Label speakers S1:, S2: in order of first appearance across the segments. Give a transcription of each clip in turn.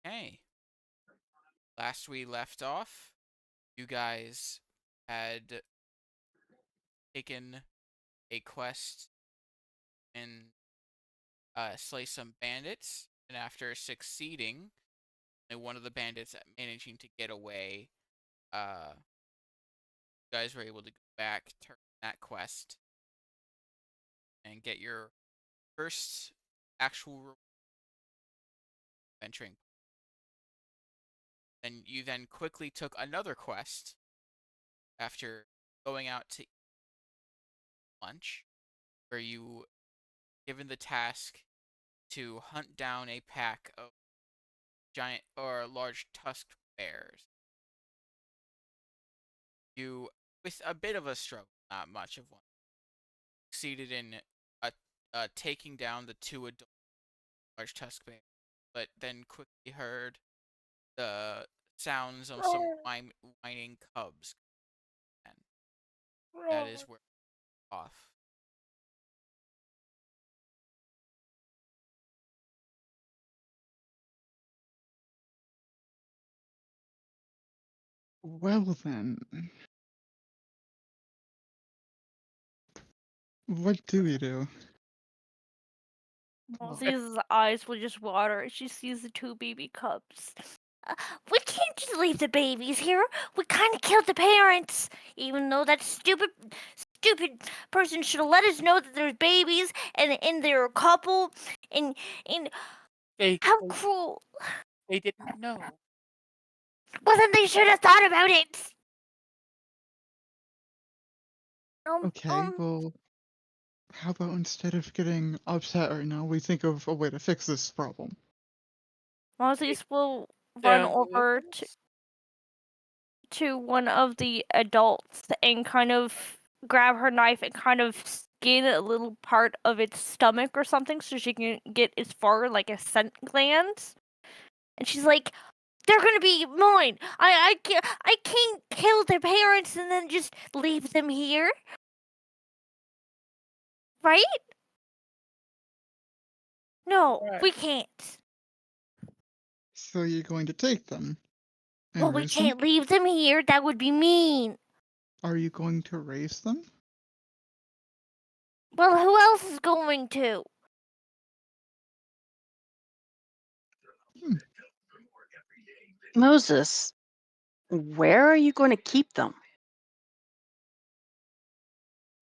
S1: Hey, last we left off, you guys had taken a quest and slay some bandits, and after succeeding, and one of the bandits at managing to get away, you guys were able to go back, turn that quest, and get your first actual venturing. And you then quickly took another quest after going out to lunch, where you given the task to hunt down a pack of giant or large tusked bears. You, with a bit of a struggle, not much of one, succeeded in uh, taking down the two adult large tusked bears, but then quickly heard the sounds of some whining cubs, and that is where we're off.
S2: Well then, what do we do?
S3: Mosey's eyes will just water as she sees the two baby cubs. We can't just leave the babies here. We kind of killed the parents, even though that stupid person should have let us know that there's babies and they're a couple. And
S1: They
S3: how cruel!
S1: they didn't know.
S3: Well, then they should have thought about it. Um,
S2: Okay,
S3: um,
S2: well, how about instead of getting upset right now, we think of a way to fix this problem?
S3: Moses will run
S1: Them
S3: over to one of the adults and kind of grab her knife and kind of skin a little part of its stomach or something so she can get as far like a scent gland. And she's like, "They're gonna be mine. I can't kill their parents and then just leave them here, right? No,
S1: right.
S3: we can't.
S2: So you're going to take them
S3: Well,
S2: and
S3: we
S2: raise them?
S3: can't leave them here. That would be mean.
S2: Are you going to raise them?
S3: Well, who else is going to?
S2: Hmm.
S4: Moses, where are you going to keep them?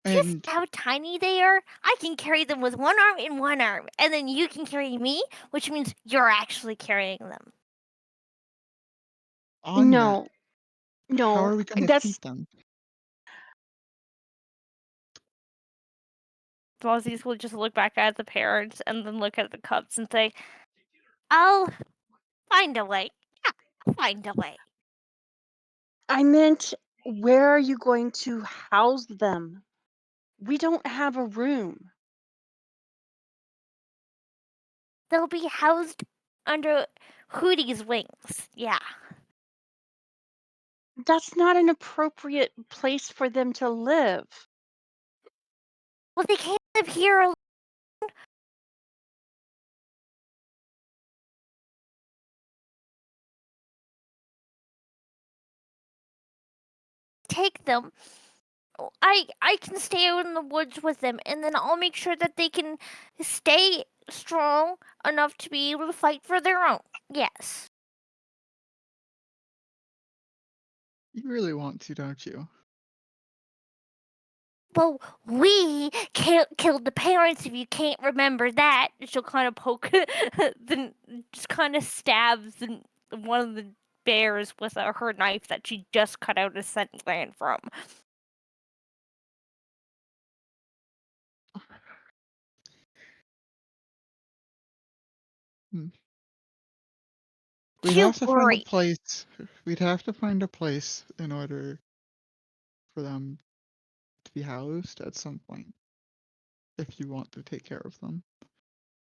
S3: Just
S2: And
S3: how tiny they are. I can carry them with one arm and one arm, and then you can carry me, which means you're actually carrying them.
S2: on that,
S4: No,
S2: how
S4: no,
S2: are we going to
S4: that's
S2: feed them?
S3: Moses will just look back at the parents and then look at the cubs and say, "I'll find a way. Yeah, I'll find a way.
S4: I meant where are you going to house them? We don't have a room.
S3: They'll be housed under Hootie's wings. Yeah.
S4: That's not an appropriate place for them to live.
S3: Well, they can't live here alone. Take them. I can stay out in the woods with them, and then I'll make sure that they can stay strong enough to be able to fight for their own. Yes.
S2: You really want to, don't you?
S3: Well, we killed the parents. If you can't remember that, she'll kind of poke, then just kind of stabs one of the bears with her knife that she just cut out a scent gland from.
S2: Hmm. We'd
S3: You
S2: have to find a
S3: worry.
S2: place. We'd have to find a place in order for them to be housed at some point, if you want to take care of them.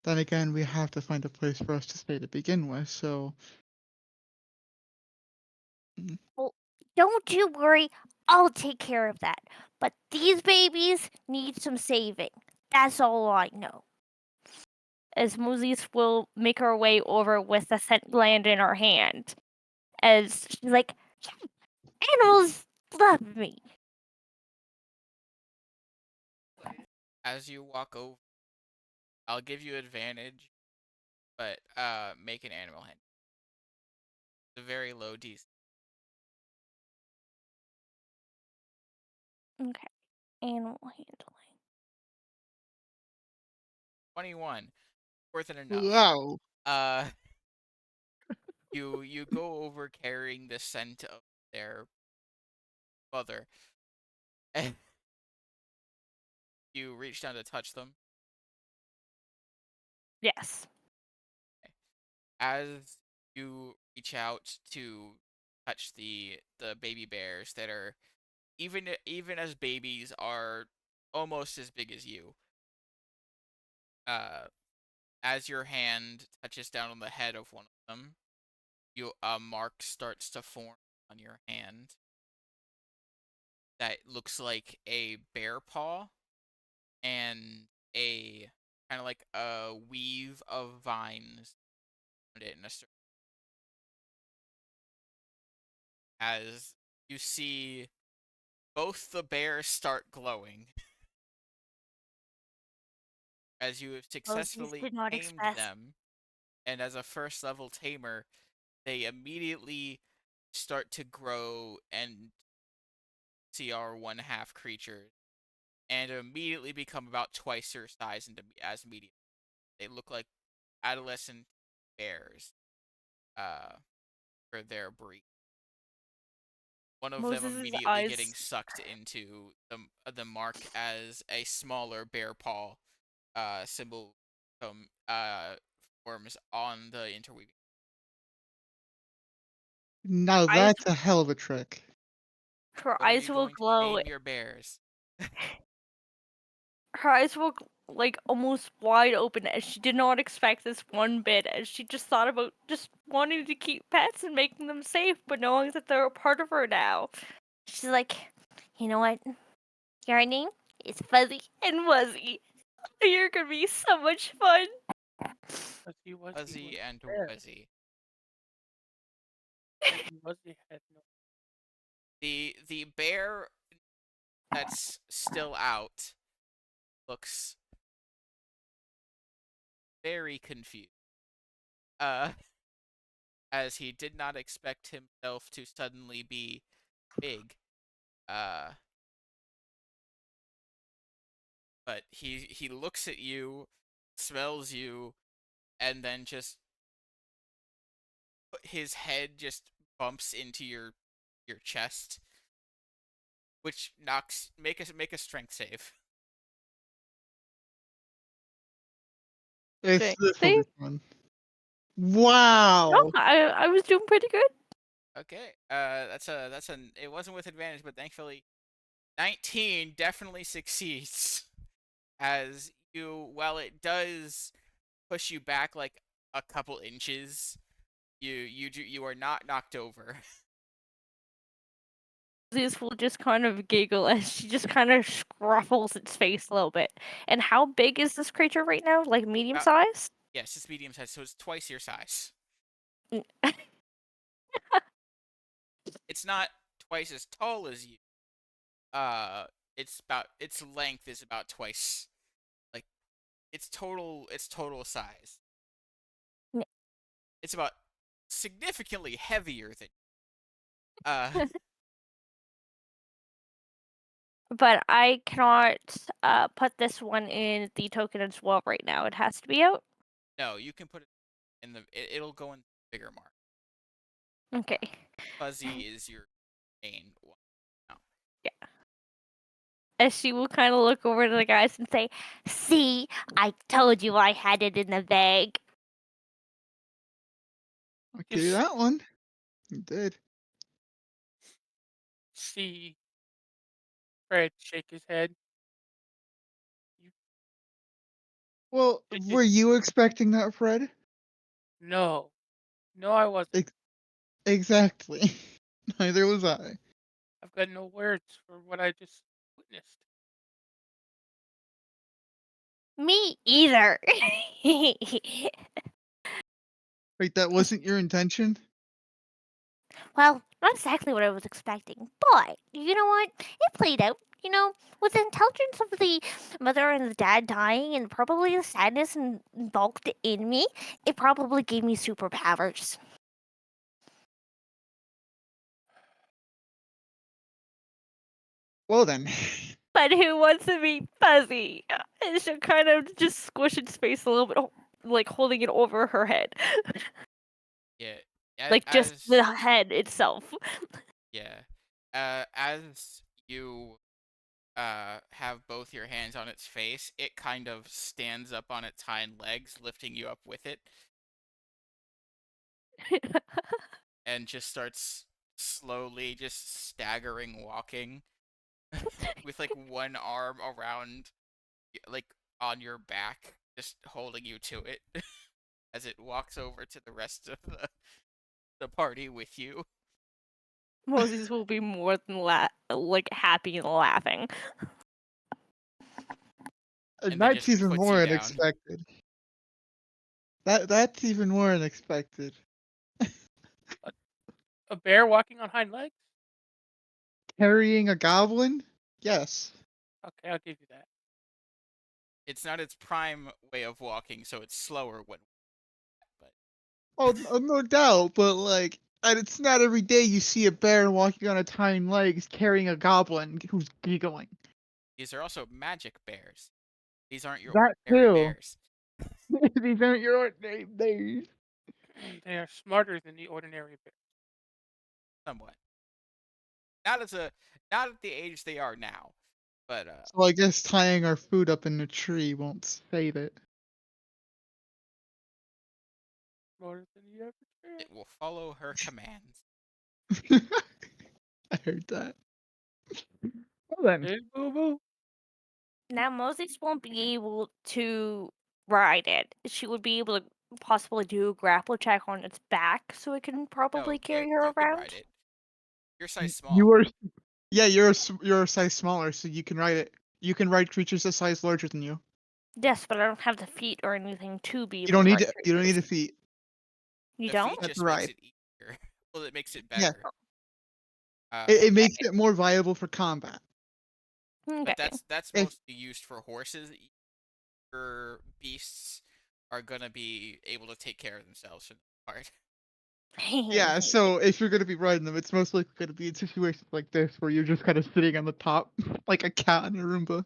S2: Then again, we have to find a place for us to stay to begin with, so
S3: Well, don't you worry. I'll take care of that. But these babies need some saving. That's all I know. as Moses will make her way over with the scent gland in her hand. As she's like, animals love me.
S1: As you walk over, I'll give you advantage, but make an animal hand. It's a very low DC.
S3: Okay, animal handling.
S1: 21. Worth it enough.
S2: Wow.
S1: Uh, you go over carrying the scent of their mother, and you reach down to touch them.
S3: Yes.
S1: As you reach out to touch the baby bears that are even as babies are almost as big as you. Uh, as your hand touches down on the head of one of them, a mark starts to form on your hand that looks like a bear paw and a kind of like a weave of vines around it in a circle. As you see both the bears start glowing as you have
S3: Moses
S1: successfully
S3: did not
S1: tamed
S3: expect.
S1: them, and as a first level tamer, they immediately start to grow and CR one half creatures and immediately become about twice your size as medium. They look like adolescent bears uh, for their breed. One of them
S3: Moses's
S1: immediately getting
S3: eyes.
S1: sucked into the mark as a smaller bear paw symbol forms on the interweaving.
S2: Now
S3: Eyes.
S2: that's a hell of a trick.
S3: Her
S1: What are
S3: eyes
S1: you
S3: will
S1: going to
S3: glow.
S1: name your bears?
S3: Her eyes were like almost wide open as she did not expect this one bit, as she just thought about just wanting to keep pets and making them safe, but knowing that they're a part of her now. She's like, you know what? Your name is Fuzzy and Wuzzy. You're gonna be so much fun.
S5: Fuzzy Wuzzy was
S1: Fuzzy and
S5: there.
S1: Wuzzy.
S5: Fuzzy Wuzzy had no.
S1: The bear that's still out looks very confused. Uh, as he did not expect himself to suddenly be big. Uh, but he looks at you, smells you, and then just his head just bumps into your chest, which knocks make a strength save.
S2: This
S3: Strength
S2: will be
S3: save?
S2: fun.
S3: No,
S2: Wow.
S3: I was doing pretty good.
S1: Okay, that's an it wasn't with advantage, but thankfully 19 definitely succeeds. As you, while it does push you back like a couple inches, you are not knocked over.
S3: Zeus will just kind of giggle as she just kind of scruffles its face a little bit. And how big is this creature right now? Like medium
S1: About
S3: size?
S1: yes, it's medium size, so it's twice your size.
S3: Mm.
S1: It's not twice as tall as you. Uh, its length is about twice, like its total size.
S3: Yeah.
S1: It's about significantly heavier than. Uh,
S3: But I cannot put this one in the token as well right now. It has to be out.
S1: no, you can put it in it'll go in the bigger mark.
S3: Okay.
S1: Fuzzy is your main one. No.
S3: Yeah. As she will kind of look over to the guys and say, "See, I told you I had it in the bag."
S2: I'll give you that one. You did.
S5: See Fred shake his head. You
S2: Well,
S5: should
S2: were
S5: just
S2: you expecting that, Fred?
S5: no. No, I wasn't.
S2: Ex- exactly. Neither was I.
S5: I've got no words for what I just witnessed.
S3: Me either.
S2: Wait, that wasn't your intention?
S3: Well, not exactly what I was expecting, but you know what? It played out. With the intelligence of the mother and the dad dying, and probably the sadness involved in me, it probably gave me superpowers.
S2: Well then.
S3: But who wants to be Fuzzy? And she'll kind of just squish its face a little bit, like holding it over her head.
S1: Yeah.
S3: Like just the
S1: As
S3: head itself.
S1: yeah. As you have both your hands on its face, it kind of stands up on its hind legs, lifting you up with it, and just starts slowly just staggering walking with like one arm around like on your back, just holding you to it as it walks over to the rest of the party with you.
S3: Moses will be more than like happy and laughing.
S2: And
S1: And then
S2: that's
S1: just
S2: even
S1: puts you
S2: more
S1: down.
S2: unexpected. That's even more unexpected.
S5: A bear walking on hind legs?
S2: Carrying a goblin? Yes.
S5: Okay, I'll give you that.
S1: It's not its prime way of walking, so it's slower when. But
S2: Oh, no doubt, but like, and it's not every day you see a bear walking on its hind legs carrying a goblin who's giggling.
S1: these are also magic bears. These aren't your
S2: That
S1: ordinary
S2: too.
S1: bears.
S2: These aren't your ordinary bears.
S5: They are smarter than the ordinary bear.
S1: Somewhat. Not at the age they are now, but
S2: So I guess tying our food up in a tree won't save it.
S5: Smarter than the average bear.
S1: it will follow her commands.
S2: I heard that. Well then.
S5: Hey, boo boo.
S3: Now Moses won't be able to ride it. She would be able to possibly do a grapple check on its back, so it can probably
S1: No,
S3: carry her
S1: you could ride
S3: around.
S1: it. You're size
S2: You
S1: small.
S2: are, yeah, you're a size smaller, so you can ride it. You can ride creatures a size larger than you.
S3: Yes, but I don't have the feet or anything to be
S2: You
S3: able
S2: don't
S3: to
S2: need
S3: ride
S2: to. You don't need
S3: creatures.
S2: a feat.
S3: You
S1: The feet
S3: don't?
S2: That's a
S1: just makes
S2: ride.
S1: it easier. Well, it makes it
S2: Yeah,
S1: better.
S2: it
S3: Okay.
S2: makes it more viable for combat.
S1: But
S3: Okay.
S1: that's
S2: If
S1: mostly used for horses. Your beasts are gonna be able to take care of themselves for the most part.
S2: Yeah, so if you're gonna be riding them, it's most likely gonna be in situations like this where you're just kind of sitting on the top like a cat in a Roomba.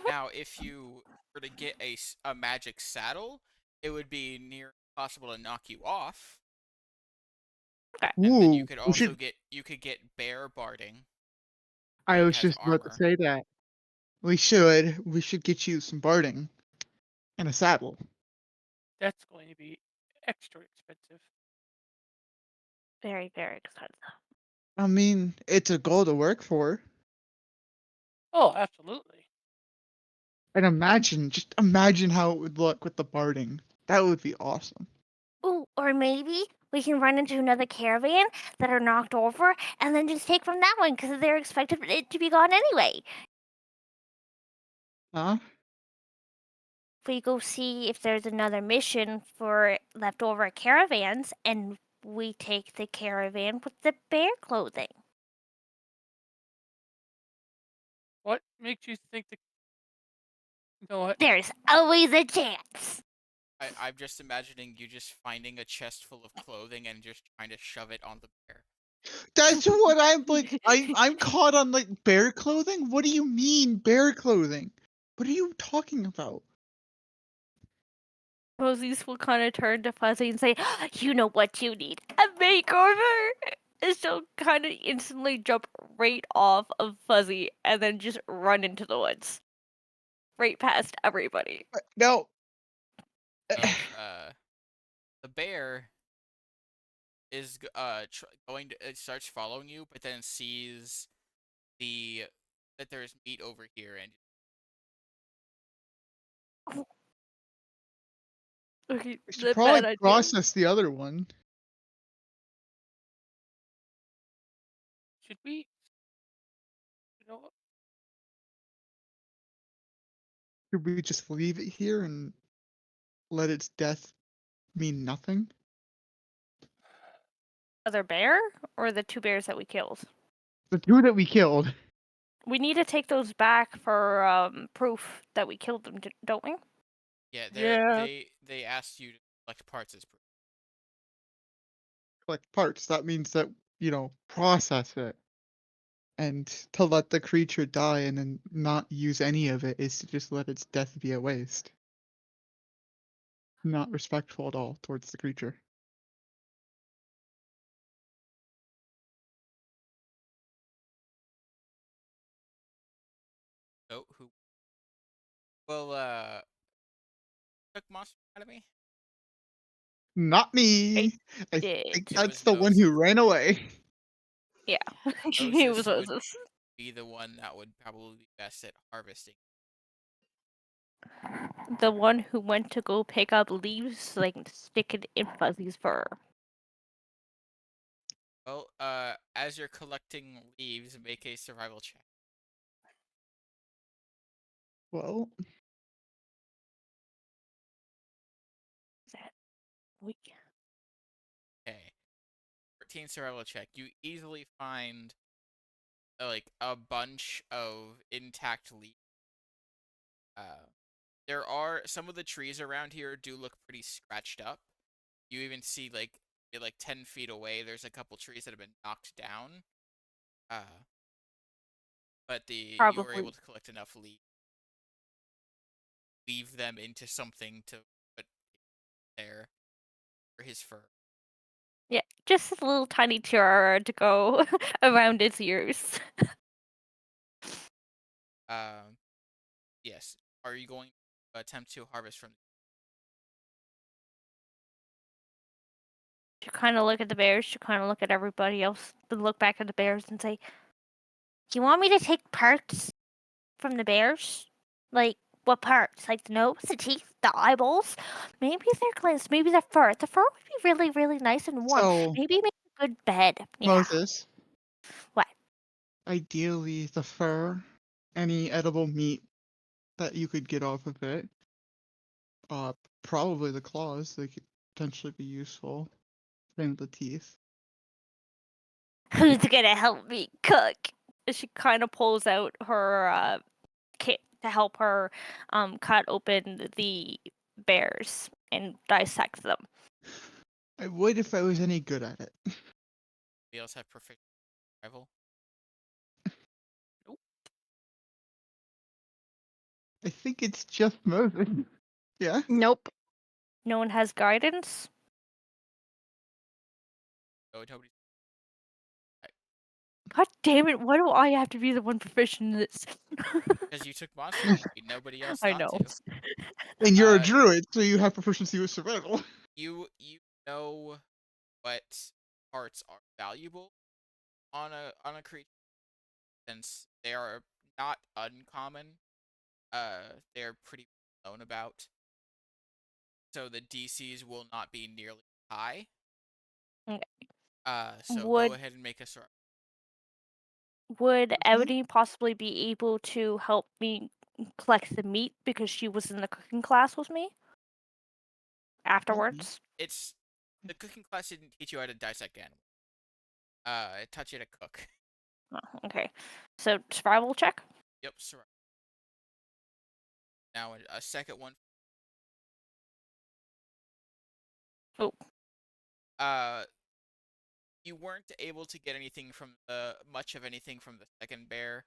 S1: Now, if you were to get a magic saddle, it would be near impossible to knock you off.
S3: Okay.
S1: And then you
S2: Ooh,
S1: could
S2: we
S1: also
S2: should.
S1: get bear barding,
S2: I
S1: where it
S2: was
S1: has
S2: just about to
S1: armor.
S2: say that. We should get you some barding and a saddle.
S5: That's going to be extra expensive.
S3: Very, very expensive.
S2: I mean, it's a goal to work for.
S5: Oh, absolutely.
S2: And just imagine how it would look with the barding. That would be awesome.
S3: Ooh, or maybe we can run into another caravan that are knocked over and then just take from that one because they're expected it to be gone anyway.
S2: Huh?
S3: We go see if there's another mission for leftover caravans and we take the caravan with the bear clothing.
S5: What makes you think that? You know what?
S3: There's always a chance.
S1: I'm just imagining you just finding a chest full of clothing and just trying to shove it on the bear.
S2: That's what I'm like. I'm caught on like bear clothing. What do you mean bear clothing? What are you talking about?
S3: Moses will kind of turn to Fuzzy and say, "You know what you need? A makeover!" And she'll kind of instantly jump right off of Fuzzy and then just run into the woods. Right past everybody.
S2: No.
S1: So, the bear is going to it starts following you, but then sees the that there's meat over here, and
S3: Okay,
S2: We should
S3: the bad
S2: probably
S3: idea.
S2: process the other one.
S5: Should we? You know what?
S2: Should we just leave it here and let its death mean nothing?
S3: Other bear or the 2 bears that we killed?
S2: The 2 that we killed.
S3: We need to take those back for proof that we killed them, don't we?
S1: Yeah,
S5: Yeah.
S1: they asked you to collect parts as proof.
S2: Collect parts. That means that, process it. And to let the creature die and then not use any of it is to just let its death be a waste. Not respectful at all towards the creature.
S1: Oh, who will took Monster Academy?
S2: Not
S3: I
S2: me! I think
S3: did.
S1: It
S2: that's
S1: was
S2: the one who ran away.
S3: Yeah. It was
S1: Moses would
S3: Moses.
S1: be the one that would probably be best at harvesting.
S3: The one who went to go pick up leaves so they can stick it in Fuzzy's fur.
S1: Well, as you're collecting leaves, make a survival check.
S2: Well,
S3: That we
S1: Okay. 13 survival check. You easily find like a bunch of intact leaves. There are some of the trees around here do look pretty scratched up. You even see like 10 feet away, there's a couple trees that have been knocked down. But you were
S3: probably
S1: able to collect enough leaves, weave them into something to put there for his fur.
S3: yeah, just a little tiny tiara to go around its ears.
S1: Yes. Are you going to attempt to harvest from?
S3: To kind of look at the bears, to kind of look at everybody else, then look back at the bears and say, "Do you want me to take parts from the bears? Like what parts? Like the nose, the teeth, the eyeballs? Maybe their glands, maybe their fur. The fur would be really, really nice and warm.
S2: so,
S3: Maybe make a good bed. Yeah.
S2: Moses,
S3: What?
S2: ideally the fur, any edible meat that you could get off of it, uh, probably the claws, they could potentially be useful. Same with the teeth.
S3: Who's gonna help me cook?" She kind of pulls out her kit to help her cut open the bears and dissect them.
S2: I would if I was any good at it.
S1: They also have perfect survival.
S2: I think it's just Moses. Yeah?
S4: Nope.
S3: No one has guidance.
S1: Oh, nobody.
S3: God damn it! Why do I have to be the one proficient in this?
S1: Because you took Monster Academy, nobody else
S3: I
S1: thought
S3: know.
S1: to.
S2: And you're a
S1: Uh,
S2: druid, so you have proficiency with survival.
S1: you know what parts are valuable on a creature since they are not uncommon. They're pretty known about. So the DCs will not be nearly high.
S3: Okay.
S1: So go
S3: Would
S1: ahead and make a survival.
S3: would
S2: Okay.
S3: Ebony possibly be able to help me collect the meat because she was in the cooking class with me
S2: Maybe.
S3: afterwards?
S1: It's the cooking class didn't teach you how to dissect animals. It taught you to cook.
S3: Oh, okay. So survival check.
S1: Yep, survival. Now a second one.
S3: Oh,
S1: Uh, you weren't able to get anything from the much of anything from the second bear.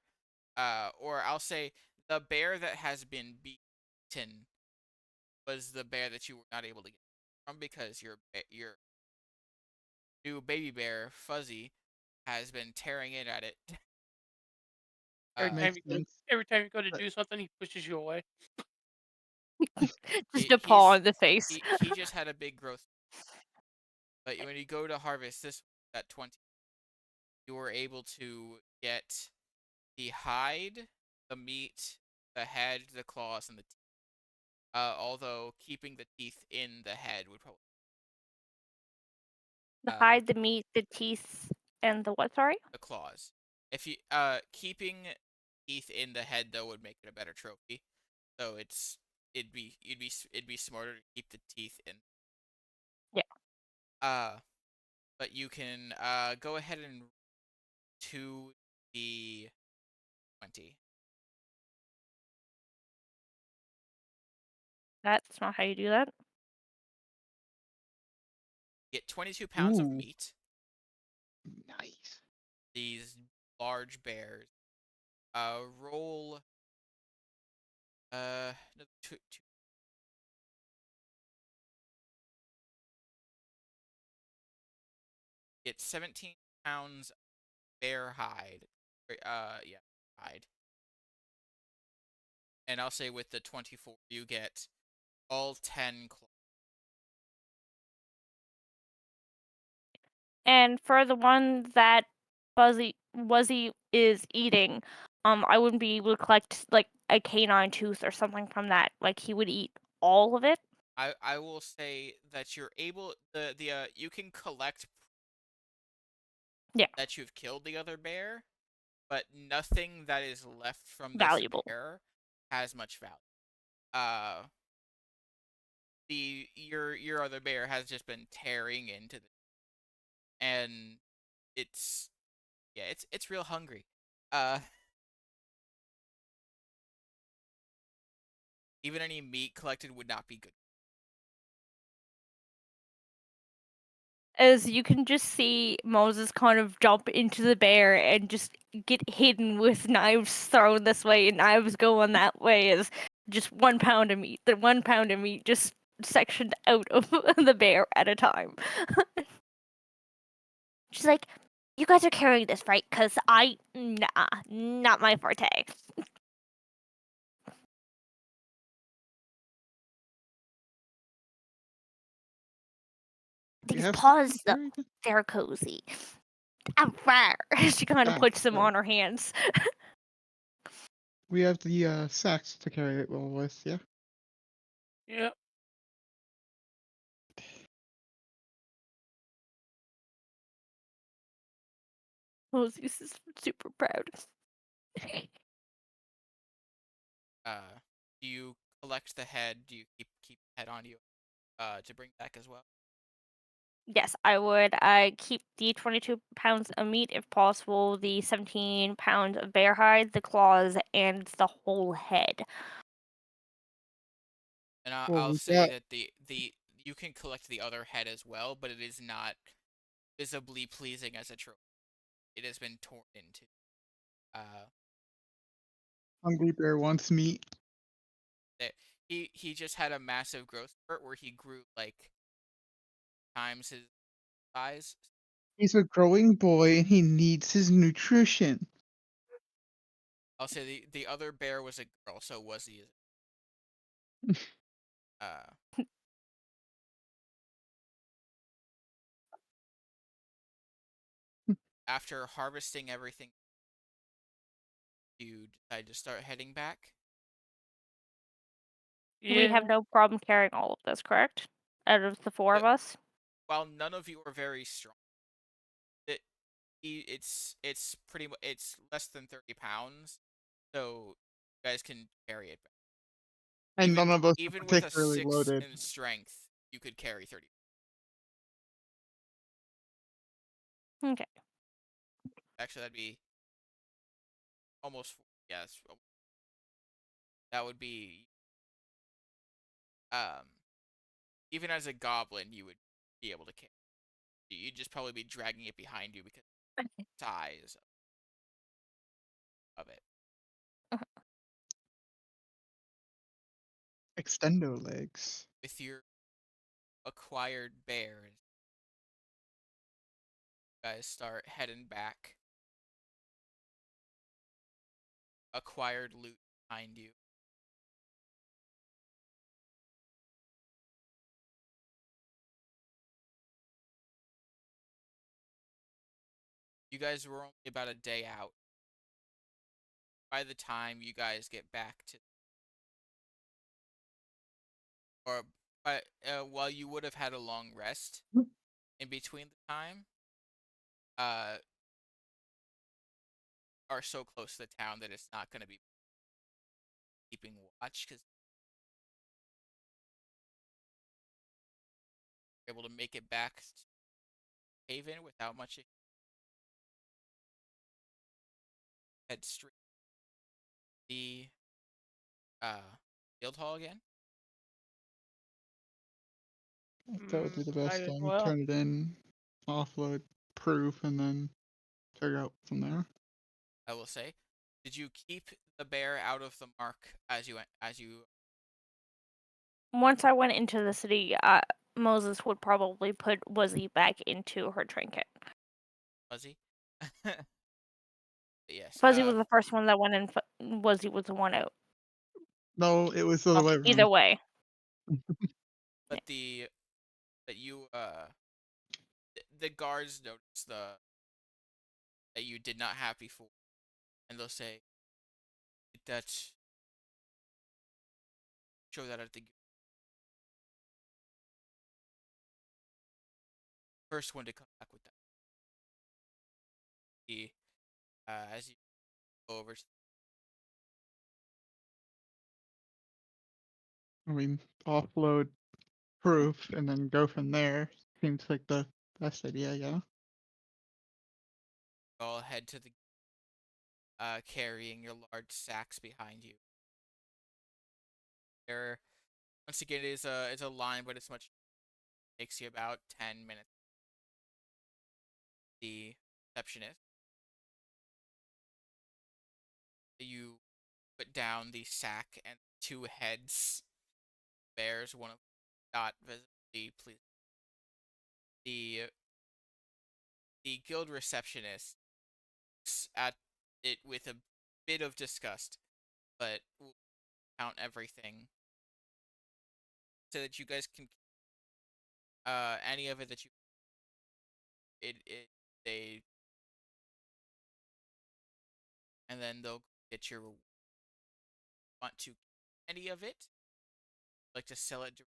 S1: Or I'll say the bear that has been beaten was the bear that you were not able to get from because your new baby bear Fuzzy has been tearing it at it.
S5: Every
S1: Uh,
S5: time
S2: Makes
S5: you go,
S2: sense.
S5: every time you go to
S2: But
S5: do something, he pushes you away.
S3: just a paw
S1: he's
S3: on the face.
S1: he just had a big growth. But when you go to harvest this at 20, you were able to get the hide, the meat, the head, the claws, and the teeth. Although keeping the teeth in the head would probably
S3: The
S1: uh
S3: hide, the meat, the teeth, and the what? Sorry.
S1: the claws. If you keeping teeth in the head though would make it a better trophy. So it'd be smarter to keep the teeth in.
S3: Yeah.
S1: But you can go ahead and to the 20.
S3: That's not how you do that.
S1: Get 22 pounds of
S2: Ooh,
S1: meat.
S2: nice.
S1: These large bears. Roll. No, two. Get 17 pounds bear hide. Yeah, hide. And I'll say with the 24, you get all 10 claws.
S3: And for the one that Wuzzy is eating, I wouldn't be able to collect like a canine tooth or something from that. Like he would eat all of it.
S1: I will say that you're able the you can collect
S3: Yeah,
S1: that you've killed the other bear, but nothing that is left from this
S3: valuable.
S1: bear has much value. Uh, your other bear has just been tearing into the, and it's yeah, it's real hungry. Uh, even any meat collected would not be good.
S3: As you can just see Moses kind of jump into the bear and just get hidden with knives thrown this way and knives going that way as just 1 pound of meat. The 1 pound of meat just sectioned out of the bear at a time. She's like, "You guys are carrying this, right? Cause not my forte."
S2: We
S3: These
S2: have
S3: paws,
S2: something
S3: though,
S2: very good.
S3: they're cozy. Arr! She kind of
S2: Thanks,
S3: puts them
S2: bro.
S3: on her hands.
S2: We have the sacks to carry it well with, yeah.
S5: Yep.
S3: Moses is super proud.
S1: Do you collect the head? Do you keep the head on you? To bring back as well.
S3: Yes, I would keep the 22 pounds of meat if possible, the 17 pounds of bear hide, the claws, and the whole head.
S1: And
S2: Well,
S1: I'll
S2: we
S1: say
S2: got
S1: that the you can collect the other head as well, but it is not visibly pleasing as a trophy. It has been torn into. Uh,
S2: Hungry Bear wants meat.
S1: that he just had a massive growth spurt where he grew like times his size.
S2: He's a growing boy and he needs his nutrition.
S1: I'll say the other bear was a girl, so was he. Uh, After harvesting everything, you decide to start heading back.
S3: We have
S5: Yeah.
S3: no problem carrying all of this, correct? Out of the four
S1: Uh,
S3: of us?
S1: While none of you are very strong, it, it's pretty much it's less than 30 pounds, so you guys can carry it back.
S2: And none of us are
S1: Even with a
S2: particularly
S1: 6
S2: loaded.
S1: in strength, you could carry 30.
S3: Okay.
S1: Actually, that'd be almost yes. That would be um even as a goblin, you would be able to carry. You'd just probably be dragging it behind you because of the size of it.
S2: Extendo legs.
S1: With your acquired bears, you guys start heading back. Acquired loot behind you. You guys were only about a day out. By the time you guys get back to, or but while you would have had a long rest in between the time, uh, are so close to the town that it's not going to be. keeping watch because you're able to make it back to Haven without much head straight to the field hall again.
S2: That would be the
S5: Might
S2: best
S5: as
S2: thing.
S5: well.
S2: Turn it in, offload proof, and then figure out from there.
S1: I will say. Did you keep the bear out of the mark as you
S3: Once I went into the city, Moses would probably put Wuzzy back into her trinket.
S1: Fuzzy? Yes.
S3: Fuzzy was the first one that went in. Wuzzy was the one out.
S2: No, it was the other
S3: Well,
S2: way
S3: either
S2: around.
S3: way.
S1: but you the guards notice that you did not have before, and they'll say that show that at the first one to come back with that. The as you go over,
S2: I mean, offload proof and then go from there. Seems like the best idea, yeah.
S1: all head to the carrying your large sacks behind you. There, once again, is a line, but it's much takes you about 10 minutes. The receptionist, you put down the sack and two heads bears, one of not visibly pleased. The the guild receptionist looks at it with a bit of disgust, but will count everything so that you guys can any of it that you it they and then they'll get your want to any of it like to sell it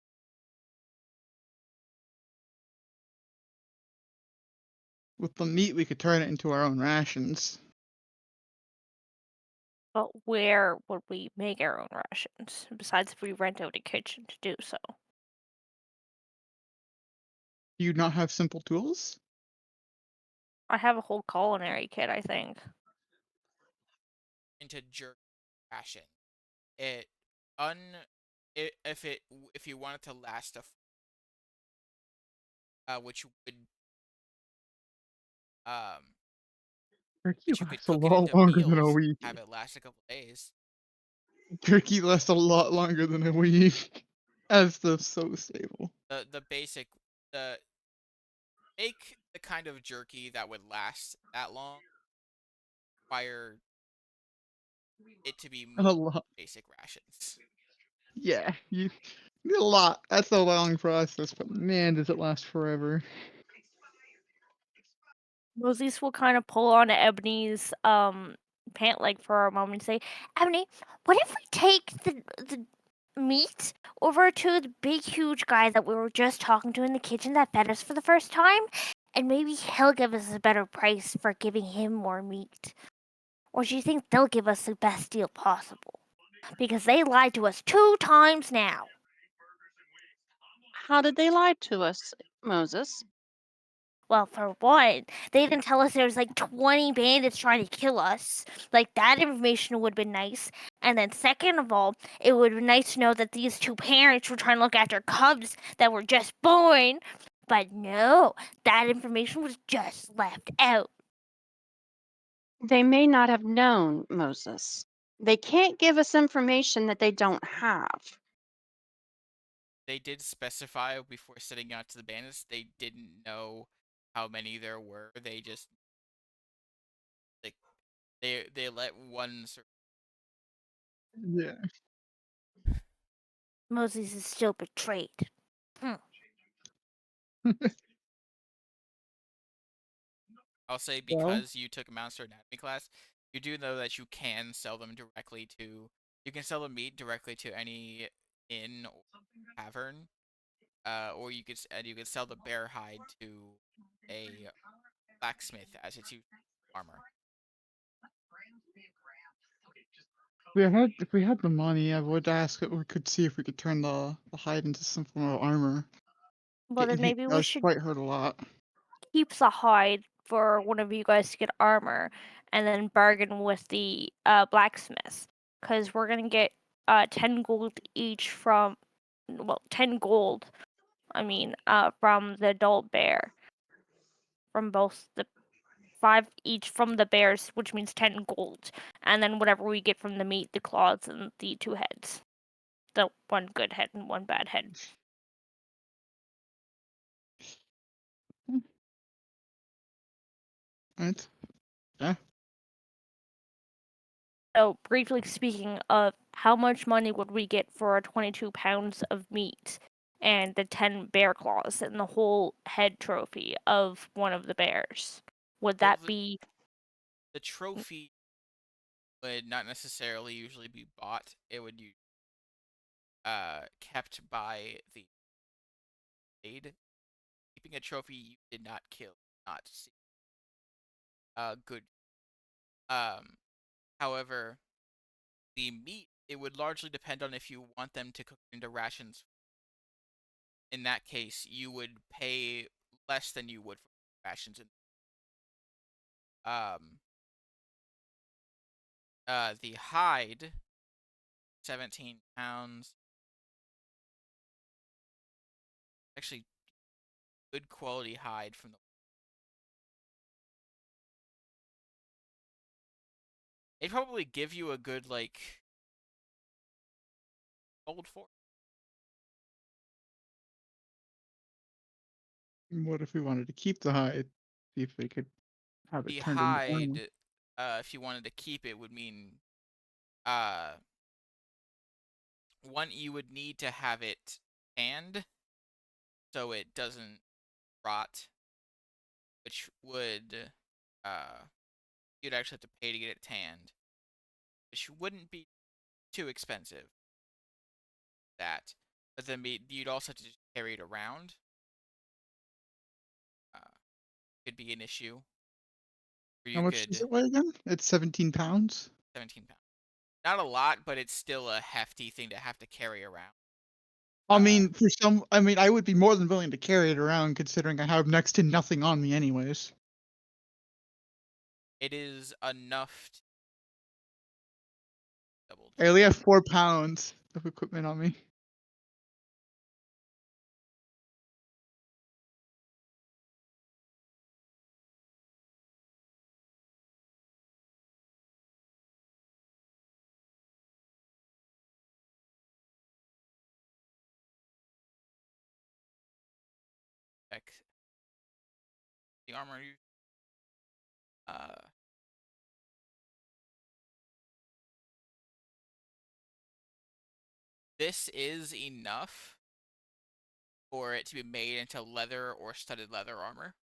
S2: With the meat, we could turn it into our own rations.
S3: But where would we make our own rations? Besides if we rent out a kitchen to do so.
S2: Do you not have simple tools?
S3: I have a whole culinary kit, I think.
S1: into jerk ration. It un it, if you want it to last which would um
S2: Turkey
S1: which you could
S2: lasts a
S1: cook it
S2: lot
S1: into
S2: longer than a
S1: meals,
S2: week.
S1: have it last a couple days.
S2: Turkey lasts a lot longer than a week. As the so stable.
S1: The basic the make the kind of jerky that would last that long require it to be
S2: And a
S1: more
S2: lot.
S1: basic rations.
S2: Yeah, you need a lot. That's a long process, but man, does it last forever.
S3: Moses will kind of pull on Ebony's pant leg for a moment and say, Ebony, what if we take the meat over to the big huge guy that we were just talking to in the kitchen that fed us for the first time? And maybe he'll give us a better price for giving him more meat. Or do you think they'll give us the best deal possible? Because they lied to us 2 times now.
S4: How did they lie to us, Moses?
S3: Well, for one, they didn't tell us there was like 20 bandits trying to kill us. Like, that information would have been nice. And then, second of all, it would have been nice to know that these two parents were trying to look after cubs that were just born. But no, that information was just left out.
S4: They may not have known, Moses. They can't give us information that they don't have.
S1: They did specify before setting out to the bandits they didn't know how many there were. They just like they let one
S2: Yeah.
S3: Moses is still betrayed.
S1: I'll say
S2: Well,
S1: because you took a Monster Anatomy class, you do know that you can sell them directly to. You can sell the meat directly to any inn or tavern, or you could sell the bear hide to a blacksmith as its armor.
S2: If we had the money, I would ask if we could see if we could turn the hide into some form of armor.
S3: Well,
S2: Getting
S3: then
S2: hit
S3: maybe we
S2: does
S3: should
S2: quite hurt a lot.
S3: keep the hide for one of you guys to get armor, and then bargain with the blacksmith, because we're gonna get 10 gold each from, well, 10 gold. I mean, from the adult bear, from both the 5 each from the bears, which means 10 gold, and then whatever we get from the meat, the claws, and the 2 heads, the 1 good head and 1 bad head.
S2: Right? Yeah.
S3: So, briefly speaking of how much money would we get for 22 pounds of meat and the 10 bear claws and the whole head trophy of one of the bears? Would
S1: Well,
S3: that be
S1: the trophy would not necessarily usually be bought. It would be kept by the aid. Keeping a trophy you did not kill, not see. Good. Um, However, the meat, it would largely depend on if you want them to cook into rations. In that case, you would pay less than you would for rations. Um, the hide, 17 pounds. Actually, good quality hide from the. They'd probably give you a good like gold for
S2: What if we wanted to keep the hide? See if we could have it
S1: the
S2: turned into armor.
S1: hide. If you wanted to keep it, would mean uh one, you would need to have it tanned so it doesn't rot, which would uh you'd actually have to pay to get it tanned, which wouldn't be too expensive. That, but then you'd also have to just carry it around. Uh, could be an issue. Or
S2: How
S1: you
S2: much does
S1: could
S2: it weigh again? It's 17 pounds.
S1: 17 pounds. Not a lot, but it's still a hefty thing to have to carry around.
S2: I
S1: Uh,
S2: mean, I would be more than willing to carry it around considering I have next to nothing on me anyways.
S1: it is enough to double
S2: I only have 4 pounds of equipment on me.
S1: check the armor. Uh, this is enough for it to be made into leather or studded leather armor.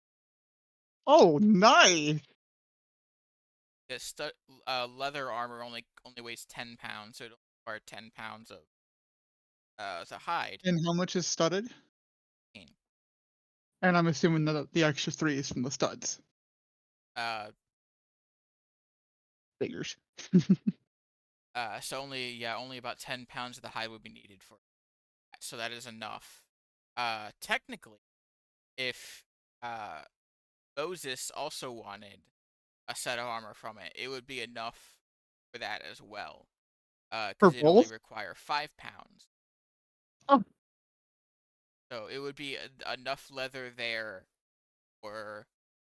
S2: Oh, nice!
S1: The leather armor only weighs 10 pounds, so it'll require 10 pounds of the hide.
S2: And how much is studded?
S1: 15.
S2: And I'm assuming that the extra 3 is from the studs.
S1: Uh,
S2: Figures.
S1: so only about 10 pounds of the hide would be needed for that. So that is enough. Technically, if Moses also wanted a set of armor from it, it would be enough for that as well.
S2: For
S1: Because it'd only
S2: both?
S1: require 5 pounds.
S2: Oh.
S1: So it would be enough leather there for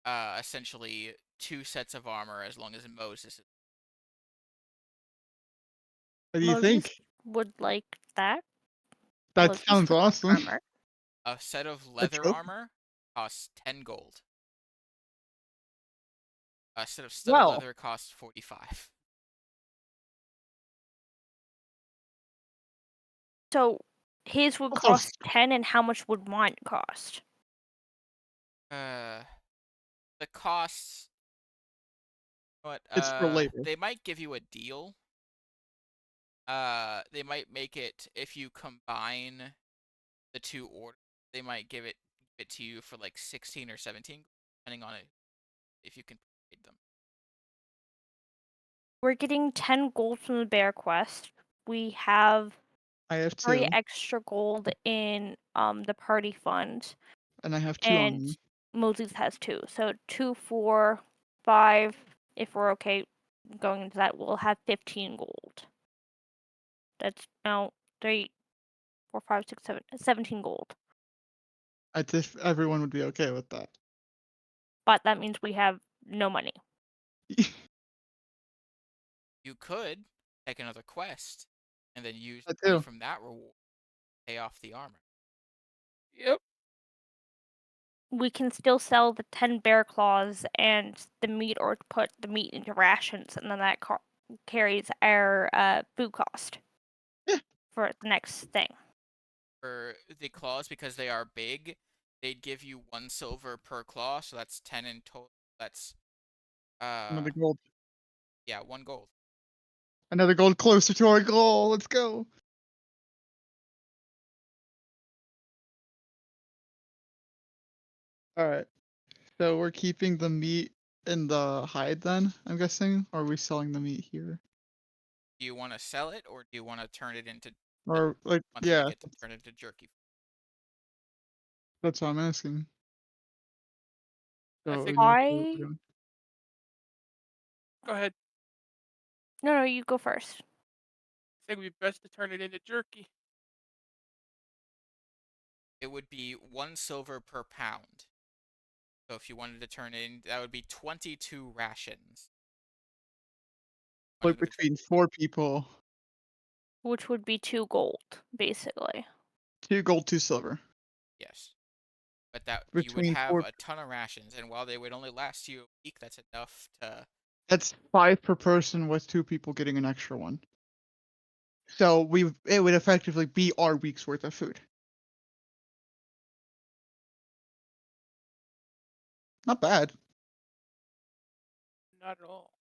S1: essentially 2 sets of armor as long as Moses is.
S2: What do you
S3: Moses
S2: think?
S3: would like that?
S2: That
S3: Moses
S2: sounds
S3: would like
S2: awesome.
S3: armor.
S1: A set of
S2: A
S1: leather
S2: trophy.
S1: armor costs 10 gold. A set of studded
S2: Well,
S1: leather costs 45.
S3: So his would
S2: also,
S3: cost 10, and how much would mine cost?
S1: Uh, the costs. What?
S2: it's for labor.
S1: They might give you a deal. They might make it if you combine the 2 orders. They might give it to you for like 16 or 17, depending on it if you can provide them.
S3: We're getting 10 gold from the bear quest. We have
S2: I have
S3: 3
S2: 2,
S3: extra gold in the party fund,
S2: and I have 2 on
S3: and
S2: me.
S3: Moses has 2. So 2, 4, 5. If we're okay going into that, we'll have 15 gold. That's now 3, 4, 5, 6, 7, 17 gold.
S2: I if everyone would be okay with that.
S3: But that means we have no money.
S1: You could take another quest and then use
S2: I
S1: money
S2: do.
S1: from that reward to pay off the armor.
S5: Yep.
S3: We can still sell the 10 bear claws and the meat, or put the meat into rations, and then that carries our food cost
S2: Yeah.
S3: for the next thing.
S1: For the claws, because they are big, they'd give you 1 silver per claw, so that's 10 in total. That's
S2: Another gold.
S1: yeah, 1 gold.
S2: Another gold closer to our goal. Let's go. All right. So we're keeping the meat in the hide then, I'm guessing? Or are we selling the meat here?
S1: Do you want to sell it, or do you want to turn it into
S2: Or like,
S1: want to
S2: yeah,
S1: make it to turn into jerky?
S2: that's what I'm asking.
S5: I
S2: So
S5: think
S2: we know what we're
S3: I
S2: doing.
S5: go ahead.
S3: no, you go first.
S5: I think it'd be best to turn it into jerky.
S1: It would be 1 silver per pound. So if you wanted to turn it in, that would be 22 rations.
S2: Split
S1: Wanted to turn-
S2: between 4 people.
S3: Which would be 2 gold, basically.
S2: 2 gold, 2 silver.
S1: Yes. But that you would
S2: Between
S1: have
S2: 4.
S1: a ton of rations, and while they would only last you a week, that's enough to.
S2: That's 5 per person with 2 people getting an extra one. So it would effectively be our week's worth of food. Not bad.
S5: Not at all.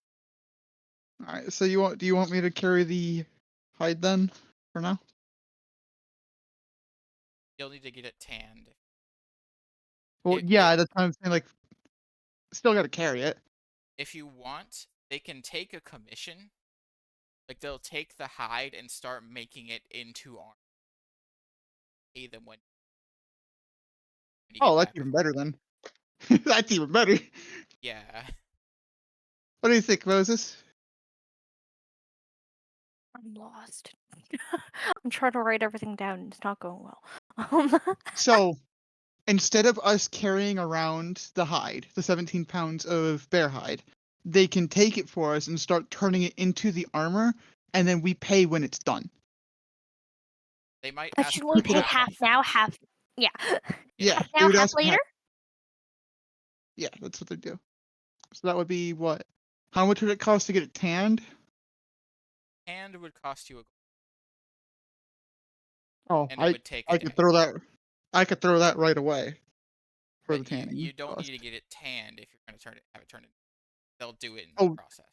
S2: All right. So do you want me to carry the hide then for now?
S1: You'll need to get it tanned.
S2: Well, yeah, that's what I'm saying. Like, still got to carry it.
S1: If you want, they can take a commission. Like they'll take the hide and start making it into armor. Pay them when you
S2: Oh,
S1: get
S2: that's
S1: back
S2: even
S1: from.
S2: better then. That's even better.
S1: Yeah.
S2: What do you think, Moses?
S3: I'm lost. I'm trying to write everything down, and it's not going well.
S2: So, instead of us carrying around the hide, the 17 pounds of bear hide, they can take it for us and start turning it into the armor, and then we pay when it's done.
S1: They might
S3: That
S1: ask
S3: should
S1: for
S3: only pay
S1: half
S3: half
S1: up
S3: now,
S1: front.
S3: half. Yeah.
S1: Yeah.
S2: Yeah,
S3: Half
S2: they
S3: now,
S2: would
S3: half
S2: ask for
S3: later?
S2: Yeah, that's what they do. So that would be what? How much would it cost to get it tanned?
S1: And would cost you a gold,
S2: Oh,
S1: and it
S2: I
S1: would take a
S2: I could
S1: day.
S2: throw that. I could throw that right away for the
S1: But you
S2: tanning
S1: don't need
S2: cost.
S1: to get it tanned if you're going to have it turned in. They'll do it in the
S2: Oh,
S1: process.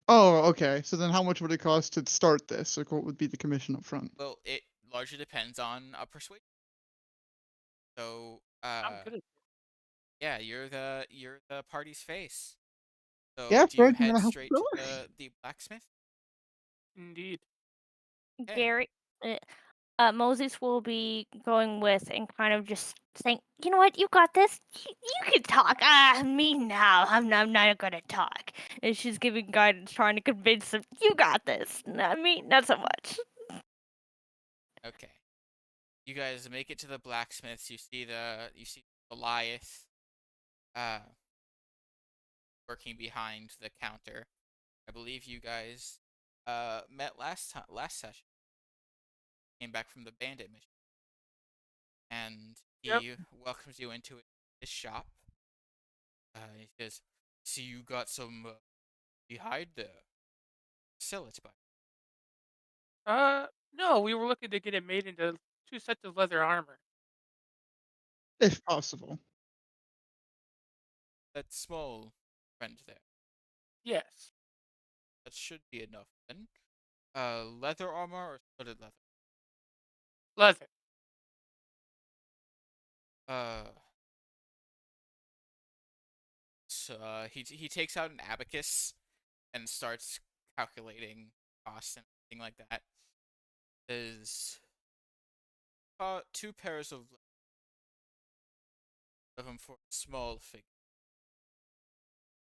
S2: okay. So then, how much would it cost to start this? Like, what would be the commission up front?
S1: Well, it largely depends on a persuasion. So,
S5: I'm good at
S1: yeah, you're the party's face. So,
S2: Yeah,
S1: do you
S2: Fred, you
S1: head
S2: wanna help
S1: straight
S2: us
S1: to
S2: out?
S1: the blacksmith?
S5: indeed.
S1: Okay.
S3: Gary, Moses will be going with and kind of just saying, "You know what? You got this. You can talk. Me now. I'm not gonna talk." And she's giving guidance, trying to convince him, "You got this. Not me, not so much."
S1: Okay. You guys make it to the blacksmith's. You see Goliath, uh, working behind the counter. I believe you guys, met last session. Came back from the bandit mission, and
S5: Yep.
S1: he welcomes you into his shop. He says, "See, you got some behind there. Sell it, but
S5: No, we were looking to get it made into 2 sets of leather armor.
S2: If possible.
S1: that small friend there.
S5: Yes.
S1: That should be enough then. Leather armor or studded leather?
S5: Leather.
S1: Uh, so, he takes out an abacus and starts calculating costs and everything like that. There's two pairs of them for a small figure.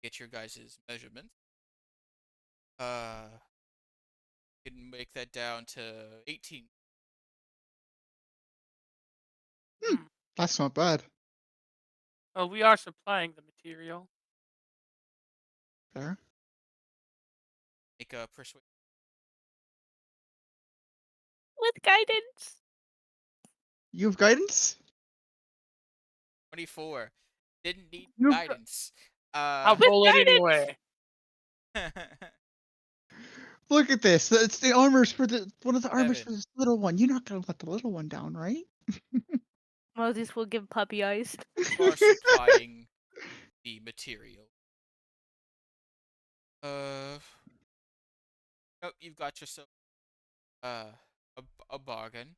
S1: Get your guys' measurements. You can make that down to 18.
S2: Hmm,
S5: Hmm.
S2: that's not bad.
S5: Well, we are supplying the material.
S2: Fair.
S1: Make a persuasion.
S3: With guidance.
S2: You have guidance?
S1: 24. Didn't need
S2: You've got...
S1: guidance.
S5: I'll
S3: With
S5: roll it
S3: guidance.
S5: anyway.
S2: Look at this. It's the armors for the one of the armors for
S1: 7.
S2: this little one. You're not gonna let the little one down, right?
S3: Moses will give puppy eyes.
S1: For supplying the material. Uh, oh, you've got yourself uh a bargain.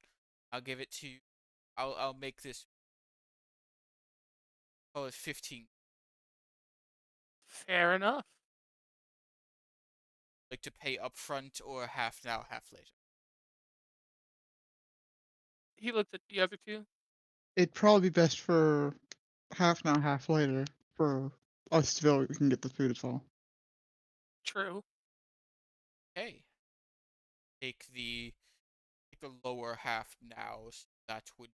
S1: I'll give it to you. I'll make this call it 15.
S5: Fair enough.
S1: Like to pay up front or half now, half later.
S5: He looked at the other two.
S2: It'd probably be best for half now, half later for us to feel we can get the food as well.
S5: True.
S1: Okay. Take the lower half now. So that would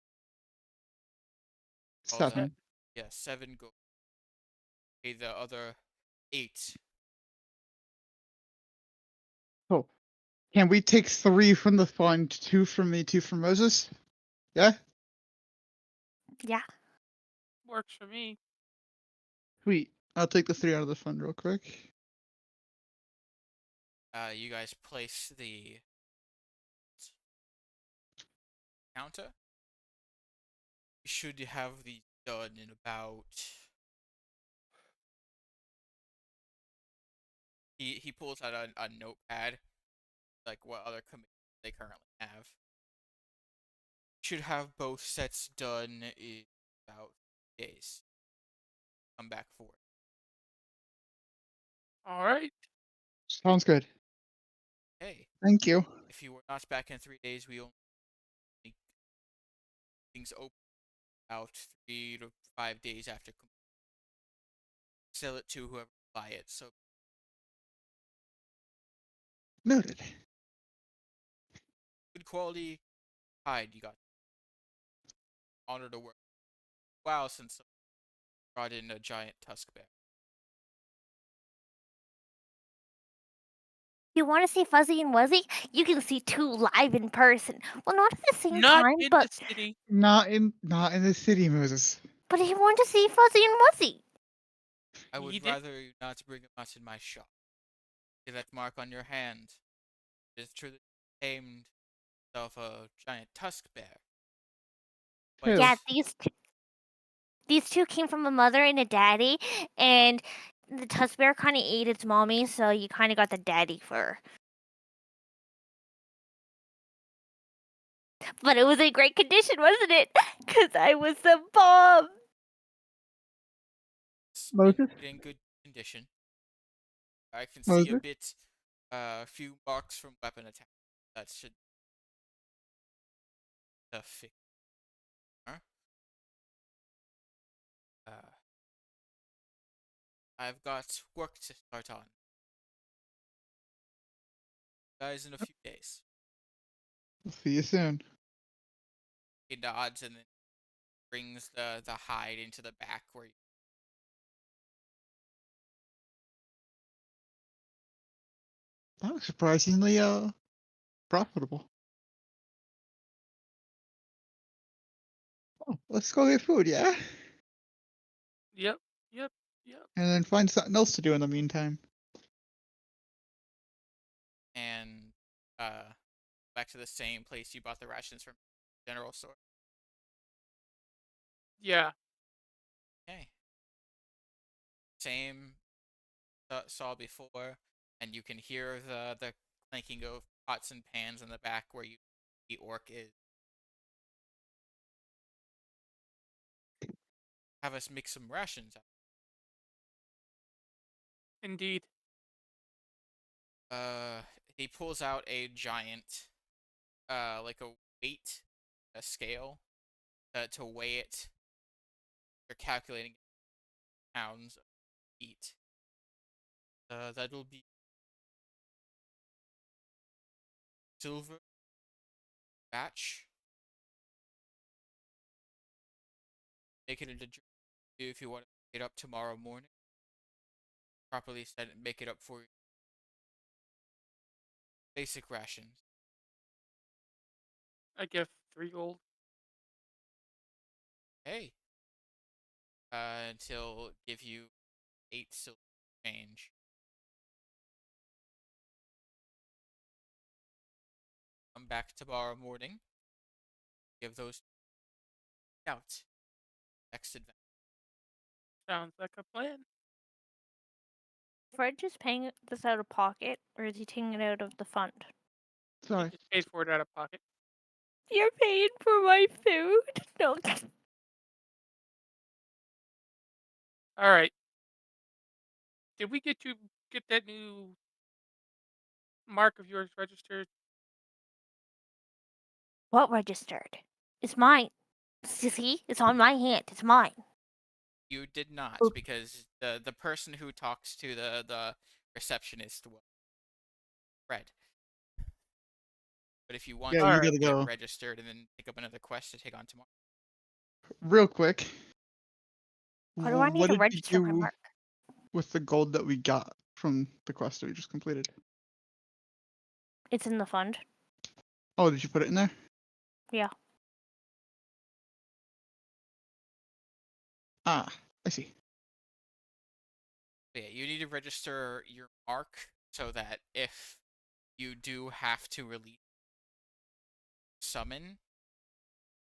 S1: call that
S2: 7.
S1: yeah, 7 gold. Okay, the other 8.
S2: Oh, can we take 3 from the fund, 2 from me, 2 from Moses? Yeah?
S3: Yeah.
S5: Works for me.
S2: Sweet. I'll take the 3 out of the fund real quick.
S1: You guys place the counter. You should have these done in about. He pulls out a notepad, like what other committees they currently have. Should have both sets done in about days. Come back for it.
S5: All right.
S2: Sounds good.
S1: Hey,
S2: Thank you.
S1: if you were not back in 3 days, we only make things open about 3 to 5 days after. Sell it to whoever buy it. So
S2: Noted.
S1: good quality hide you got. Honor to work. Wow, since I brought in a giant tusk bear.
S3: You want to see Fuzzy and Wuzzy? You can see two live in person. Well, not at the same
S5: Not
S3: time,
S5: in the
S3: but
S5: city.
S2: Not in the city, Moses.
S3: he wanted to see Fuzzy and Wuzzy.
S1: I
S5: He
S1: would
S5: did.
S1: rather you not bring them out in my shop. See that mark on your hand. It is true that you tamed yourself a giant tusk bear. But
S2: True.
S3: Yeah, these two came from a mother and a daddy, and the tusk bear kind of ate its mommy, so you kind of got the daddy fur. But it was in great condition, wasn't it? Because I was the bomb.
S1: it's
S2: Moses?
S1: in good condition. I can see a
S2: Moses?
S1: bit, a few marks from weapon attack. That should fix. Huh? Uh, I've got work to start on. Guys, in a few days.
S2: We'll see you soon.
S1: He nods and then brings the hide into the back where
S2: That was surprisingly profitable. Oh, let's go get food, yeah?
S5: Yep. Yep. Yep.
S2: And then find something else to do in the meantime.
S1: and back to the same place you bought the rations from, general store.
S5: Yeah.
S1: Okay. Same saw before, and you can hear the clanking of pots and pans in the back where the orc is. Have us mix some rations.
S5: Indeed.
S1: He pulls out a giant, like a weight, a scale, to weigh it. You're calculating pounds of meat. That'll be silver batch. Make it into if you want to pick it up tomorrow morning. Properly set it, make it up for you. Basic rations.
S5: I give 3 gold.
S1: Hey. Until give you 8 silver change. Come back tomorrow morning. Give those out. Next adventure.
S5: Sounds like a plan.
S3: Fred just paying this out of pocket, or is he taking it out of the fund?
S5: I
S2: Sorry.
S5: just paid for it out of pocket.
S3: You're paying for my food? No.
S5: All right. Did we get that new mark of yours registered?
S3: What registered? It's mine. See? It's on my hand. It's mine.
S1: You did not,
S3: Oh.
S1: because the person who talks to the receptionist was Fred. But if you want
S2: Yeah,
S1: to,
S5: All
S2: you
S5: right.
S2: gotta
S1: get it
S2: go.
S1: registered and then pick up another quest to take on tomorrow.
S2: Real quick.
S3: Why do I need
S2: What
S3: to
S2: did you
S3: register my
S2: do
S3: mark?
S2: with the gold that we got from the quest that we just completed?
S3: It's in the fund.
S2: Oh, did you put it in there?
S3: Yeah.
S2: Ah, I see.
S1: But yeah, you need to register your mark so that if you do have to release summon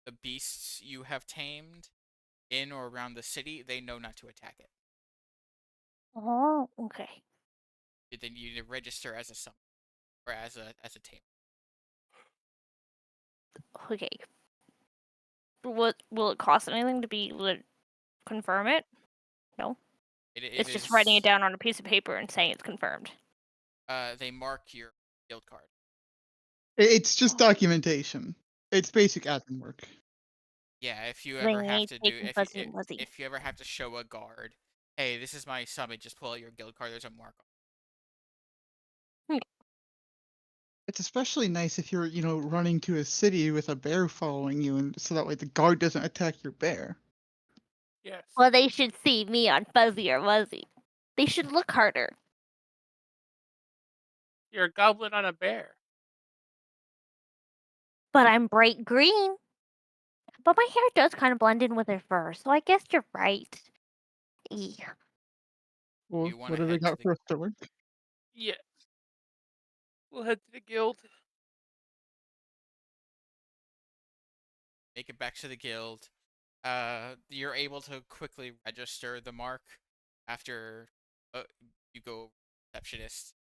S1: the beasts you have tamed in or around the city, they know not to attack it.
S3: Oh, okay.
S1: Then you need to register as a summon or as a tamer.
S3: Okay. Will it cost anything to confirm it? No.
S1: It
S3: It's just writing
S1: is.
S3: it down on a piece of paper and saying it's confirmed.
S1: They mark your guild card.
S2: It's just documentation. It's basic admin work.
S1: Yeah, if you
S3: They
S1: ever have
S3: ain't
S1: to do
S3: taking fuzzy and wuzzy.
S1: if you ever have to show a guard, hey, this is my summon, just pull out your guild card. There's a mark on
S2: It's especially nice if you're, running to a city with a bear following you, and so that way the guard doesn't attack your bear.
S5: Yes.
S3: Well, they should see me on Fuzzy or Wuzzy. They should look harder.
S5: You're a goblin on a bear.
S3: But I'm bright green. But my hair does kind of blend in with her fur, so I guess you're right. Eek.
S1: Do
S2: Well,
S1: you want
S2: what
S1: to
S2: do they
S1: head to
S2: got
S1: the
S2: for us to work?
S5: Yes. We'll head to the guild.
S1: make it back to the guild? You're able to quickly register the mark after you go receptionist.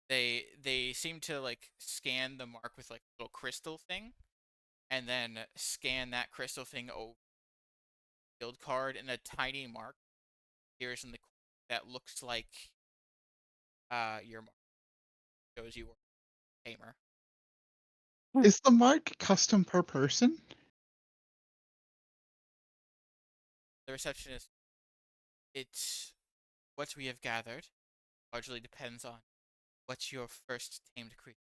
S1: They seem to like scan the mark with like a little crystal thing, and then scan that crystal thing over guild card, and a tiny mark appears in the that looks like your mark shows you were a tamer.
S2: Is the mark custom per person?
S1: The receptionist, it's what we have gathered largely depends on what's your first tamed creature.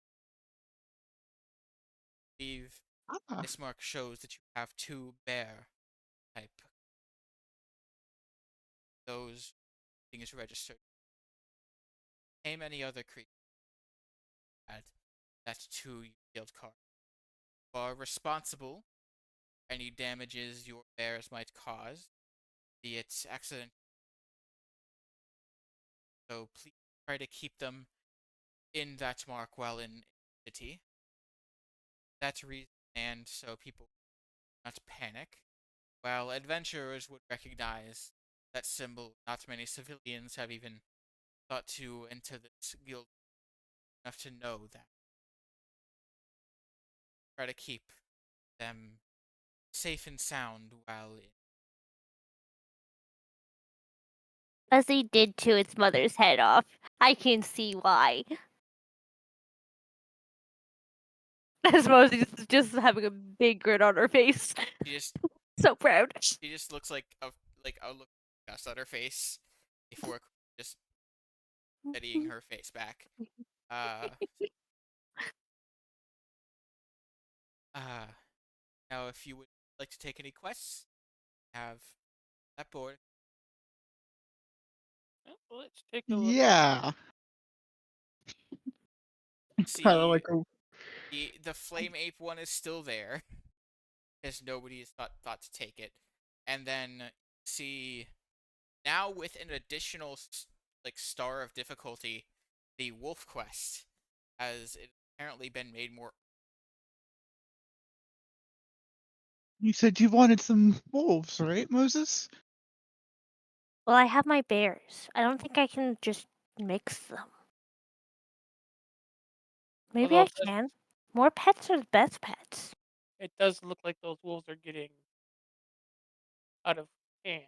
S1: Believe
S2: Ah,
S1: this mark shows that you have 2 bear type. Those things registered. Name any other creature add that to your guild card. You are responsible for any damages your bears might cause, be it accident. So please try to keep them in that mark while in city. That's reason, and so people not panic. While adventurers would recognize that symbol, not many civilians have even thought to enter this guild enough to know that. Try to keep them safe and sound while in.
S3: Fuzzy did to its mother's head off. I can see why. As Mosey's just having a big grin on her face.
S1: She just
S3: So proud.
S1: she just looks like a look of disgust on her face before just steadying her face back. Uh, uh. Now, if you would like to take any quests, have that board.
S5: Well, let's take a look.
S2: Yeah. Kind of
S1: See,
S2: like a
S1: the flame ape one is still there, as nobody has thought to take it, and then see now with an additional like star of difficulty, the wolf quest has apparently been made more.
S2: You said you wanted some wolves, right, Moses?
S3: Well, I have my bears. I don't think I can just mix them. Maybe
S5: Although
S3: I can. More pets are the best pets.
S5: it does look like those wolves are getting out of hand.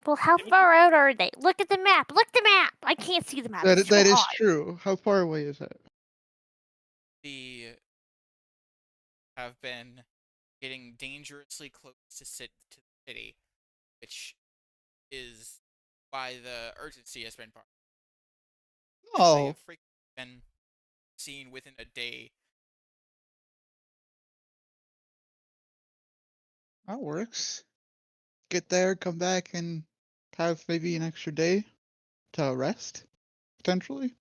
S3: Well, how
S5: Maybe
S3: far out are they? Look at the map. Look at the map. I can't see the map. It's too
S2: That is
S3: high.
S2: true. How far away is it?
S1: The have been getting dangerously close to the city, which is why the urgency has been brought. As they
S2: Oh,
S1: have frequently been seen within a day.
S2: that works. Get there, come back, and have maybe an extra day to rest, potentially.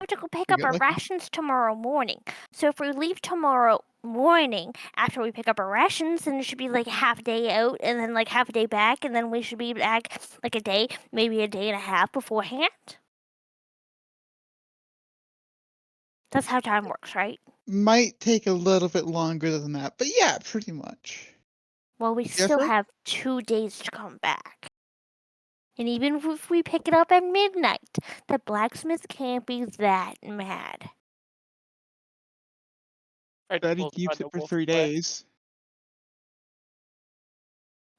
S3: We have to go pick
S2: We
S3: up
S2: get
S3: our
S2: lucky.
S3: rations tomorrow morning. So if we leave tomorrow morning after we pick up our rations, then it should be like half a day out and then like half a day back, and then we should be back like a day, maybe a day and a half beforehand. That's how time works, right?
S2: Might take a little bit longer than that, but yeah, pretty much.
S3: Well, we
S2: Yes,
S3: still
S2: sir?
S3: have 2 days to come back. And even if we pick it up at midnight, the blacksmith can't be that mad.
S5: try to
S2: Betty
S5: close on
S2: keeps
S5: the
S2: it for
S5: wolf
S2: 3
S5: quest.
S2: days.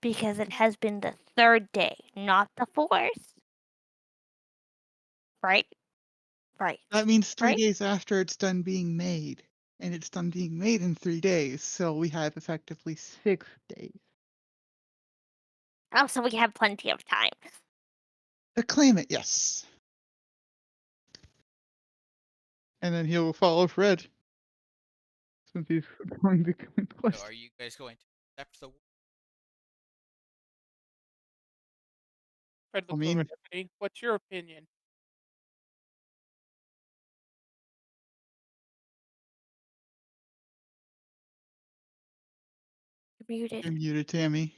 S3: Because it has been the 3rd day, not the 4th. Right? Right.
S2: That means 3
S3: Right?
S2: days after it's done being made. And it's done being made in 3 days, so we have effectively 6 days.
S3: Oh, so we have plenty of time.
S2: To claim it, yes. And then he'll follow Fred. Since he's going to claim the
S1: So,
S2: quest.
S1: are you guys going to accept the?
S5: Try to
S2: I
S5: look for
S2: mean,
S5: Ebony. What's your opinion?
S3: You're muted.
S2: you're muted, Tammy.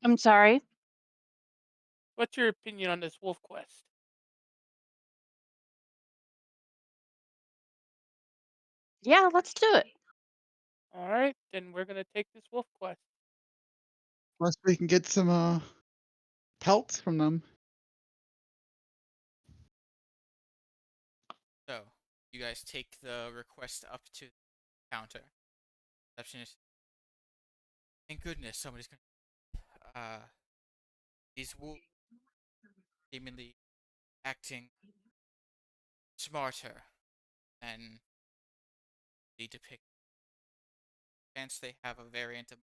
S4: I'm sorry.
S5: What's your opinion on this wolf quest?
S4: Yeah, let's do it.
S5: All right, then we're gonna take this wolf quest.
S2: Unless we can get some pelts from them.
S1: So, you guys take the request up to the counter. Receptionist. Thank goodness somebody's gonna. These wolves seemingly acting smarter than they depict. Chance they have a variant of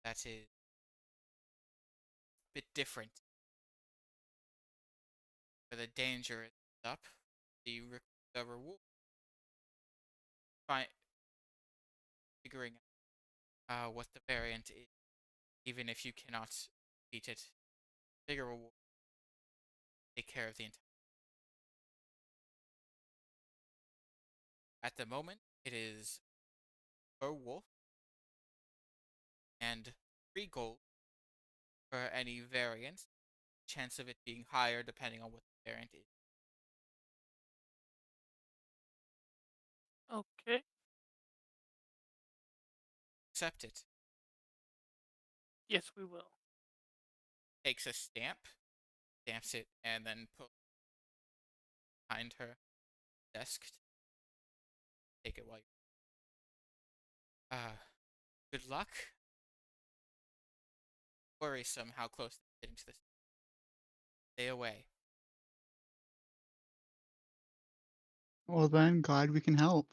S1: that is a bit different. Where the danger is up, the reward by figuring out what the variant is, even if you cannot beat it. Bigger reward take care of the entire. At the moment, it is per wolf and 3 gold for any variant. Chance of it being higher depending on what the variant is.
S5: Okay.
S1: Accept it.
S5: Yes, we will.
S1: Takes a stamp, stamps it, and then put behind her desk. Take it while you. Good luck. Worrisome how close they're getting to this. stay away.
S2: Well then, glad we can help.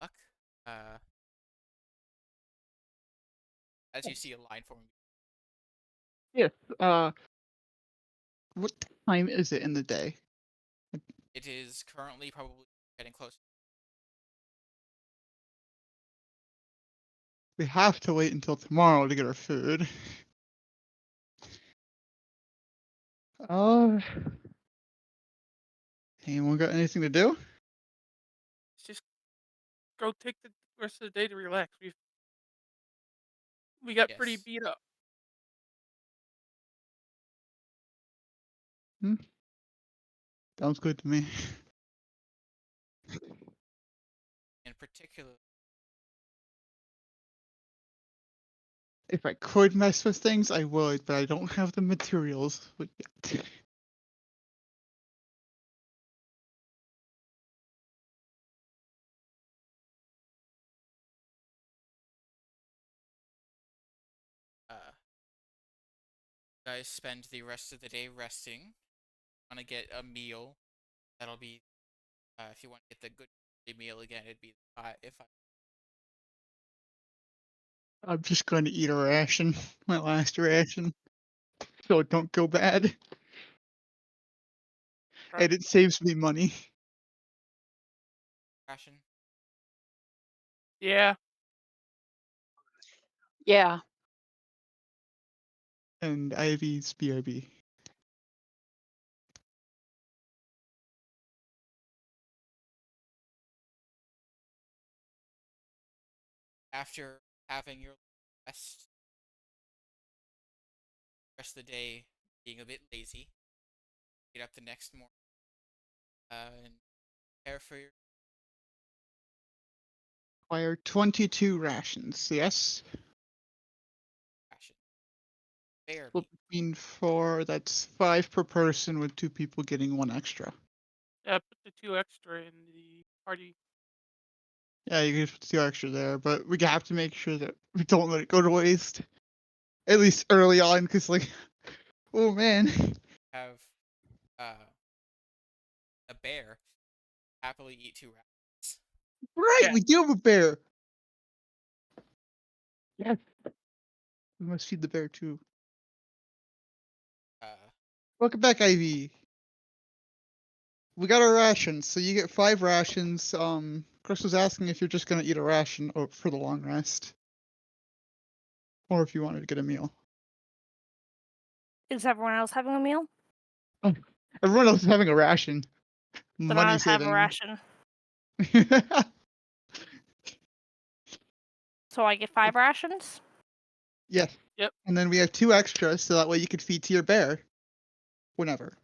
S1: Luck. Uh, as you see a line forming.
S2: Yes. What time is it in the day?
S1: It is currently probably getting close.
S2: We have to wait until tomorrow to get our food. Uh, anyone got anything to do?
S5: Let's just go take the rest of the day to relax. We got pretty
S1: Yes.
S5: beat up.
S2: Hmm? Sounds good to me.
S1: In particular,
S2: If I could mess with things, I would, but I don't have the materials yet.
S1: guys spend the rest of the day resting. Want to get a meal? That'll be if you want to get the good meal again, it'd be if I
S2: I'm just going to eat a ration, my last ration, so it don't go bad,
S5: Right.
S2: and it saves me money.
S1: ration.
S5: Yeah.
S4: Yeah.
S2: And IV's BRB.
S1: After having your rest of the day being a bit lazy, get up the next morning and prepare for your
S2: Require 22 rations, yes?
S1: ration. Barely.
S2: Split between 4, that's 5 per person with 2 people getting 1 extra.
S5: Yeah. Put the 2 extra in the party.
S2: Yeah, you can put 2 extra there, but we have to make sure that we don't let it go to waste. At least early on, because, like, oh man.
S1: Have a bear happily eat 2 rations.
S2: Right,
S5: Yeah.
S2: we do have a bear! Yes. We must feed the bear too.
S1: Uh,
S2: Welcome back, Ivy. We got our rations, so you get 5 rations. Chris was asking if you're just gonna eat a ration for the long rest. Or if you wanted to get a meal.
S3: Is everyone else having a meal?
S2: Oh, everyone else is having a ration.
S3: Then I'll
S2: Money
S3: just have a
S2: saving.
S3: ration. So I get 5 rations?
S2: Yes.
S5: Yep.
S2: And then we have 2 extras, so that way you could feed to your bear. Whenever.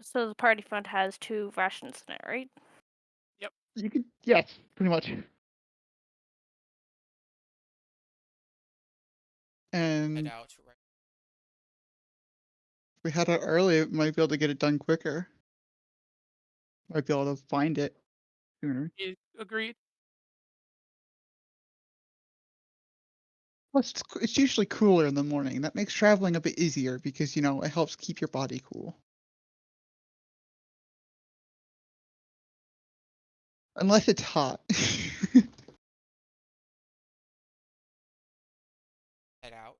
S3: So the party fund has 2 rations in it, right?
S2: You could, yes, pretty much.
S1: head
S2: And
S1: out right.
S2: if we had it early, we might be able to get it done quicker. Might be able to find it sooner.
S5: You agreed?
S2: Plus, it's usually cooler in the morning. That makes traveling a bit easier because, you know, it helps keep your body cool. Unless it's hot.
S1: Head out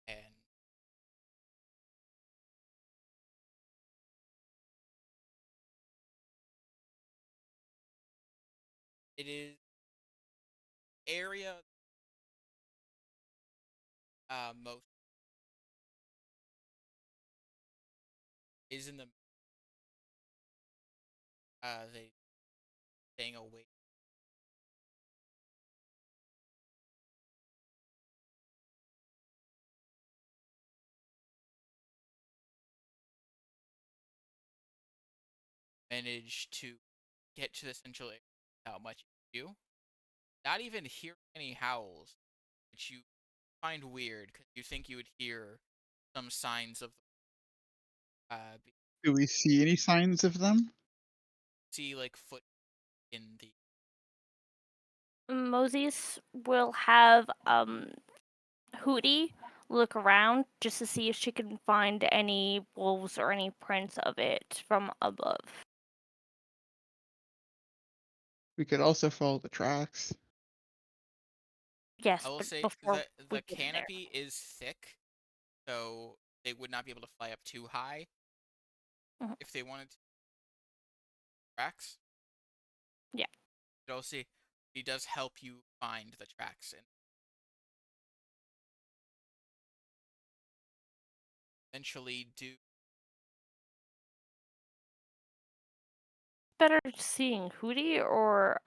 S1: and it is area most is in the they staying awake. Manage to get to the central area without much ado. Not even hear any howls, which you find weird because you think you would hear some signs of
S2: Do we see any signs of them?
S1: see like foot in the
S3: Moses will have Hootie look around just to see if she can find any wolves or any prints of it from above.
S2: We could also follow the tracks.
S3: Yes,
S1: I will
S3: but
S1: say
S3: before we
S1: the
S3: get in there.
S1: canopy is thick, so they would not be able to fly up too high
S3: Mhm.
S1: if they wanted to tracks.
S3: Yeah.
S1: But also, he does help you find the tracks and eventually do.
S3: Better seeing Hootie or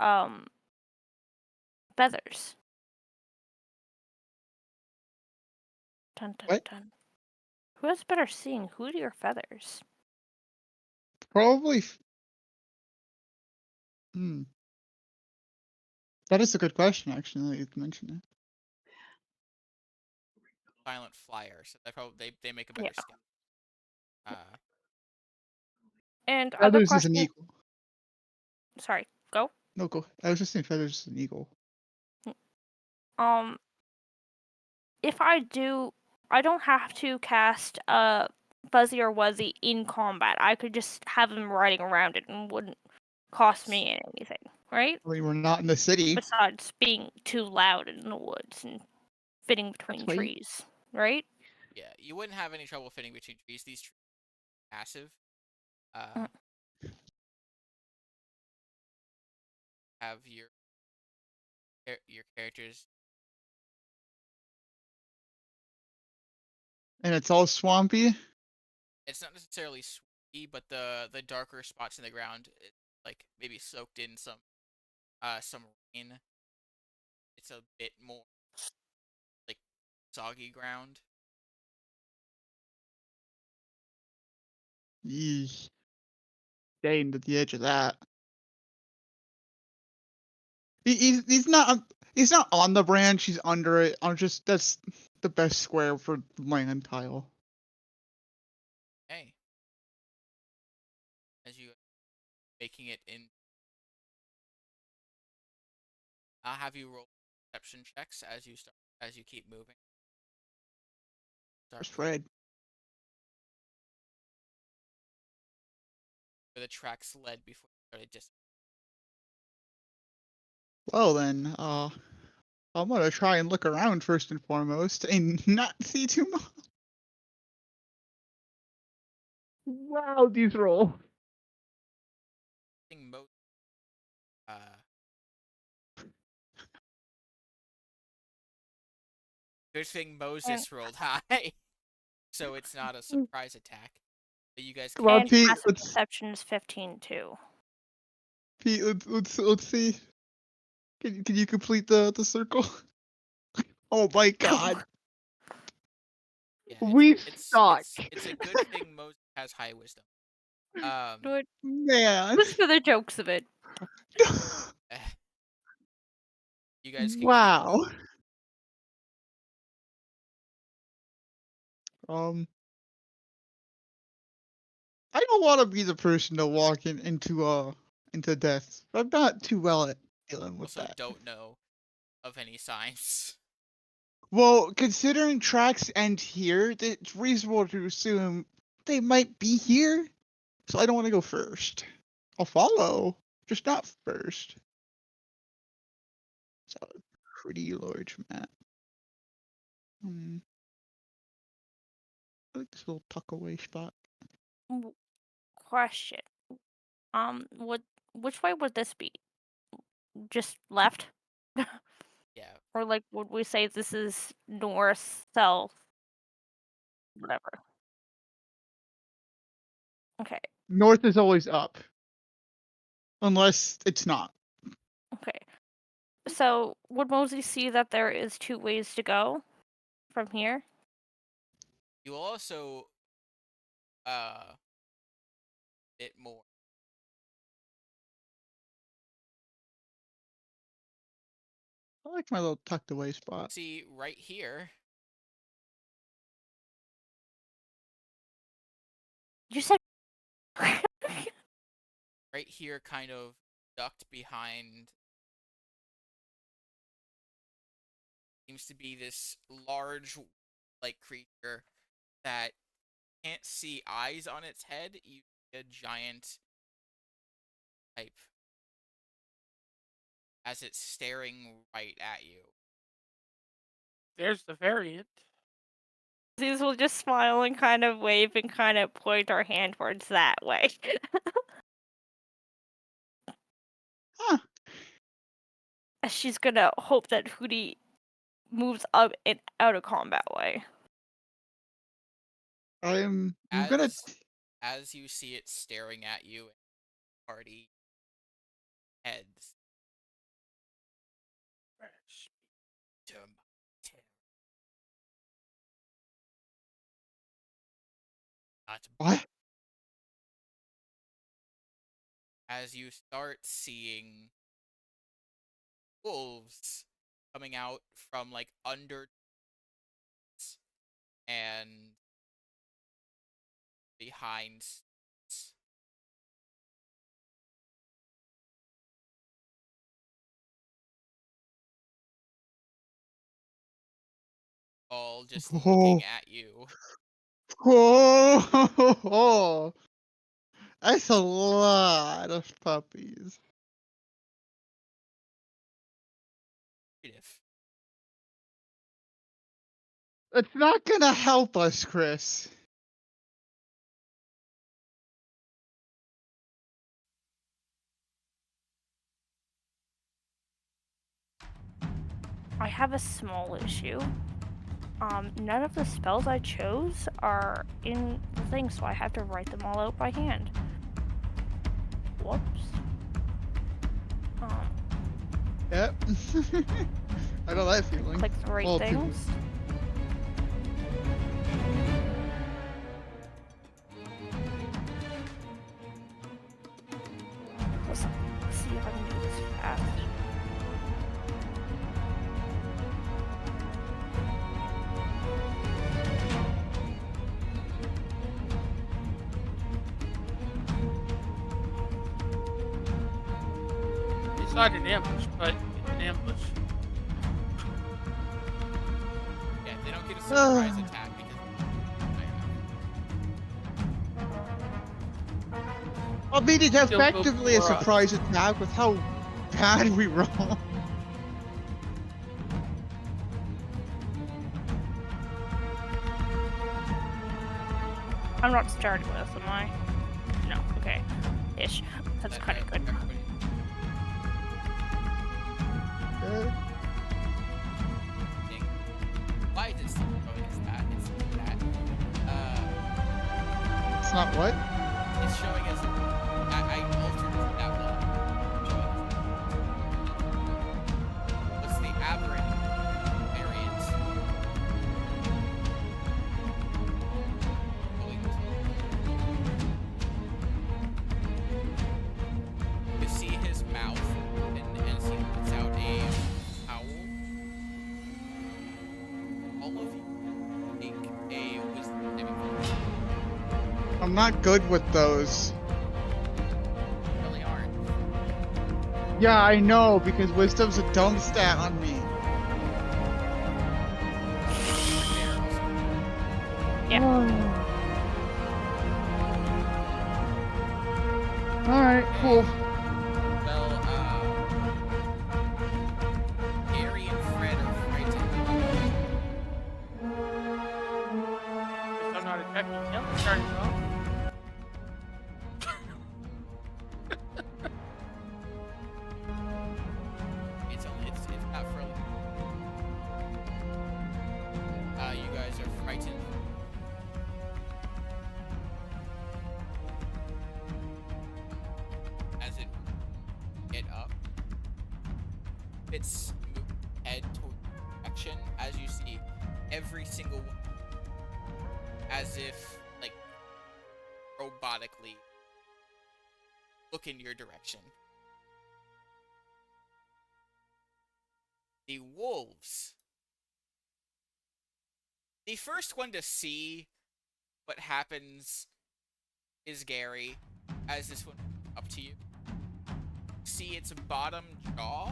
S3: Feathers? Dun dun
S2: What?
S3: dun. Who has better seeing, Hootie or Feathers?
S2: Probably. Hmm. That is a good question, actually, now that you've mentioned it.
S1: Silent flyer, so they make a
S3: Yeah.
S1: better scout.
S3: And other
S2: Feathers is an
S3: question.
S2: eagle.
S3: Sorry, go.
S2: No, go. I was just saying Feathers is an eagle.
S3: Um, if I do, I don't have to cast Fuzzy or Wuzzy in combat. I could just have them riding around it and wouldn't cost
S1: Yes.
S3: me anything, right?
S2: I mean, we're not in the city.
S3: Besides being too loud in the woods and fitting between
S2: That's right.
S3: trees, right?
S1: Yeah, you wouldn't have any trouble fitting between trees. These trees are massive.
S3: Mm.
S1: Have your characters.
S2: And it's all swampy.
S1: It's not necessarily sweepy, but the darker spots in the ground, like maybe soaked in some rain. It's a bit more like soggy ground.
S2: Yeesh. Staying to the edge of that. He's not on the branch. He's under it. I'm just that's the best square for the land tile.
S1: Hey, as you making it in, I'll have you roll perception checks as you keep moving. Start
S2: Just
S1: with
S2: red.
S1: where the tracks led before you started dis.
S2: Well then, I'm gonna try and look around first and foremost and not see too much. Wow, these roll.
S1: Mo uh Good thing
S3: And
S1: Moses rolled high, so it's not a surprise attack. But you guys
S2: Come
S1: can't
S2: on,
S3: and
S1: make
S2: Pete.
S3: passive perception is 15 too.
S2: Let's see. Can you complete the circle? Oh my God,
S1: yeah,
S2: we suck,
S1: it's a good thing Moses has high wisdom.
S3: Do it
S2: man.
S3: just for the jokes of it.
S1: Eh, you guys can keep
S2: Wow.
S1: moving.
S2: Um, I don't want to be the person to walk into death. I'm not too well at dealing with
S1: Also,
S2: that.
S1: don't know of any signs.
S2: Well, considering tracks end here, it's reasonable to assume they might be here. So I don't want to go first. I'll follow, just not first. It's a pretty large map. Hmm. I like this little tuck away spot.
S3: Question. Would which way would this be? Just left?
S1: Yeah,
S3: Or like would we say this is north, south, whatever? Okay.
S2: North is always up, unless it's not.
S3: Okay. So would Mosey see that there is two ways to go from here?
S1: you will also bit more.
S2: I like my little tucked away spot.
S1: See right here.
S3: You said
S1: Right here, kind of ducked behind seems to be this large, like, creature that can't see eyes on its head. You see a giant type as it's staring right at you.
S5: There's the variant.
S3: These will just smile and kind of wave and kind of point our hand towards that way.
S2: Huh.
S3: She's gonna hope that Hootie moves up and out of combat way.
S2: I'm gonna.
S1: As you see it staring at you, party heads
S5: Fresh.
S1: to my terror. Not
S2: What?
S1: as you start seeing wolves coming out from like under and behind all just
S2: Oh.
S1: looking at you.
S2: Oh. That's a lot of puppies. It's not gonna help us, Chris.
S3: I have a small issue. None of the spells I chose are in the thing, so I have to write them all out by hand. Whoops.
S2: Yep. I know that feeling.
S3: Click the right
S2: All too
S3: things. Let's see if I can do this fast.
S5: It's not an ambush, but it's an ambush.
S1: Yeah, they don't get a surprise attack because
S2: I mean, it's
S5: Still go
S2: effectively a
S5: for us.
S2: surprise attack with how bad we roll.
S3: I'm not starting with this, am I? No, okay. Ish. That's kind of good.
S1: Why is it still showing us that? It's that.
S2: It's not what?
S1: It's showing us. I altered that one. What's the aberrant variant? You see his mouth, and as he puts out a owl. All of you make a wisdom saving throw.
S2: I'm not good with those.
S1: Really aren't.
S2: Yeah, I know, because wisdom's a dumb stat on me.
S3: Yeah.
S2: Alright, cool.
S1: Well, Gary and Fred are frightened.
S5: If I'm not attacking him, it's starting off.
S1: It's not for you guys are frightened. As it get up, its head toward direction as you see every single one, as if like robotically look in your direction. The wolves. The first one to see what happens is Gary, as this one up to you. See its bottom jaw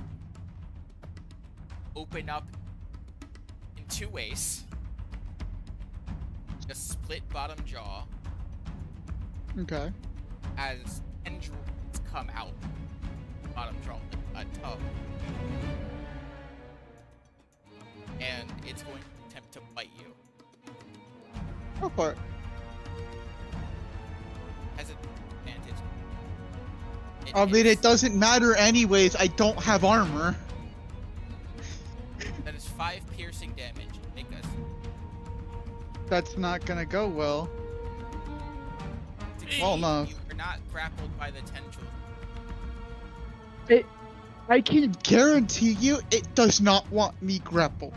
S1: open up two waist, a split bottom jaw,
S2: Okay.
S1: as tendrils come out bottom jaw like a tub, and it's going to attempt to bite you.
S2: Go for it.
S1: Has an advantage.
S2: I mean,
S1: hits.
S2: it doesn't matter anyways. I don't have armor.
S1: That is 5 piercing damage. Make us.
S2: That's not gonna go well.
S1: Succeed.
S2: Well, no.
S1: You are not grappled by the tendrils.
S2: I can guarantee you it does not want me grappled.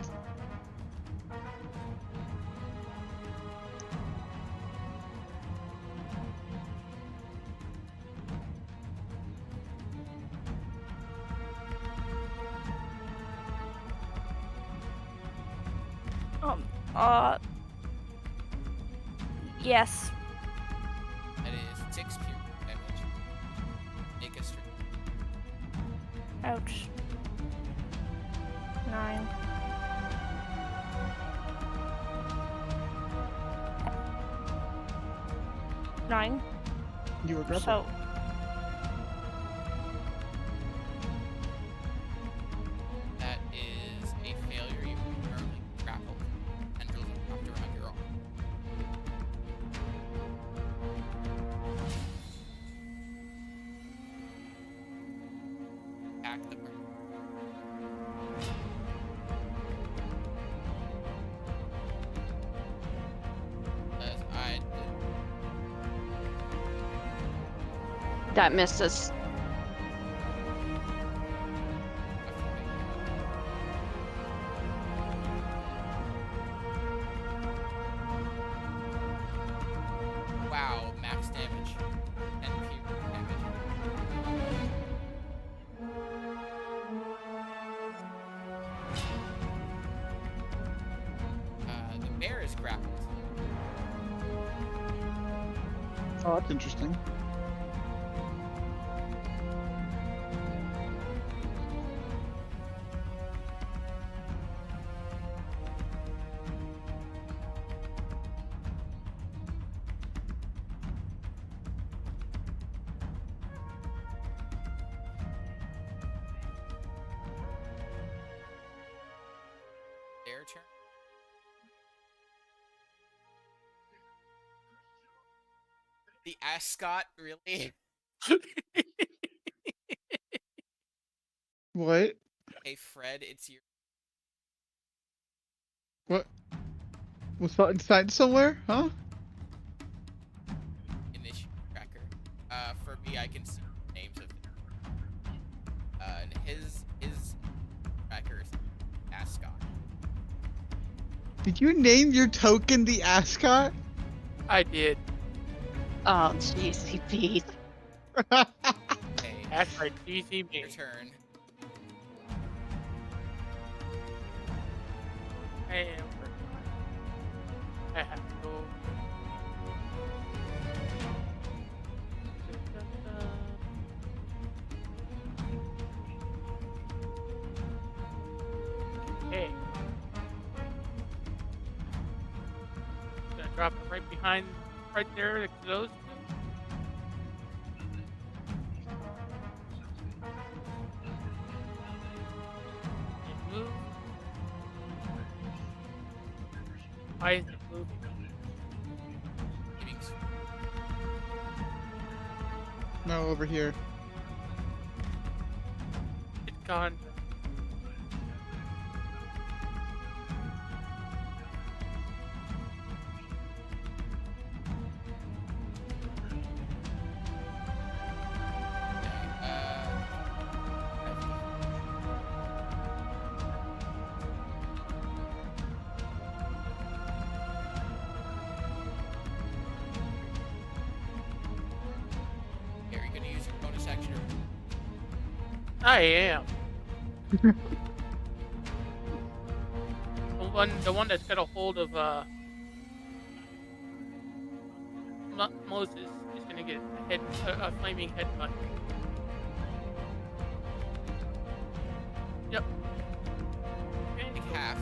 S3: Yes.
S1: That is 6 piercing damage. Make a strength.
S3: Ouch. 9. Nine.
S2: You were grappled.
S3: So
S1: That is a failure. You are currently grappled. Tendrils are wrapped around your arm. Attack the bird. As I did.
S4: That misses.
S1: Wow, max damage. 10 piercing damage. The bear is grappled.
S2: Oh, that's interesting.
S1: Their turn. The ascot, really?
S2: What?
S1: Hey, Fred, it's your.
S2: What? Was that inside somewhere? Huh?
S1: Initiative tracker. For me, I can see the names of them. And his tracker is ascot.
S2: Did you name your token the ascot?
S5: I did.
S4: Oh, jeez, Pete.
S1: Hey,
S5: That's right, easy me.
S1: your turn.
S5: I am. I have to go. Hey. Gonna drop it right behind, right there next to those two. And move. Why is it moving?
S1: Giving
S2: No, over here.
S5: It's gone.
S1: Are you gonna use your bonus action?
S5: I am. The one that's got a hold of Moses is gonna get a flaming headbutt. Yep. Okay.
S1: Take half.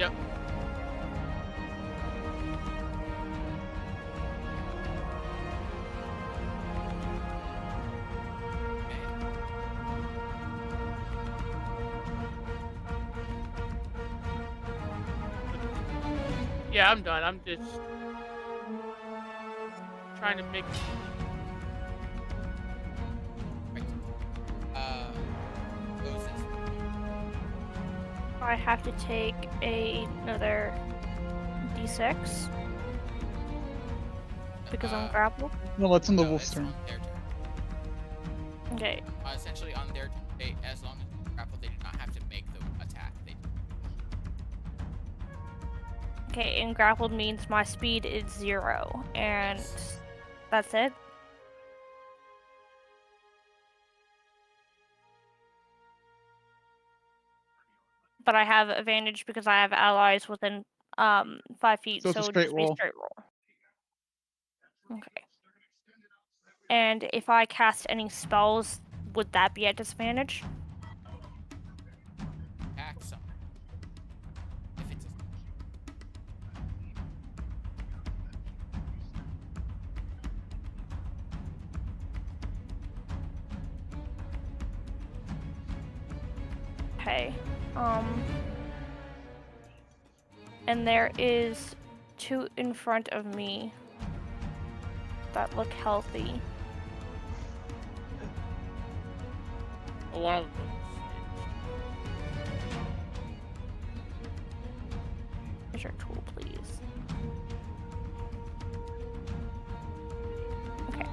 S5: Yep. Yeah, I'm done. I'm just trying to make.
S1: Right. Moses.
S3: I have to take another d6 because I'm grappled.
S2: No, that's on the
S1: No,
S2: wolf's
S1: it's
S2: turn.
S1: on their turn.
S3: Okay.
S1: Essentially, on their turn, as long as they're grappled, they do not have to make the attack. They
S3: Okay, and grappled means my speed is 0, and
S1: Yes.
S3: that's it. But I have advantage because I have allies within 5 feet,
S2: So it's a
S3: so it'd
S2: straight
S3: just be
S2: roll.
S3: straight roll. Okay. And if I cast any spells, would that be at disadvantage?
S1: attack some. If it's a
S3: Okay. And there is 2 in front of me that look healthy.
S5: One of them.
S3: Here's your tool, please. Okay.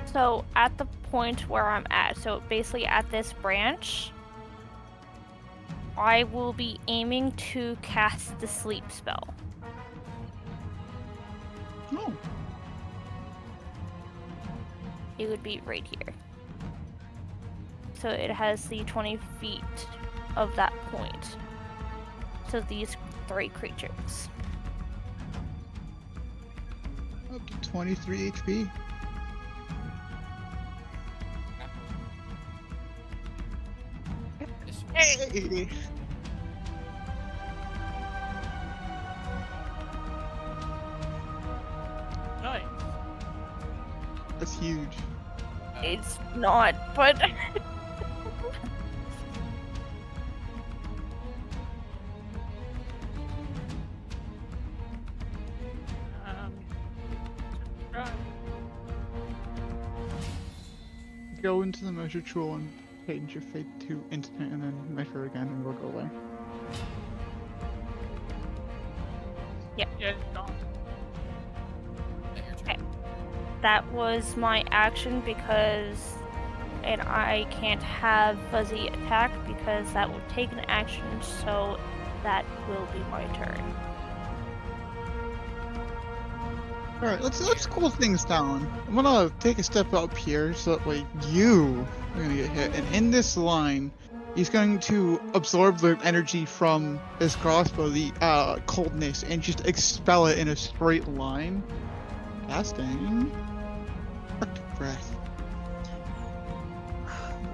S3: So at the point where I'm at, so basically at this branch, I will be aiming to cast the sleep spell.
S2: Oh.
S3: It would be right here. So it has the 20 feet of that point. So these 3 creatures.
S2: Up to 23 HP.
S1: this
S2: Hey!
S5: Nice.
S2: That's huge.
S3: It's not, but
S5: Right.
S2: Go into the measure tool and change your fate to instant and then measure again and it'll go away.
S5: Yeah, it's gone.
S1: that your turn.
S3: Okay. That was my action because, and I can't have fuzzy attack because that will take an action, so that will be my turn.
S2: Alright, let's cool things down. I'm gonna take a step up here so that way you are gonna get hit. And in this line, he's going to absorb the energy from his crossbow, the coldness, and just expel it in a straight line. Casting Arctic Breath.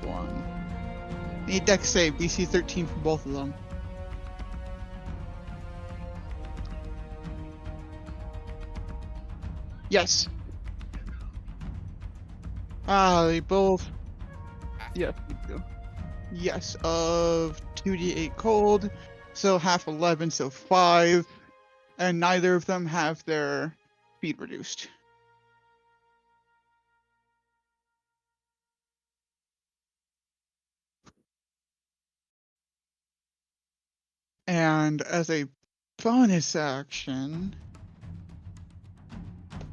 S2: 1. Need dex save, DC 13 for both of them. Yes. They both.
S1: Have to.
S2: Yeah. Yes, of 2d8 cold, so half 11, so 5, and neither of them have their speed reduced. And as a bonus action,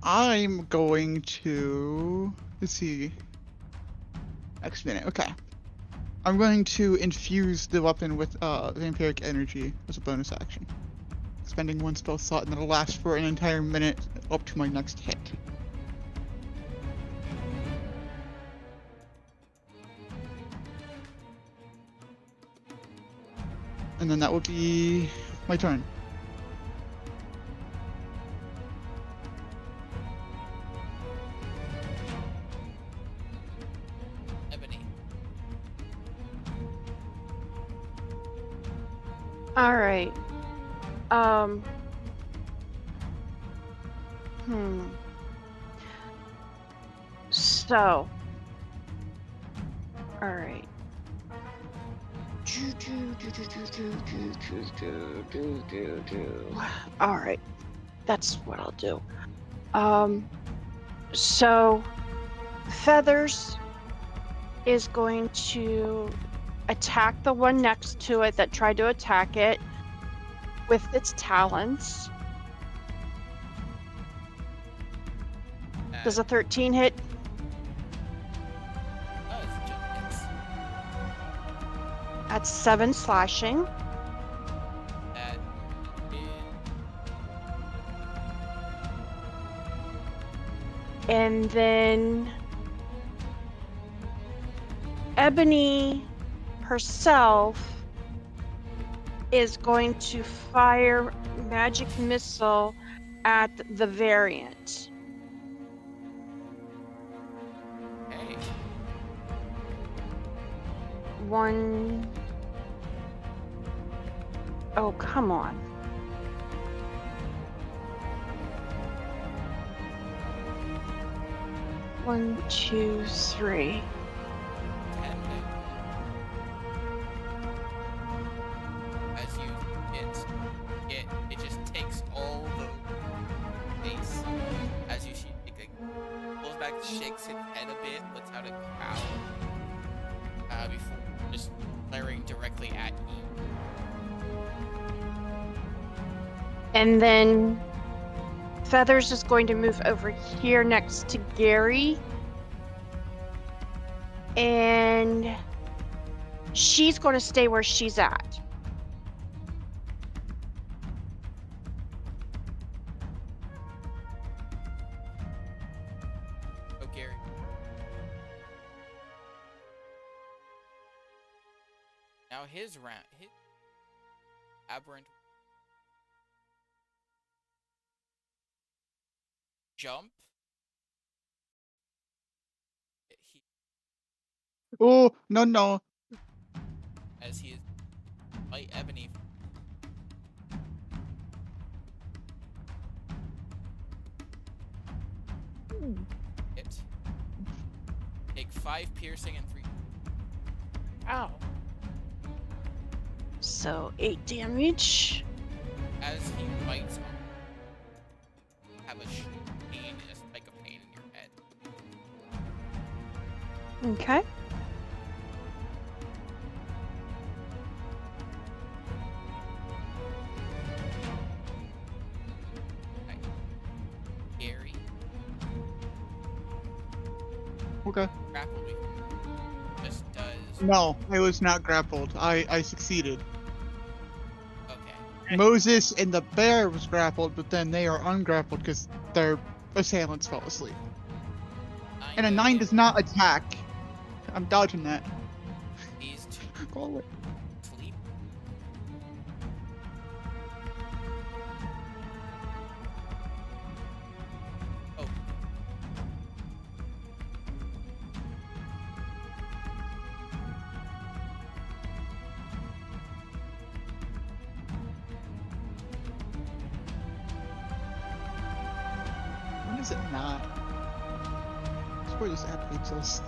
S2: I'm going to, let's see, next minute, okay. I'm going to infuse the weapon with vampiric energy as a bonus action. Spending 1 spell slot, and it'll last for an entire minute up to my next hit. And then that will be my turn.
S1: Ebony.
S4: All right. Um. Hmm. So. All right. All right. That's what I'll do. So Feathers is going to attack the one next to it that tried to attack it with its talons. Does a 13 hit?
S1: Hits.
S4: That's 7 slashing.
S1: That is
S4: And then Ebony herself is going to fire magic missile at the variant.
S1: okay.
S4: One. Oh, come on. One, two, three.
S1: 10 as you it just takes all the space as you see it pulls back, shakes its head a bit, lets out a growl before just glaring directly at you.
S4: And then Feathers is going to move over here next to Gary. And she's going to stay where she's at.
S1: Oh, Gary. Now his round, his aberrant jump. He
S2: Oh, no.
S1: as he is by Ebony. Hit. Take 5 piercing and 3.
S5: Ow.
S4: So 8 damage.
S1: As he bites, have a pain, a spike of pain in your head.
S4: Okay.
S1: Gary,
S2: Okay.
S1: grappled with you. Just does.
S2: No, I was not grappled. I succeeded.
S1: Okay.
S2: Moses and the bear was grappled, but then they are ungrappled because their assailants fell asleep. And a 9 does not attack. I'm dodging that.
S1: These two
S2: Go away.
S1: sleep. Oh.
S2: When is it not? That's where this app hates us.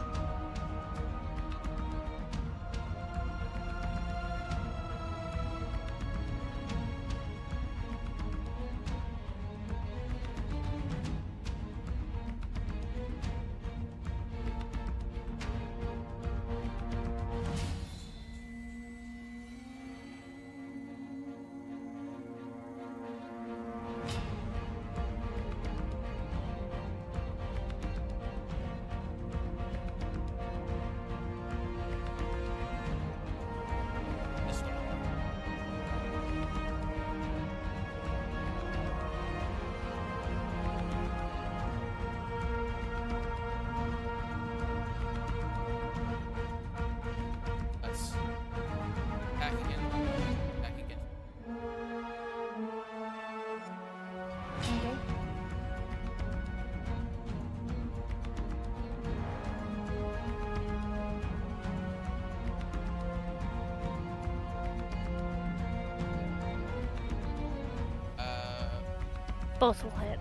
S3: Both will hit.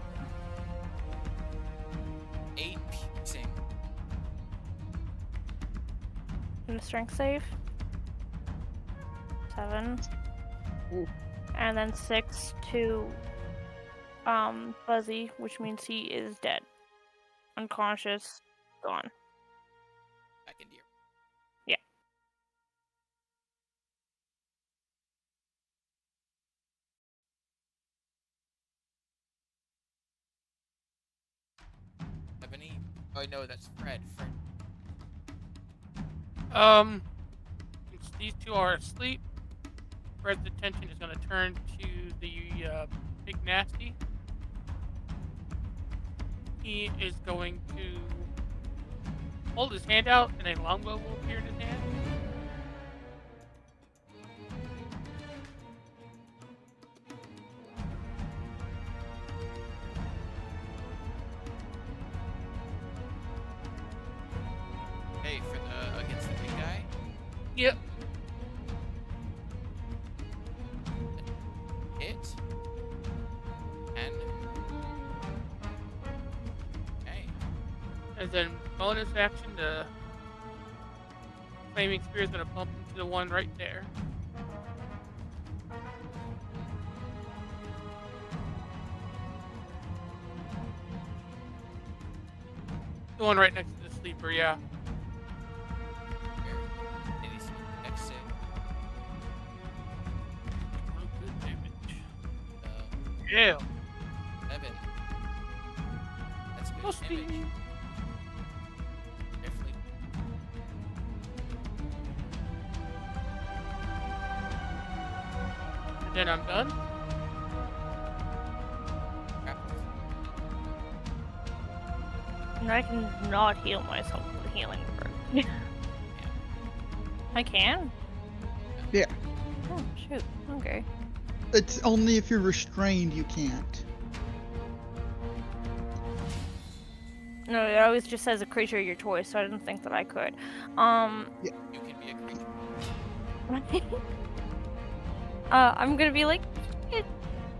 S1: 8 piercing.
S3: And a strength save. 7.
S2: Ooh.
S3: And then 6 to Fuzzy, which means he is dead. Unconscious. Gone.
S1: Back into your.
S3: Yeah.
S1: Ebony. Oh no, that's Fred. Fred.
S5: Since these two are asleep, Fred's attention is going to turn to the big nasty. He is going to hold his hand out, and a longbow will appear in his hand.
S1: Hey, for the against the big guy.
S5: Yep.
S1: Hit. 10. Okay.
S5: And then bonus action, the flaming spear is going to bump into the one right there. The one right next to the sleeper, yeah.
S1: Very. And he's next save.
S5: Real good damage.
S1: Uh,
S5: Yeah.
S1: 11. That's good
S5: Must be.
S1: damage. Definitely.
S5: And then I'm done.
S1: Grappled.
S3: And I can not heal myself with a healing word. I can?
S2: Yeah.
S3: Oh, shoot. Okay.
S2: It's only if you're restrained you can't.
S3: No, it always just says a creature of your choice, so I didn't think that I could.
S1: You can be a creature.
S3: I'm gonna be like,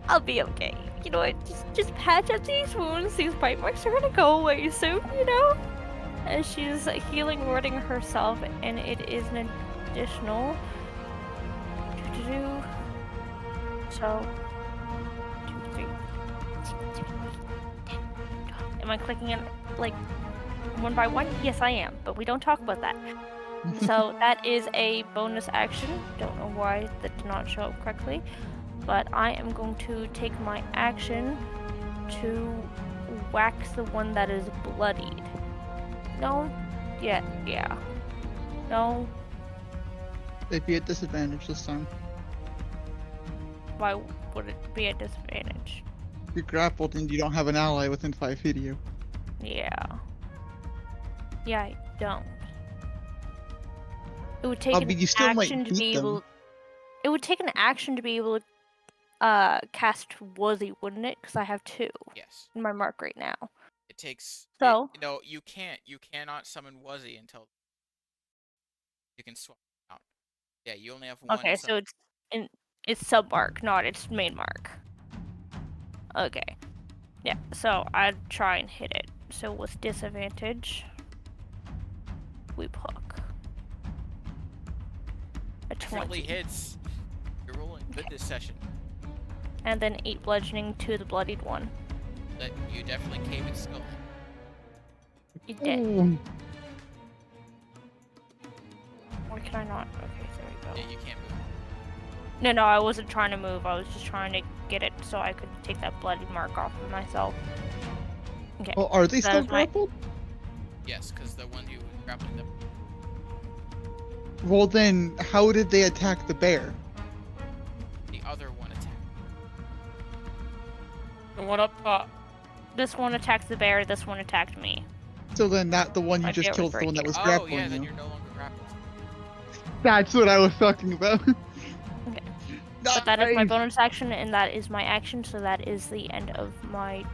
S3: I'll be okay. You know what? Just patch up these wounds. These bite marks are gonna go away soon. You know. As she's healing wording herself, and it is an additional. So. 2, 3. Am I clicking it like one by one? Yes, I am. But we don't talk about that. So that is a bonus action. Don't know why that did not show up correctly. But I am going to take my action to whack the one that is bloodied. No? Yeah. No?
S2: They'd be at disadvantage this time.
S3: Why would it be a disadvantage?
S2: You're grappled and you don't have an ally within 5 feet of you.
S3: Yeah. Yeah, I don't. It would take
S2: But
S3: an
S2: you still might
S3: action to
S2: beat
S3: be
S2: them.
S3: able. It would take an action to be able to cast Wuzzy, wouldn't it? Because I have 2
S1: Yes.
S3: in my mark right now.
S1: It takes.
S3: So?
S1: No, you can't. You cannot summon Wuzzy until you can swap it out. Yeah, you only have one.
S3: Okay, so it's sub mark, not its main mark. Okay. Yeah, so I'd try and hit it. So with disadvantage, Weep Hook. A 20.
S1: Definitely hits. You're rolling good this session.
S3: And then 8 bludgeoning to the bloodied one.
S1: That you definitely cave its skull.
S3: You dead.
S2: Ooh.
S3: Or can I not? Okay, there we
S1: Yeah,
S3: go.
S1: you can't move.
S3: No, I wasn't trying to move. I was just trying to get it so I could take that bloodied mark off of myself. Okay.
S2: Oh, are they
S3: That
S2: still
S3: is my-
S2: grappled?
S1: Yes, because the one who was grappling them.
S2: Well then, how did they attack the bear?
S1: The other one attacked.
S5: The one up top.
S3: This one attacked the bear, this one attacked me.
S2: So then the one you
S3: My
S2: just
S3: bear was
S2: killed, the
S3: right
S2: one that
S3: here.
S2: was
S1: Oh,
S2: grappling
S1: yeah, then
S2: you.
S1: you're no longer grappled.
S2: That's what I was talking about.
S3: Okay. But that is my
S2: Nice.
S3: bonus action, and that is my action, so that is the end of my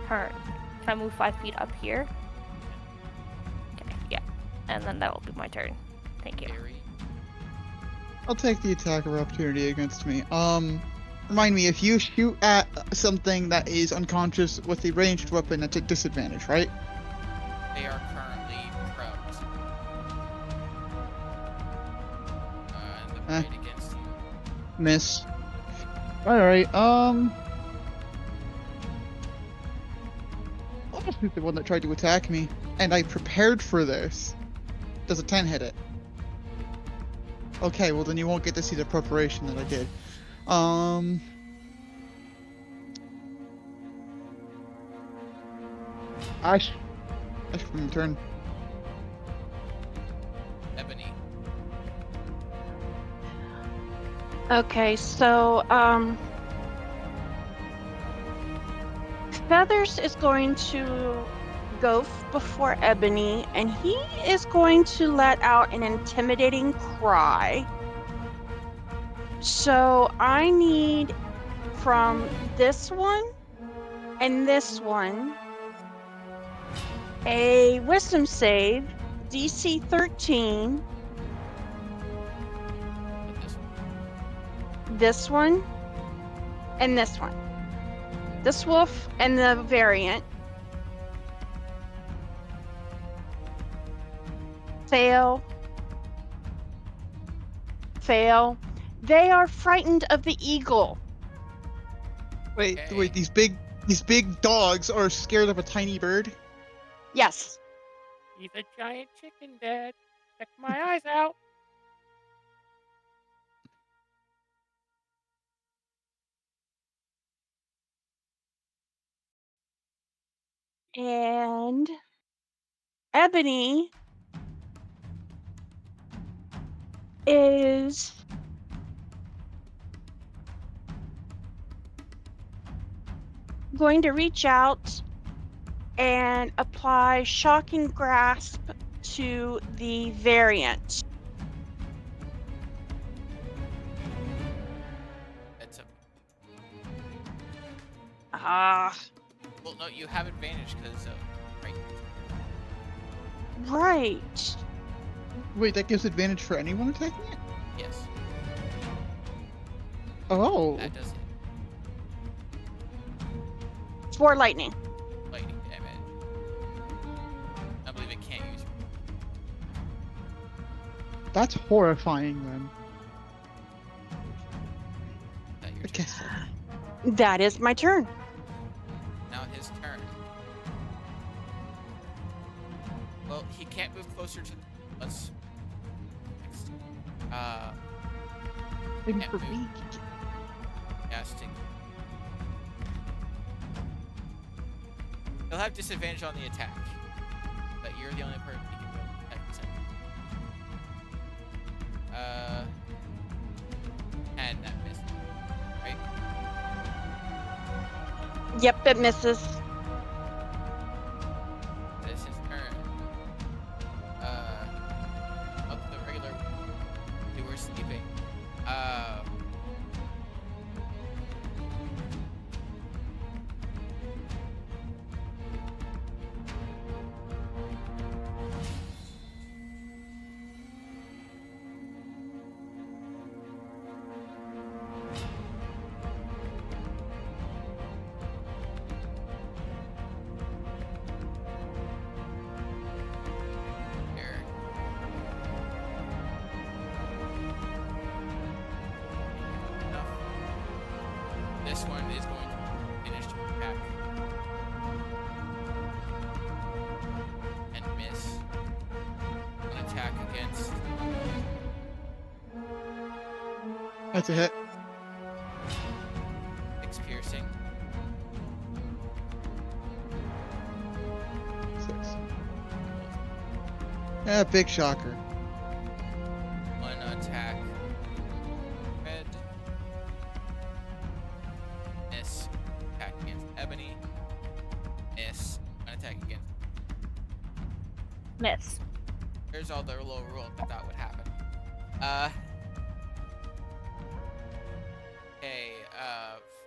S3: turn. Can I move 5 feet up here? Okay, yeah. And then that will be my turn. Thank you.
S1: Barry.
S2: I'll take the attack of opportunity against me. Remind me, if you shoot at something that is unconscious with a ranged weapon, that's a disadvantage, right?
S1: They are currently prone. And the
S2: Eh.
S1: fight against you.
S2: Miss. Alright, I'll just shoot the one that tried to attack me. And I prepared for this. Does a 10 hit it? Okay, well then you won't get to see the preparation that I did. Ash, from your turn.
S1: Ebony.
S4: Okay, so Feathers is going to go before Ebony, and he is going to let out an intimidating cry. So I need from this one and this one a wisdom save, DC 13. This one and this one. This wolf and the variant. Fail. Fail. They are frightened of the eagle.
S2: Wait,
S1: Okay.
S2: wait, these big dogs are scared of a tiny bird?
S4: Yes.
S5: He's a giant chicken, Dad. Check my eyes out.
S4: And Ebony is going to reach out and apply shocking grasp to the variant.
S1: That's a.
S4: Ah,
S1: Well, no, you have advantage because right.
S4: right.
S2: Wait, that gives advantage for anyone attacking it?
S1: Yes,
S2: Oh.
S1: that does hit.
S4: For lightning.
S1: Lightning damage. I believe it can't use.
S2: That's horrifying then.
S1: That your
S2: I
S1: turn.
S2: guess.
S4: That is my turn.
S1: Now his turn. Well, he can't move closer to. Let's.
S2: Maybe
S1: Can't
S2: for
S1: move.
S2: me.
S1: Casting. He'll have disadvantage on the attack, but you're the only person he can attack this and that missed. Right?
S4: Yep, it misses.
S1: That is his turn. Up to the regular. We were sleeping. Here. Enough. This one is going to finish to attack. And miss. An attack against.
S2: That's a hit.
S1: 6 piercing.
S2: 6. Yeah, big shocker.
S1: 1 attack. Red. Miss. Attack against Ebony. Miss. An attack against.
S3: Miss.
S1: There's all the little rules that would happen. Okay,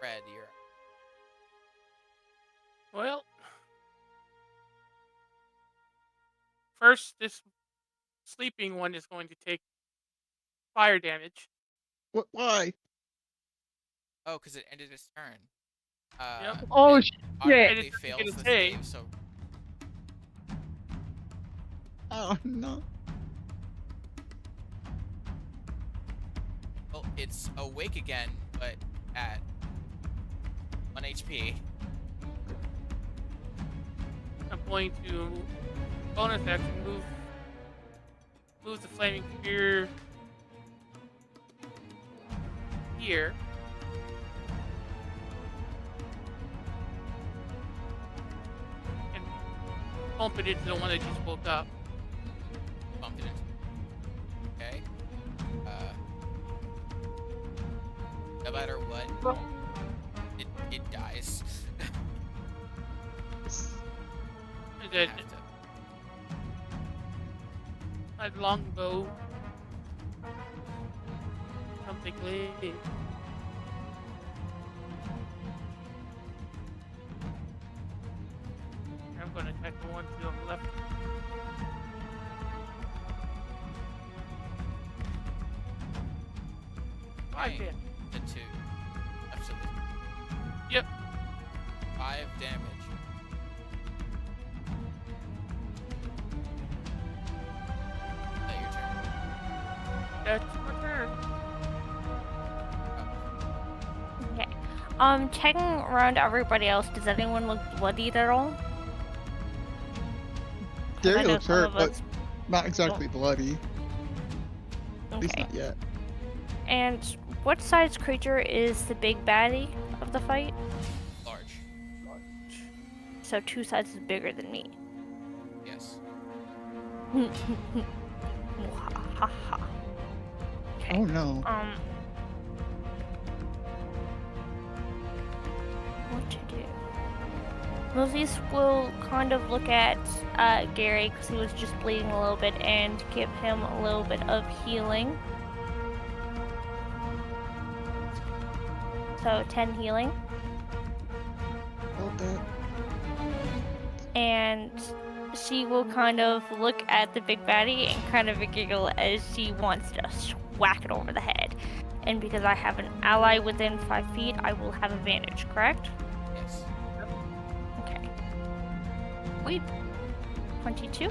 S1: Fred, you're.
S5: Well, first, this sleeping one is going to take fire damage.
S2: What? Why?
S1: Oh, because it ended its turn.
S5: Yep.
S2: Oh
S1: it
S2: shit!
S1: automatically
S5: It doesn't get
S1: fails
S5: a
S1: the
S5: save.
S1: save, so
S2: Oh no!
S1: well, it's awake again, but at 1 HP.
S5: I'm going to bonus action move the flaming spear here. And bump it into the one that just woke up.
S1: Bumped it into. Okay. No matter what, it dies.
S5: And
S1: I
S5: then
S1: have to.
S5: my longbow. Something late. I'm going to attack the one to the left. Five
S1: Okay,
S5: hit.
S1: the 2. Absolutely.
S5: Yep.
S1: 5 damage. Is that your turn?
S5: That's my turn.
S1: Oh,
S3: Okay. Checking around everybody else, does anyone look bloodied at all? 'Cause I
S2: Gary
S3: know
S2: looks
S3: some
S2: hurt,
S3: of
S2: but
S3: us.
S2: not exactly bloody. At least
S3: Okay.
S2: not yet.
S3: And what size creature is the big baddie of the fight?
S1: large.
S3: So 2 sizes bigger than me.
S1: Yes.
S3: Mwahaha. Okay.
S2: Oh no!
S3: What to do? Moses will kind of look at Gary because he was just bleeding a little bit and give him a little bit of healing. So 10 healing.
S2: Felt that.
S3: And she will kind of look at the big baddie and kind of giggle as she wants to whack it over the head. And because I have an ally within 5 feet, I will have advantage, correct?
S1: Yes.
S3: Okay. Wait. 22,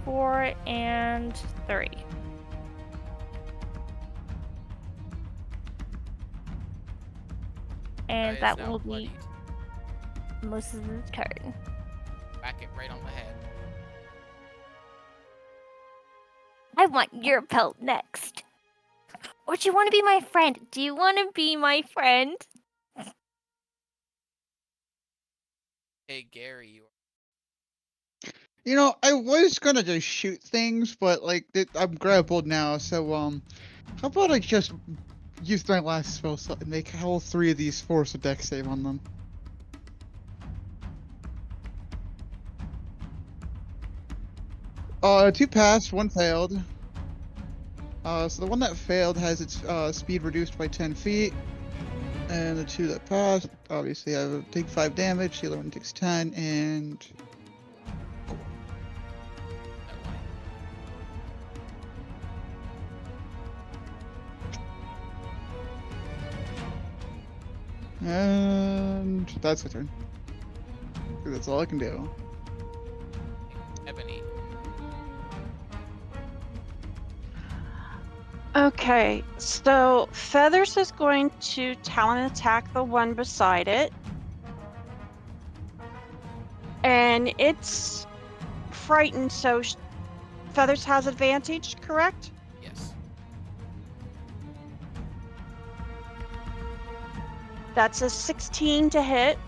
S3: 4, and 3. And
S1: Guy is
S3: that
S1: now
S3: will be
S1: bloodied.
S3: Moses' turn.
S1: Whack it right on the head.
S3: I want your pelt next. Or do you want to be my friend? Do you want to be my friend?
S1: Hey, Gary, you
S2: You know, I was gonna just shoot things, but like I'm grappled now, so how about I just use my last spell slot and make all 3 of these force a dex save on them? Two passed, 1 failed. So the one that failed has its speed reduced by 10 feet, and the 2 that passed obviously take 5 damage. The other one takes 10, and
S1: that one.
S2: that's my turn. That's all I can do.
S1: Ebony.
S4: Okay, so Feathers is going to talon attack the one beside it. And it's frightened, so Feathers has advantage, correct?
S1: Yes.
S4: That's a 16 to hit.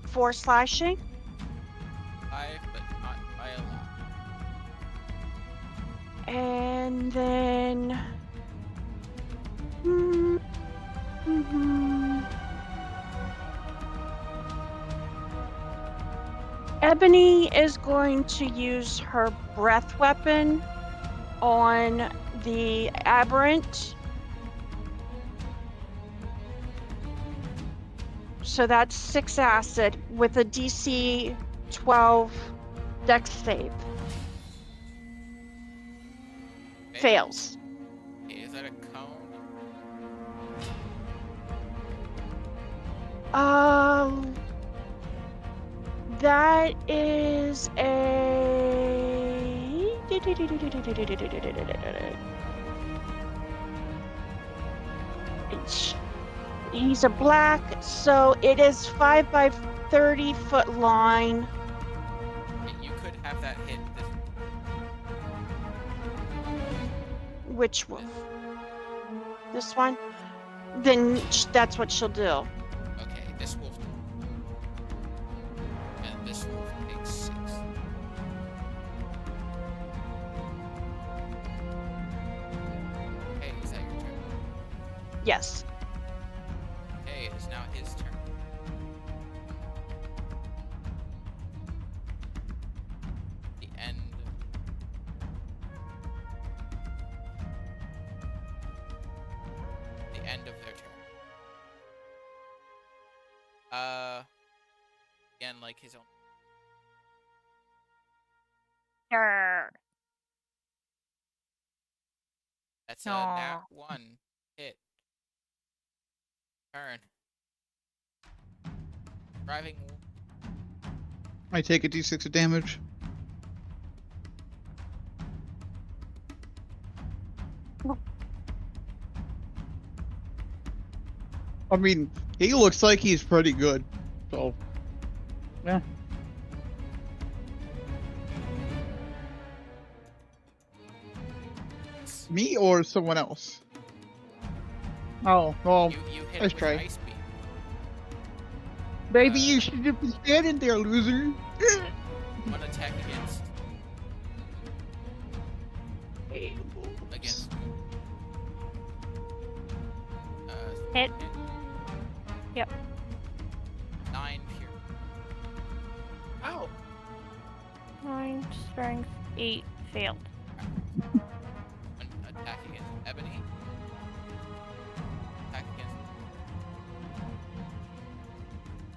S4: 4 slashing.
S1: 5, but not by a lot.
S4: And then... Ebony is going to use her breath weapon on the aberrant. So that's 6 acid with a DC 12 dex save. Fails.
S1: It is that a cone?
S4: That is a. He's a black, so it is 5 by 30-foot line.
S1: You could have that hit this.
S4: Which one? This one? Then that's what she'll do.
S1: Okay, this wolf. And this wolf takes 6. Okay, is that your turn?
S4: Yes.
S1: Okay, it is now his turn. The end. The end of their turn. Again, like his own.
S3: Grr.
S1: That's a
S3: Aw.
S1: nat 1 hit. Turn. Driving wolf.
S2: I take a d6 of damage. I mean, he looks like he's pretty good. So, yeah. Me or someone else? Oh, well,
S1: You hit
S2: nice
S1: it with
S2: try.
S1: ice beam.
S2: Maybe you should have been standing there, loser.
S1: 1 attack against. Against.
S3: Hit. Yep.
S1: 9 pure.
S5: Ow.
S3: 9 strength, 8 failed.
S1: 1 attack against Ebony. Attack against.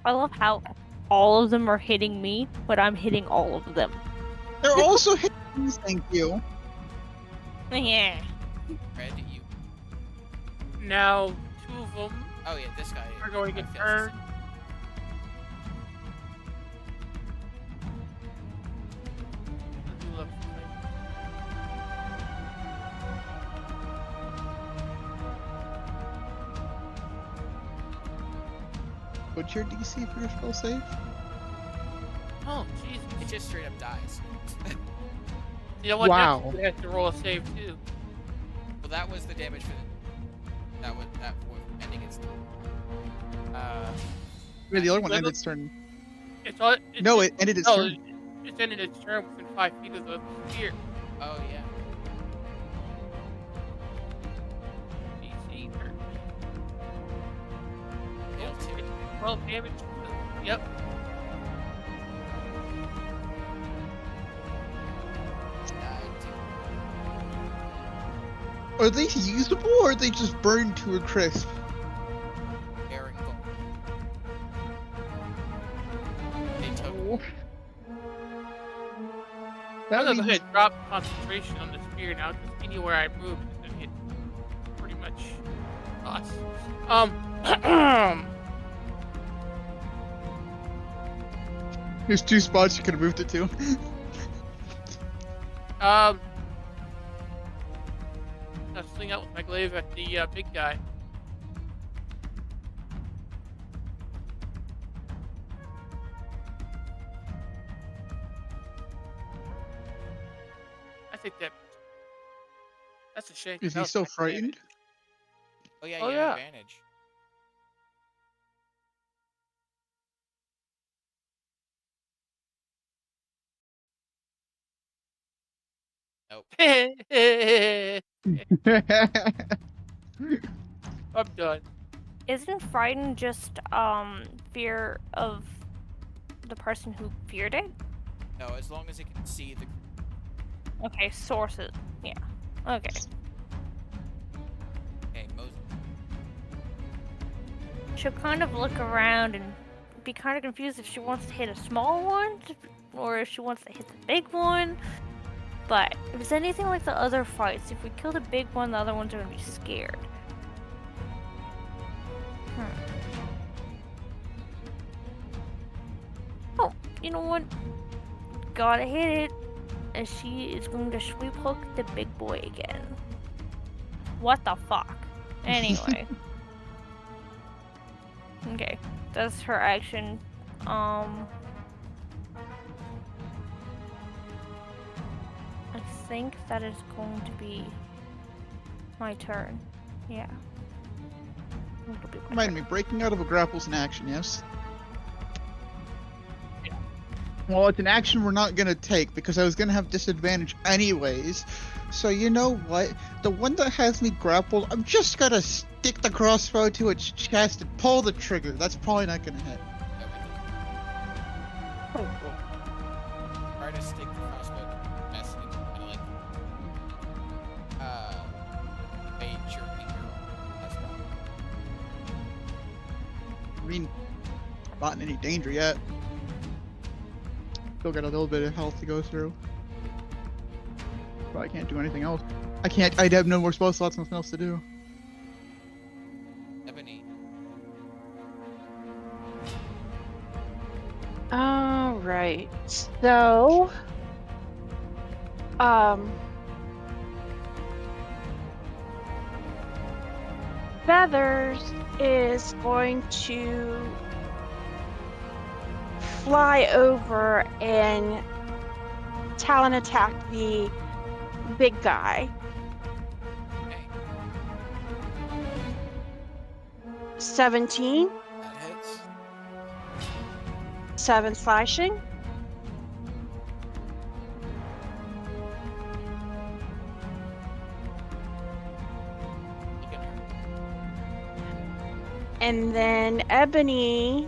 S3: I love how all of them are hitting me, but I'm hitting all of them.
S2: They're also hitting, thank you.
S3: Yeah.
S1: Red, you.
S5: Now 2 of them
S1: Oh yeah, this guy.
S5: are going to
S1: fails his
S5: turn. Do left side.
S2: What's your DC for your spell save?
S5: Oh, Jesus.
S1: It just straight up dies.
S5: You know what?
S2: Wow.
S5: Next, we have to roll a save too.
S1: Well, that was the damage for the. That was ending its.
S2: Yeah, the other one
S5: Wait,
S2: ended
S5: look.
S2: its turn.
S5: It's all.
S2: No, it ended its
S5: no,
S2: turn.
S5: It's ended its turn within 5 feet of the sphere.
S1: Oh yeah.
S5: DC 13.
S1: Fail 2.
S5: 12 damage. Yep.
S2: Are they usable or are they just burned to a crisp?
S1: Bearing gold. They took.
S2: Oh.
S5: I'm
S2: That
S5: gonna
S2: means
S5: drop concentration on the spear now, because anywhere I move is gonna hit pretty much us.
S2: there's 2 spots you could have moved it to.
S5: I'll swing out with my glaive at the big guy. I think that's a shame.
S2: Is
S5: That
S2: he
S5: was
S2: still
S5: max
S2: frightened?
S5: damage.
S1: Oh yeah,
S5: Oh,
S1: you
S5: yeah.
S1: have advantage. Nope.
S5: I'm done.
S3: Isn't frightened just fear of the person who feared it?
S1: No, as long as it can see the.
S3: Okay, sources. Yeah. Okay.
S1: Okay, Moses.
S3: She'll kind of look around and be kind of confused if she wants to hit a small one or if she wants to hit the big one. But if it's anything like the other fights, if we kill the big one, the other ones are gonna be scared. Oh, you know what? Gotta hit it. And she is going to sweep hook the big boy again. What the fuck? Anyway. Okay, that's her action. I think that is going to be my turn. Yeah. It'll be my
S2: Remind
S3: turn.
S2: me, breaking out of a grapple's an action, yes?
S5: Yeah.
S2: Well, it's an action we're not gonna take because I was gonna have disadvantage anyways. So you know what? The one that has me grappled, I'm just gonna stick the crossbow to its chest and pull the trigger. That's probably not gonna hit.
S1: Try to stick the crossbow mess and kind of like made your finger as well.
S2: I mean, I'm not in any danger yet. Still got a little bit of health to go through. But I can't do anything else. I'd have no more spell slots, nothing else to do.
S1: Ebony.
S4: All right. So, Feathers is going to fly over and talon attack the big guy.
S1: Okay,
S4: 17,
S1: that hits.
S4: 7 slashing.
S1: Look at her.
S4: And then Ebony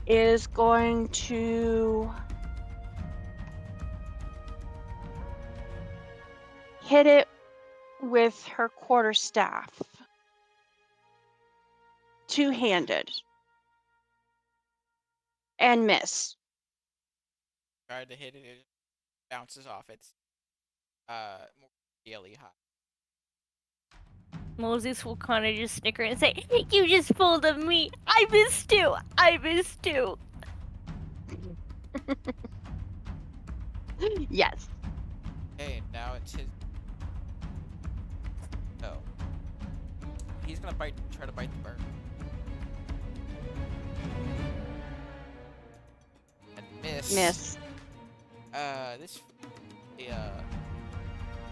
S4: is going to hit it with her quarterstaff. Two-handed. And miss.
S1: Tried to hit it, it bounces off its more daily high.
S3: Moses will kind of just snicker and say, "You just fooled of me. I missed too. I missed too."
S4: Yes.
S1: Okay, now it's his. Oh. He's gonna try to bite the bird. And miss.
S4: Miss.
S1: This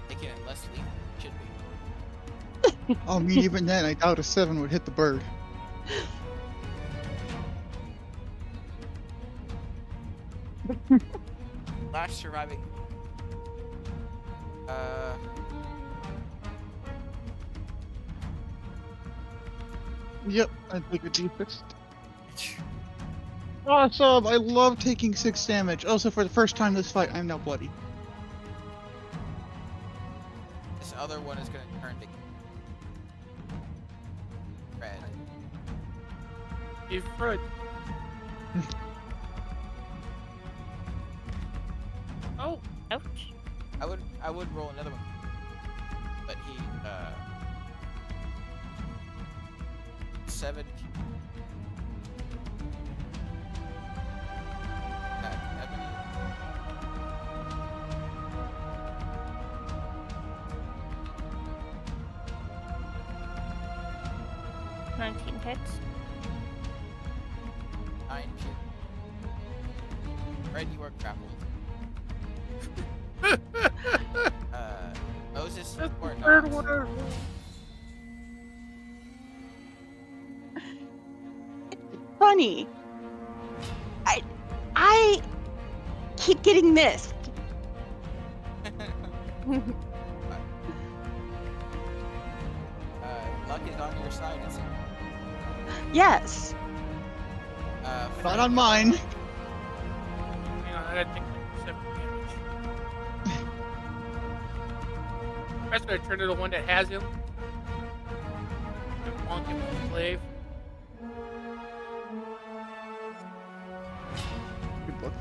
S1: making it less lethal. Should be.
S2: I mean, even then, I doubt a 7 would hit the bird.
S1: Last surviving.
S2: Yep, I take a d6. Awesome! I love taking 6 damage. Also, for the first time this fight, I'm now bloody.
S1: This other one is gonna turn to red.
S5: If Fred. Oh,
S3: Ouch.
S1: I would roll another one, but he 7. Ebony.
S3: 19 hits.
S1: 9. Red, you are grappled. Moses, you are
S5: third
S1: not.
S5: word.
S4: Funny. I keep getting missed.
S1: Luck is on your side, isn't it?
S4: Yes.
S2: Not on mine.
S5: Hang on, I gotta take like 7 damage. That's gonna turn to the one that has him. And bonk him with the glaive.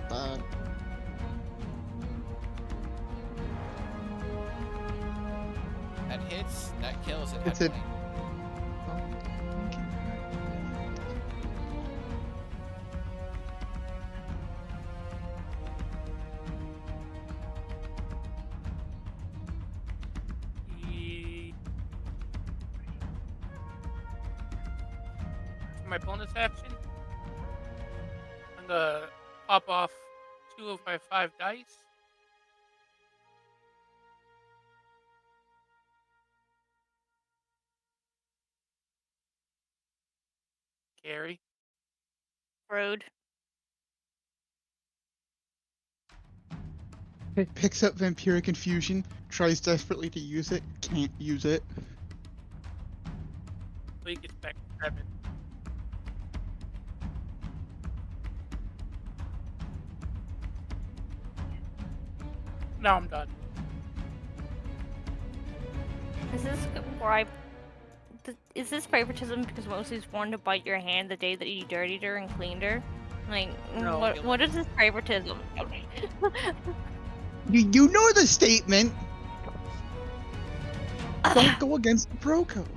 S2: not bad.
S1: That hits. That kills at
S2: It's
S1: head
S2: a-
S1: point.
S5: For my bonus action, I'm gonna pop off 2 of my 5 dice. Carry.
S3: Rude.
S2: Picks up Vampiric Infusion, tries desperately to use it, can't use it.
S5: So he gets back to 7. Now I'm done.
S3: Is this where I? Is this favoritism because Mosey's wanted to bite your hand the day that you dirtied her and cleaned her? Like,
S5: No.
S3: what is this favoritism?
S2: You know the statement. Don't go against the pro code.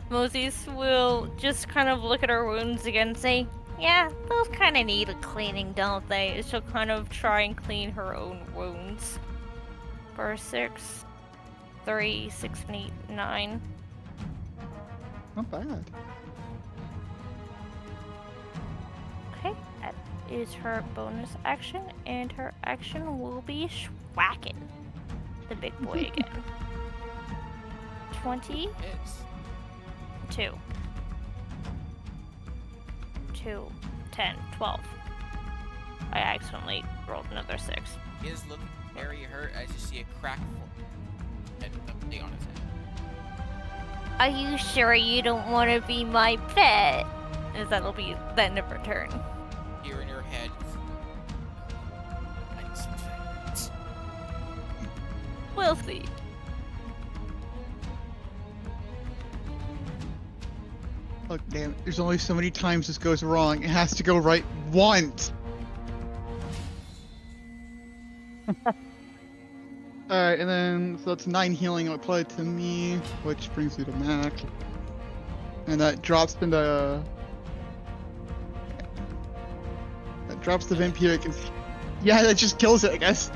S3: Moses will just kind of look at her wounds again and say, yeah, those kind of need a cleaning, don't they? She'll kind of try and clean her own wounds. For 6, 3, 6, and 8, 9.
S2: Not bad.
S3: Okay, that is her bonus action, and her action will be schwacking the big boy again. 22.
S1: Hits.
S3: 2, 10, 12. I accidentally rolled another 6.
S1: He is looking very hurt as you see a crack and the thing on his head.
S3: Are you sure you don't want to be my pet? As that'll be the end of her turn.
S1: Here in your head. I see things.
S3: We'll see.
S2: Look, damn, there's only so many times this goes wrong. It has to go right once. Alright, and then, so that's 9 healing applied to me, which brings me to Mac. And that drops into... that drops the vampiric and... yeah, that just kills it, I guess.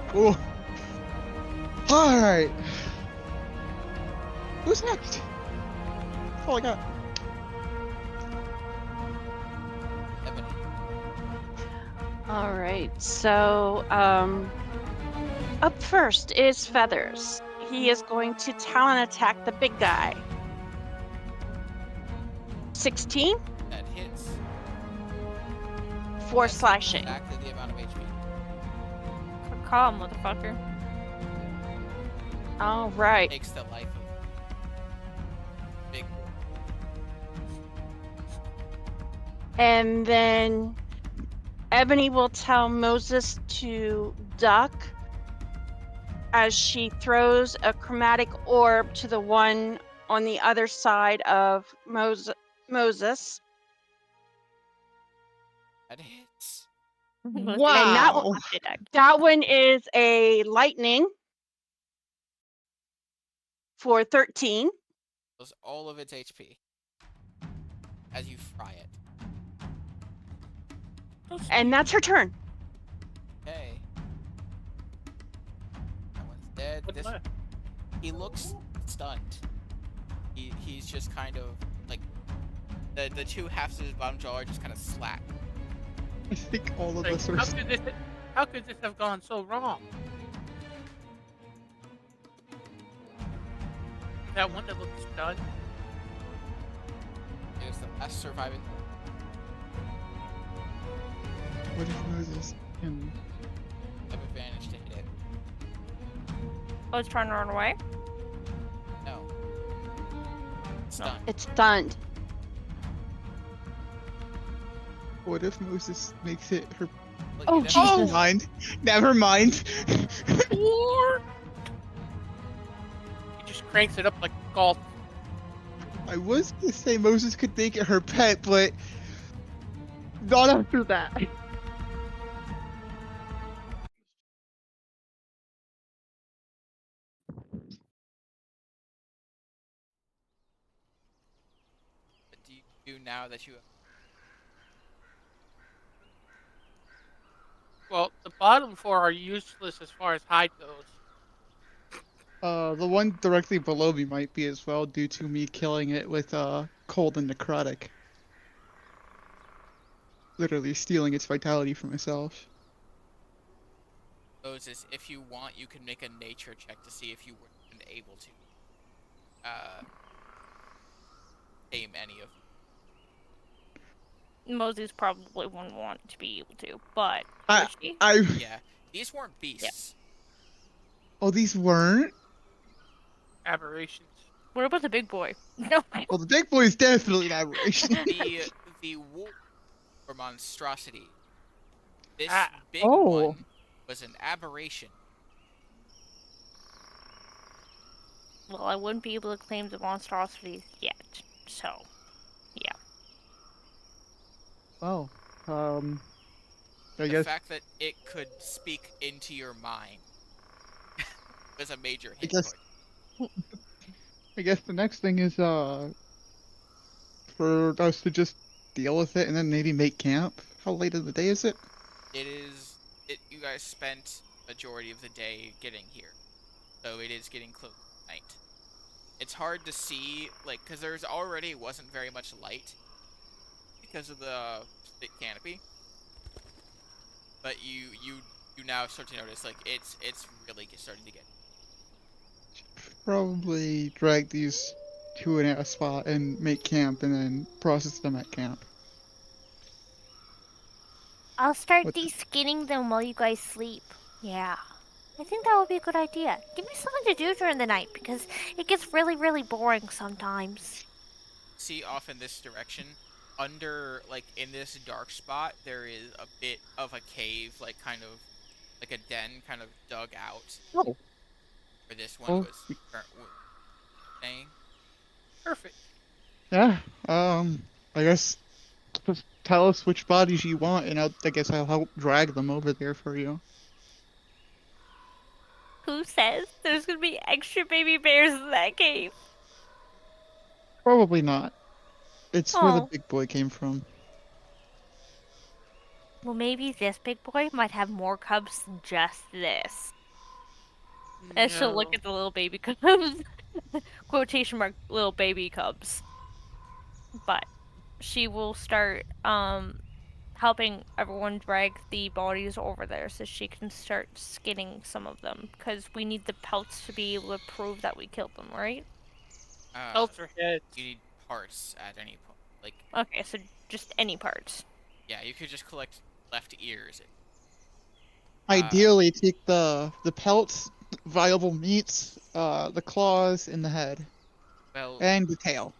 S2: Cool. Alright. Who's next? That's all I got.
S1: Ebony.
S4: All right, so up first is Feathers. He is going to talent attack the big guy. 16
S1: That hits.
S4: for
S1: That's
S4: slashing.
S1: Exactly the amount of HP.
S3: Good call, motherfucker.
S4: All right.
S1: Takes the life of big.
S4: And then Ebony will tell Moses to duck as she throws a chromatic orb to the one on the other side of Moses.
S1: That hits.
S4: And that one,
S2: Wow.
S4: that one is a lightning for 13.
S1: Goes all of its HP. As you fry it.
S4: And that's her turn.
S1: Okay. That one's dead.
S5: What's
S1: This
S5: left?
S1: he looks stunned. He's just kind of like the two halves of his bottom jaw are just kind of slack.
S2: I think all of
S5: Like,
S2: us are...
S5: how could this have gone so wrong? That one that looks stunned.
S1: It is the last surviving.
S2: What if Moses can...
S1: Have advantage to hit it.
S3: I was trying to run away.
S1: No. Stunned.
S4: It's stunned.
S2: What if Moses makes it her...
S1: Look,
S4: Oh,
S1: you
S4: jeez.
S1: never-
S2: Never mind. Never mind.
S5: Or he just cranks it up like golf.
S2: I was gonna say Moses could make it her pet, but... not after that.
S1: do now that you have?
S5: Well, the bottom four are useless as far as hide goes.
S2: The one directly below me might be as well due to me killing it with cold and necrotic. Literally stealing its vitality from myself.
S1: Moses, if you want, you can make a nature check to see if you were even able to uh tame any of them.
S3: Moses probably wouldn't want to be able to, but
S2: I
S3: would she?
S2: I
S1: Yeah, these weren't
S3: Yeah.
S1: beasts.
S2: Oh, these weren't?
S5: Aberrations.
S3: What about the big boy? No.
S2: Well, the big boy is definitely an aberration.
S1: The wolf were monstrosities. This
S5: Ah,
S1: big
S2: Oh.
S1: one was an aberration.
S3: Well, I wouldn't be able to claim the monstrosities yet. So, yeah.
S2: Well, I
S1: The
S2: guess
S1: fact that it could speak into your mind was a major
S2: I
S1: hint
S2: guess
S1: towards.
S2: I guess the next thing is for us to just deal with it and then maybe make camp. How late in the day is it?
S1: It is it. You guys spent majority of the day getting here, so it is getting close to night. It's hard to see, like, because there's already wasn't very much light because of the thick canopy, but you now start to notice like it's really starting to get.
S2: Probably drag these to a spot and make camp and then process them at camp.
S3: I'll start
S2: What?
S3: de-skinning them while you guys sleep. Yeah. I think that would be a good idea. Give me something to do during the night because it gets really, really boring sometimes.
S1: See off in this direction, under like in this dark spot, there is a bit of a cave, like kind of like a den, kind of dug out
S2: Oh.
S1: where this one
S2: Oh.
S1: was staying.
S5: perfect.
S2: Yeah. I guess just tell us which bodies you want, and I guess I'll help drag them over there for you.
S3: Who says there's gonna be extra baby bears in that cave?
S2: Probably not. It's where the
S3: Oh.
S2: big boy came from.
S3: Well, maybe this big boy might have more cubs than just this. And she'll look
S5: No.
S3: at the little baby cubs. Quotation mark little baby cubs. But she will start helping everyone drag the bodies over there so she can start skinning some of them because we need the pelts to be able to prove that we killed them, right?
S1: Uh,
S5: Pelts or heads.
S1: you need parts at any point. Like,
S3: Okay, so just any parts.
S1: yeah, you could just collect left ears. Uh,
S2: Ideally, take the pelts, viable meats, the claws, and the head,
S1: well,
S2: and the tail.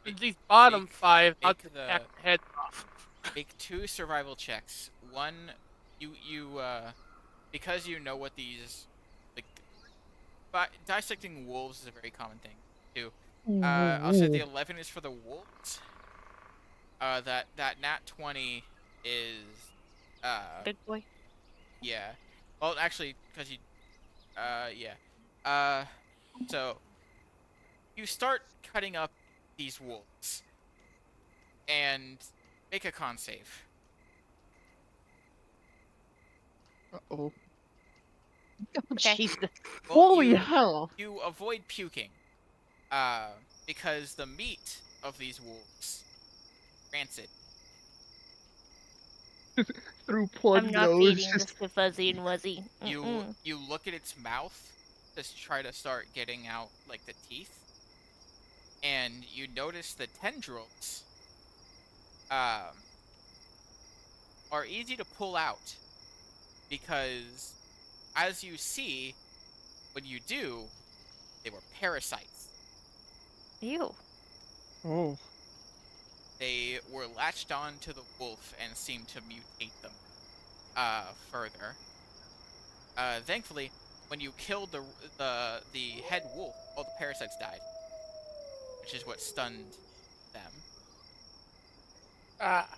S5: These bottom
S1: make
S5: five, I'll
S1: make
S5: just hack
S1: the
S5: the heads off.
S1: make two survival checks. One, you because you know what these like dissecting wolves is a very common thing too. I'll say the
S2: Ooh.
S1: 11 is for the wolves. That nat 20 is
S3: Big boy.
S1: yeah. Well, actually, because you yeah. Uh, so you start cutting up these wolves and make a con save.
S2: Uh-oh.
S3: Okay.
S4: Jesus.
S1: Well,
S2: Holy hell!
S1: you avoid puking, uh, because the meat of these wolves rancid.
S2: Through plug
S3: I'm not
S2: nose,
S3: feeding this
S2: just
S3: to Fuzzy and Wuzzy.
S1: You
S3: Mm-mm.
S1: you look at its mouth to try to start getting out like the teeth, and you notice the tendrils um are easy to pull out because as you see when you do, they were parasites.
S3: Ew.
S2: oh.
S1: They were latched on to the wolf and seemed to mutate them further. Thankfully, when you killed the head wolf, all the parasites died, which is what stunned them.
S5: Ah,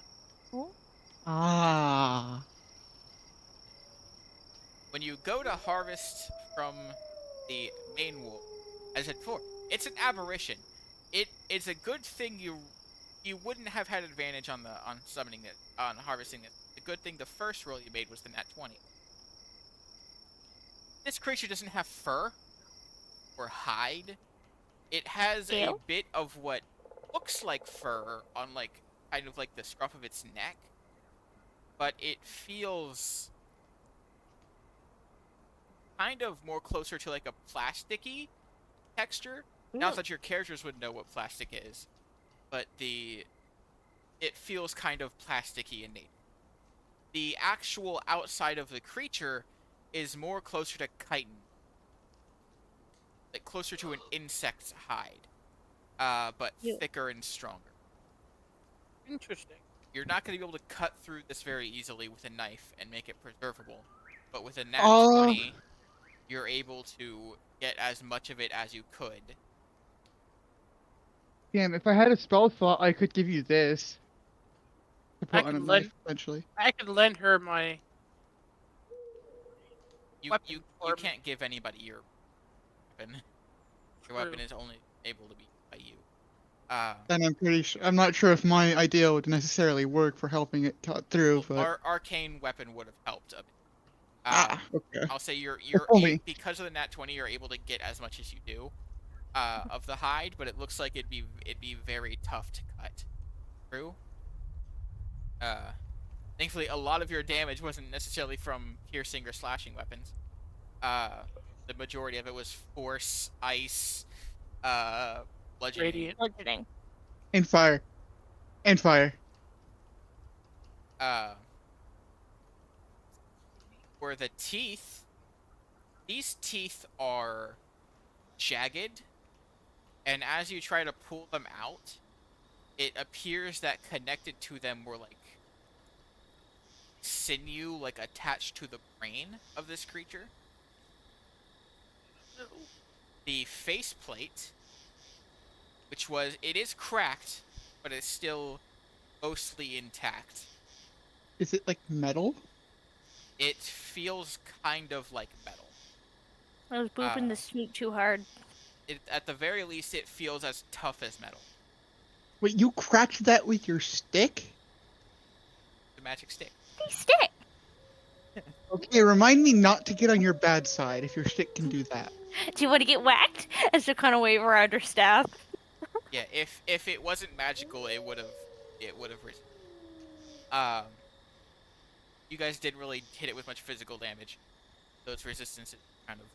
S3: Oh.
S2: Ah.
S1: When you go to harvest from the main wolf, as I said before, it's an aberration. It's a good thing you wouldn't have had advantage on summoning it on harvesting it. The good thing the first roll you made was the nat 20. This creature doesn't have fur or hide. It has a
S3: Scale?
S1: bit of what looks like fur on like kind of like the scruff of its neck, but it feels kind of more closer to like a plasticky texture. Now,
S3: Ooh.
S1: that your characters would know what plastic is, but it feels kind of plasticky in nature. The actual outside of the creature is more closer to chitin, like closer to an insect's hide, but
S3: Ew.
S1: thicker and stronger.
S5: Interesting.
S1: You're not going to be able to cut through this very easily with a knife and make it preservable, but with a nat
S2: Uh,
S1: 20, you're able to get as much of it as you could.
S2: damn, if I had a spell slot, I could give you this to
S5: I
S2: put on
S5: could
S2: a
S5: lend
S2: knife, eventually.
S5: I could lend her my
S1: You you
S5: weapon
S1: you
S5: for
S1: can't give anybody your weapon. Your weapon
S5: true.
S1: is only able to be by you.
S2: And I'm not sure if my idea would necessarily work for helping it cut through,
S1: Well,
S2: but
S1: our arcane weapon would have helped a bit.
S2: okay.
S1: I'll say
S2: If only.
S1: because of the nat 20, you're able to get as much as you do, of the hide, but it looks like it'd be very tough to cut through. Uh, Thankfully, a lot of your damage wasn't necessarily from piercing or slashing weapons. Uh, the majority of it was force, ice, uh, bludgeoning.
S5: Radiant.
S3: Bludgeoning.
S2: And fire. And fire.
S1: Uh, for the teeth, these teeth are jagged, and as you try to pull them out, it appears that connected to them were like sinew, like attached to the brain of this creature. The faceplate, it is cracked, but it's still mostly intact.
S2: Is it like metal?
S1: It feels kind of like metal.
S3: I was booping
S1: Uh,
S3: the snoot too hard.
S1: at the very least, it feels as tough as metal.
S2: Wait, you cracked that with your stick?
S1: The magic stick.
S3: Hey, stick!
S2: Okay, remind me not to get on your bad side if your stick can do that.
S3: Do you want to get whacked? As she kind of wave around her staff.
S1: Yeah, if it wasn't magical, it would have risen. Um, you guys didn't really hit it with much physical damage, so its resistance is kind of.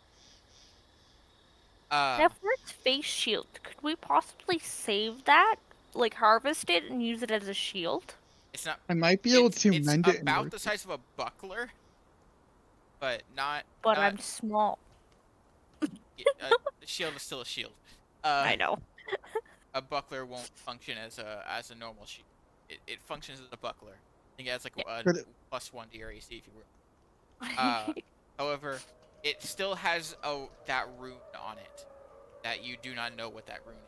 S3: Now, for its face shield, could we possibly save that? Like, harvest it and use it as a shield?
S1: It's not.
S2: I might be able to
S1: It's
S2: mend it and
S1: about
S2: work
S1: the
S2: it.
S1: size of a buckler, but not
S3: But
S1: not.
S3: I'm small.
S1: A shield is still a shield.
S3: I know.
S1: A buckler won't function as a normal shield. It functions as a buckler. I think it has like
S3: Yeah.
S1: a
S2: But
S1: +1 to your AC if you were. However, it still has that rune on it that you do not know what that rune is.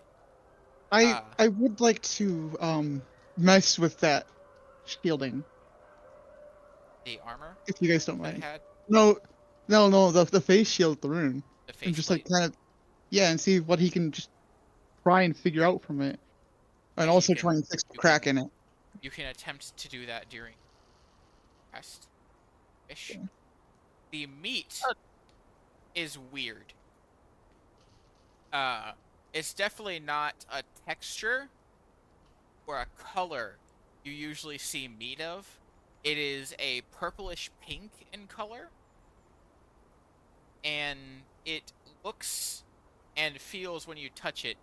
S2: I would like to mess with that shielding,
S1: The armor
S2: if you guys don't
S1: that it
S2: mind.
S1: had,
S2: No, no, the face shield, the rune.
S1: the
S2: And just like
S1: faceplate.
S2: kind of yeah, and see what he can just try and figure out from it.
S1: Yeah,
S2: And also try and fix the
S1: you
S2: crack
S1: can
S2: in it.
S1: you can attempt to do that during rest. Ish. The meat
S5: Uh,
S1: is weird. Uh, it's definitely not a texture or a color you usually see meat of. It is a purplish pink in color, and it looks and feels when you touch it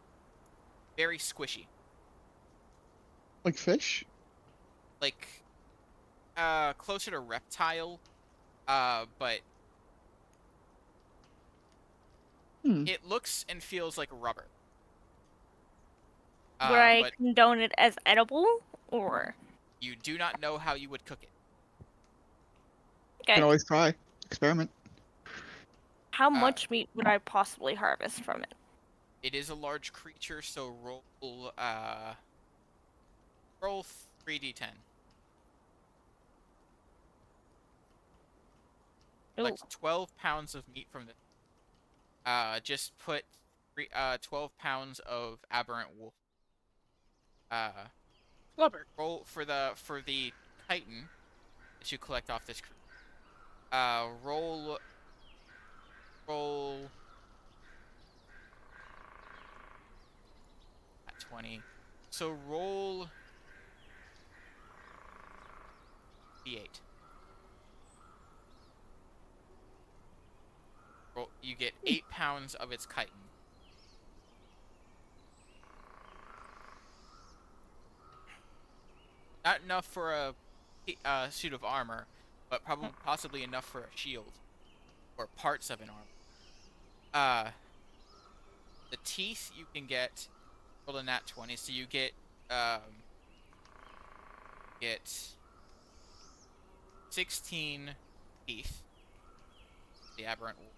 S1: very squishy.
S2: Like fish?
S1: Like closer to reptile, but
S2: Hmm.
S1: it looks and feels like rubber.
S3: Would I
S1: But
S3: condone it as edible? Or.
S1: you do not know how you would cook it.
S2: Can
S3: Okay.
S2: always try. Experiment.
S3: How
S1: Uh,
S3: much meat would I possibly harvest from it?
S1: it is a large creature, so roll 3d10.
S3: Ooh.
S1: Select 12 pounds of meat from this. Just put 12 pounds of aberrant wolf. Uh,
S5: Flubber.
S1: Roll for the Titan that you collect off this crew. Roll at 20. So roll d8. You get 8 pounds of its chitin. Not enough for a suit of armor, but probably possibly enough for a shield or parts of an armor. Uh, the teeth you can get roll a nat 20, so you get 16 teeth. The aberrant wolf.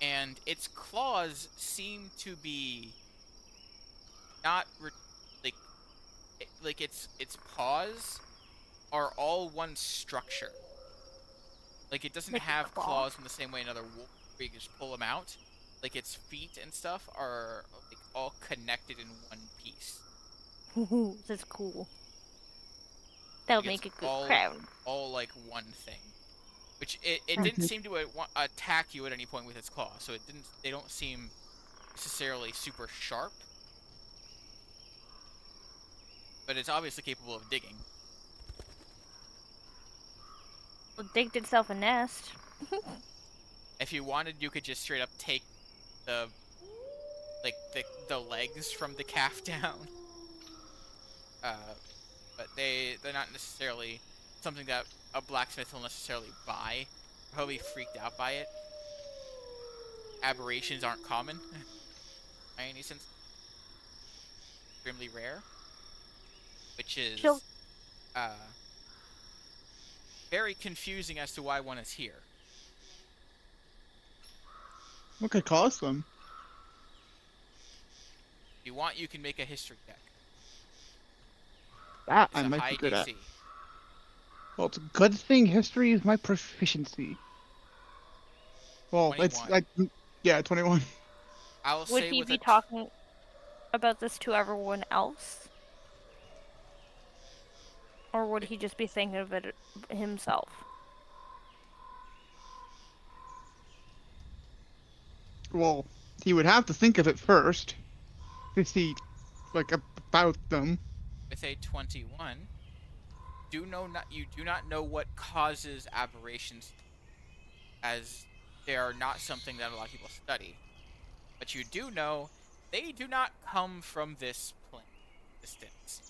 S1: And its claws seem to be not like its paws are all one structure. Like it doesn't
S3: Like a
S1: have
S3: claw.
S1: claws in the same way another wolf where you can just pull them out. Like its feet and stuff are like all connected in one piece.
S3: That's cool. That'll
S1: Like it's
S3: make a good
S1: all
S3: crown.
S1: all like one thing. Which it
S2: I
S1: didn't
S2: think
S1: seem to attack you at any point with its claws, so they don't seem necessarily super sharp, but it's obviously capable of digging.
S3: It digged itself a nest.
S1: If you wanted, you could just straight up take the the legs from the calf down. Uh, but they're not necessarily something that a blacksmith will necessarily buy. Probably freaked out by it. Aberrations aren't common by any sense. Extremely rare, which
S3: She'll
S1: is very confusing as to why one is here.
S2: what could cause them?
S1: If you want, you can make a history check.
S2: That
S1: It's
S2: I
S1: a
S2: might be
S1: high
S2: good at.
S1: DC.
S2: Well, it's a good thing history is my proficiency. Well, it's
S1: 21.
S2: like, yeah, 21.
S1: I will
S3: would
S1: say
S3: he
S1: with
S3: be talking about this to everyone else? Or would he just be thinking of it himself?
S2: Well, he would have to think of it first to see, like, about them.
S1: with a 21, you do not know what causes aberrations, as they are not something that a lot of people study. But you do know they do not come from this plane existence.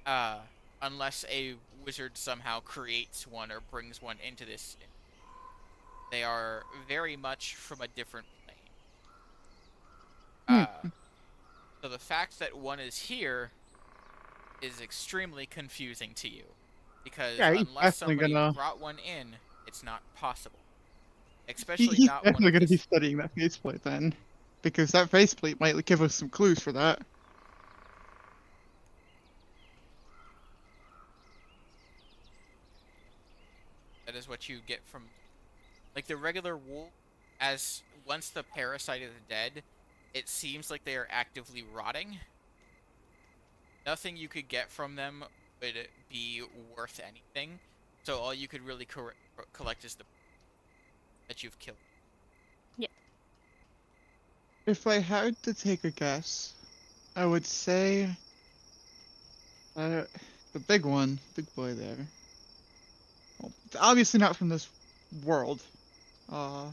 S1: Uh, unless a wizard somehow creates one or brings one into this. They are very much from a different plane.
S2: Hmm.
S1: So the fact that one is here is extremely confusing to you. Because
S2: Yeah, he's
S1: unless
S2: definitely
S1: somebody
S2: gonna.
S1: brought one in, it's not possible. Especially
S2: He's
S1: not one
S2: definitely
S1: of
S2: gonna be
S1: this.
S2: studying that faceplate then, because that faceplate might give us some clues for that.
S1: That is what you get from like the regular wolf. As once the parasite is dead, it seems like they are actively rotting. Nothing you could get from them would be worth anything. So all you could really collect is the that you've killed.
S3: Yeah.
S2: If I had to take a guess, I would say uh, the big one, big boy there. Well, it's obviously not from this world. Uh,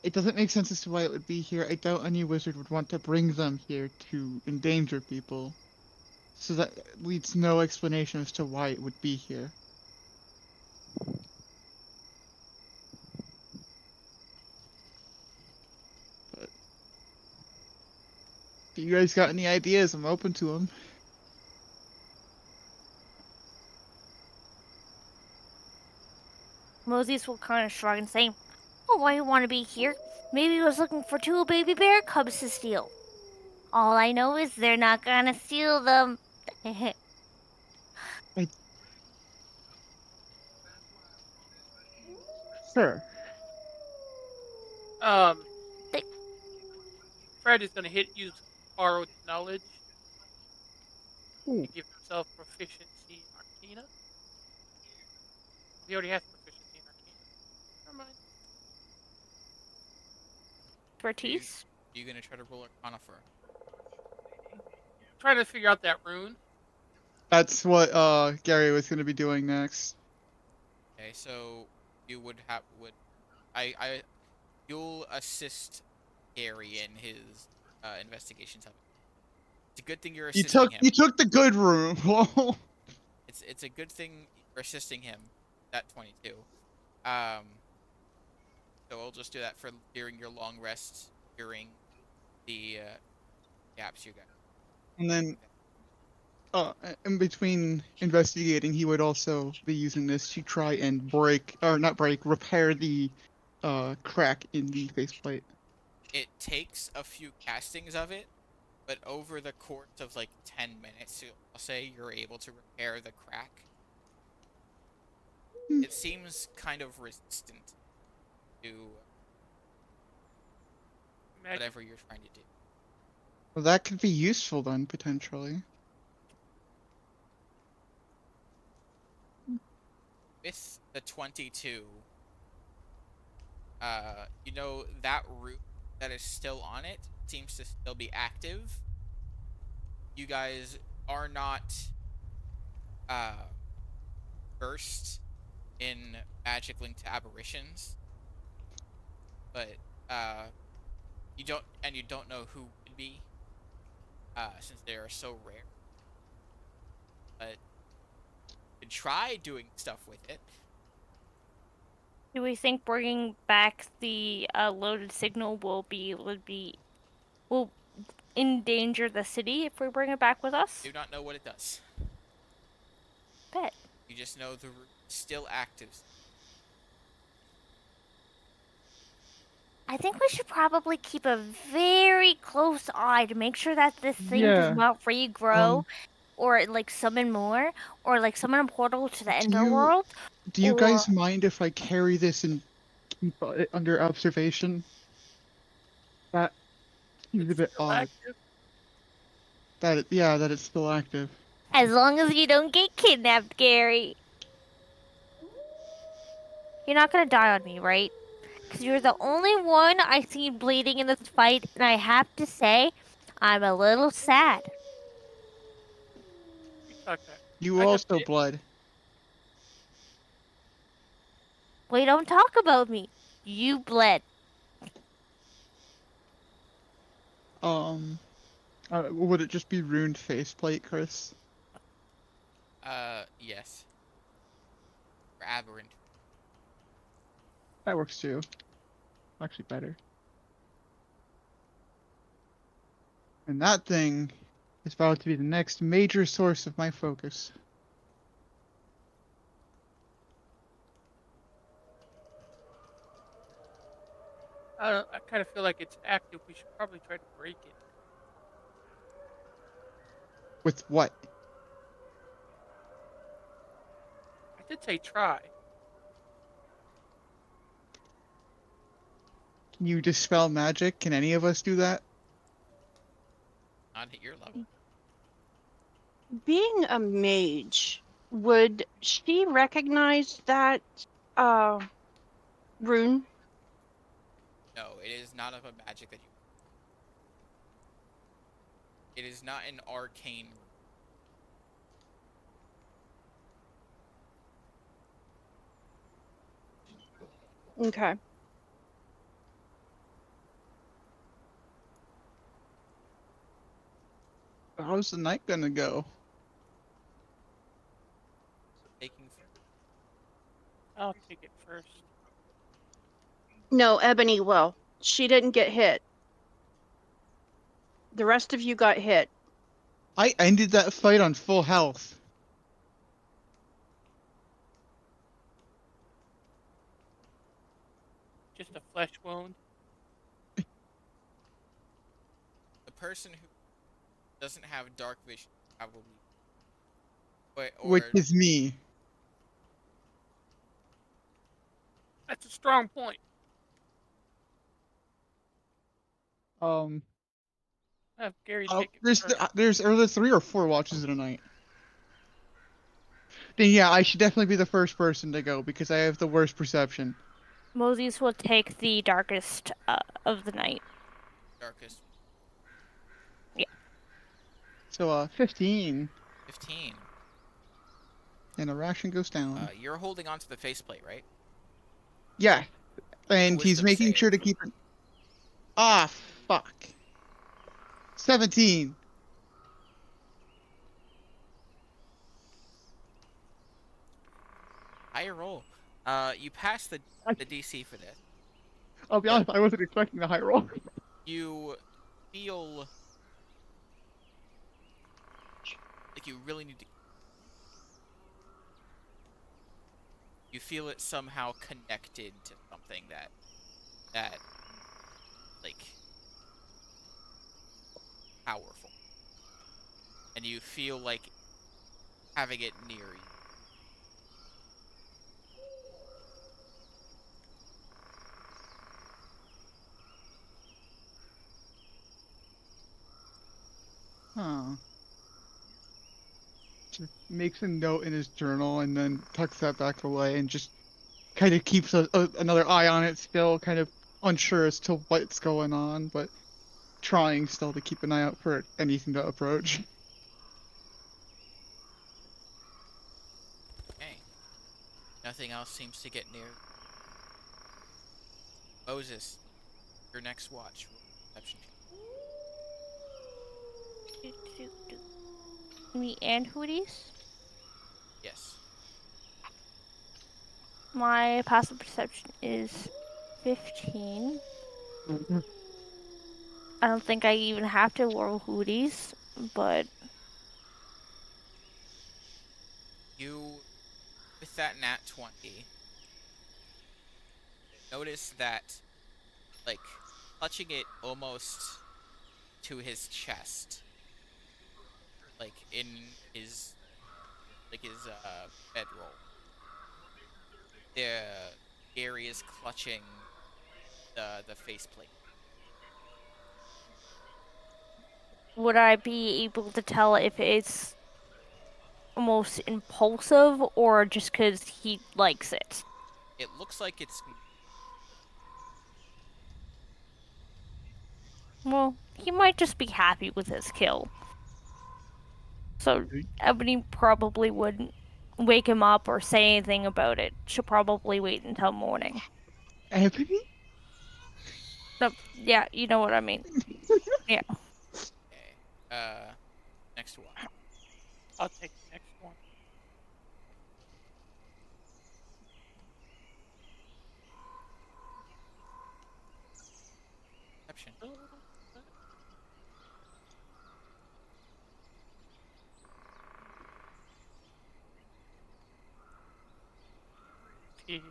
S2: it doesn't make sense as to why it would be here. I doubt any wizard would want to bring them here to endanger people. So that leads no explanation as to why it would be here. But if you guys got any ideas, I'm open to them.
S3: Moses will kind of shrug and say, "Oh, why you want to be here? Maybe he was looking for two baby bear cubs to steal. All I know is they're not gonna steal them."
S2: I, sure.
S5: Um,
S3: They-
S5: Fred is going to hit use borrowed knowledge
S2: Ooh.
S5: to give himself proficiency in Arcana. He already has proficiency in Arcana. Never mind.
S3: Expertise.
S1: Are you gonna try to roll Arcana for?
S5: Trying to figure out that rune.
S2: That's what Gary was gonna be doing next.
S1: Okay, so you would I you'll assist Gary in his investigations of it. It's a good thing you're assisting him.
S2: You took the good room.
S1: It's a good thing you're assisting him. That 22. Um, so we'll just do that for during your long rests during the gaps you got.
S2: And then in between investigating, he would also be using this to try and repair the crack in the faceplate.
S1: It takes a few castings of it, but over the course of like 10 minutes, I'll say you're able to repair the crack.
S2: Hmm.
S1: It seems kind of resistant to
S5: Magic.
S1: whatever you're trying to do.
S2: Well, that could be useful then, potentially.
S1: With the 22, you know that root that is still on it seems to still be active. You guys are not uh versed in magic linked to aberrations, but uh you don't know who would be since they are so rare. But you can try doing stuff with it.
S3: Do we think bringing back the loaded signal will endanger the city if we bring it back with us?
S1: Do not know what it does.
S3: Bet.
S1: You just know the root is still active.
S3: I think we should probably keep a very close eye to make sure that this thing does
S2: Yeah.
S3: not regrow or like summon more or like summon a portal to the Enderworld
S2: Do you
S3: or
S2: guys mind if I carry this and keep it under observation? That seems a
S5: It's
S2: bit
S5: still
S2: odd.
S5: active.
S2: That it's still active.
S3: as long as you don't get kidnapped, Gary. You're not gonna die on me, right? Because you're the only one I see bleeding in this fight, and I have to say, I'm a little sad.
S5: We talked that.
S2: You
S5: I got
S2: also
S5: bit.
S2: blood.
S3: Wait, don't talk about me. You bled.
S2: Um, would it just be ruined faceplate, Chris?
S1: Yes. For aberrant.
S2: That works too. Actually, better. And that thing is about to be the next major source of my focus.
S5: I kind of feel like it's active. We should probably try to break it.
S2: With what?
S5: I did say try.
S2: Can you dispel magic? Can any of us do that?
S1: Not at your level.
S4: Being a mage, would she recognize that uh, rune?
S1: No, it is not of a magic that you. It is not an arcane.
S4: Okay.
S2: How's the night gonna go?
S1: Taking.
S5: I'll take it first.
S4: No, Ebony will. She didn't get hit. The rest of you got hit.
S2: I ended that fight on full health.
S5: Just a flesh wound.
S1: The person who doesn't have dark vision probably. But
S2: Which
S1: or
S2: is me.
S5: That's a strong point.
S2: Um,
S5: Have Gary
S2: Oh,
S5: take it first.
S2: there's are there 3 or 4 watches in a night? Then yeah, I should definitely be the first person to go because I have the worst perception.
S3: Moses will take the darkest of the night.
S1: Darkest.
S3: Yeah.
S2: So 15,
S1: 15.
S2: and a ration goes down.
S1: You're holding onto the faceplate, right?
S2: Yeah,
S1: Make a
S2: and he's
S1: wisdom
S2: making
S1: save.
S2: sure to keep it. Ah, fuck. 17.
S1: Higher roll. You pass
S2: I,
S1: the DC for this,
S2: I'll be
S1: but
S2: honest, I wasn't expecting the high roll.
S1: you feel like you really need to. You feel it somehow connected to something that like powerful, and you feel like having it near you.
S2: Huh. Just makes a note in his journal and then tucks that back away and just kind of keeps another eye on it still, kind of unsure as to what's going on, but trying still to keep an eye out for anything to approach.
S1: Okay. Nothing else seems to get near. Moses, your next watch. Roll a perception check.
S3: Me and Hooties.
S1: Yes.
S3: My passive perception is 15. I don't think I even have to roll Hooties, but
S1: You, with that nat 20, notice that, like, clutching it almost to his chest, like in his bedroll. Gary is clutching the faceplate.
S3: would I be able to tell if it's almost impulsive or just because he likes it?
S1: It looks like it's
S3: Well, he might just be happy with his kill. So Ebony probably wouldn't wake him up or say anything about it. She'll probably wait until morning.
S2: Ebony?
S3: Yeah, you know what I mean. Yeah.
S1: okay. Next watch.
S5: I'll take the next one.
S1: Perception.
S5: Okay.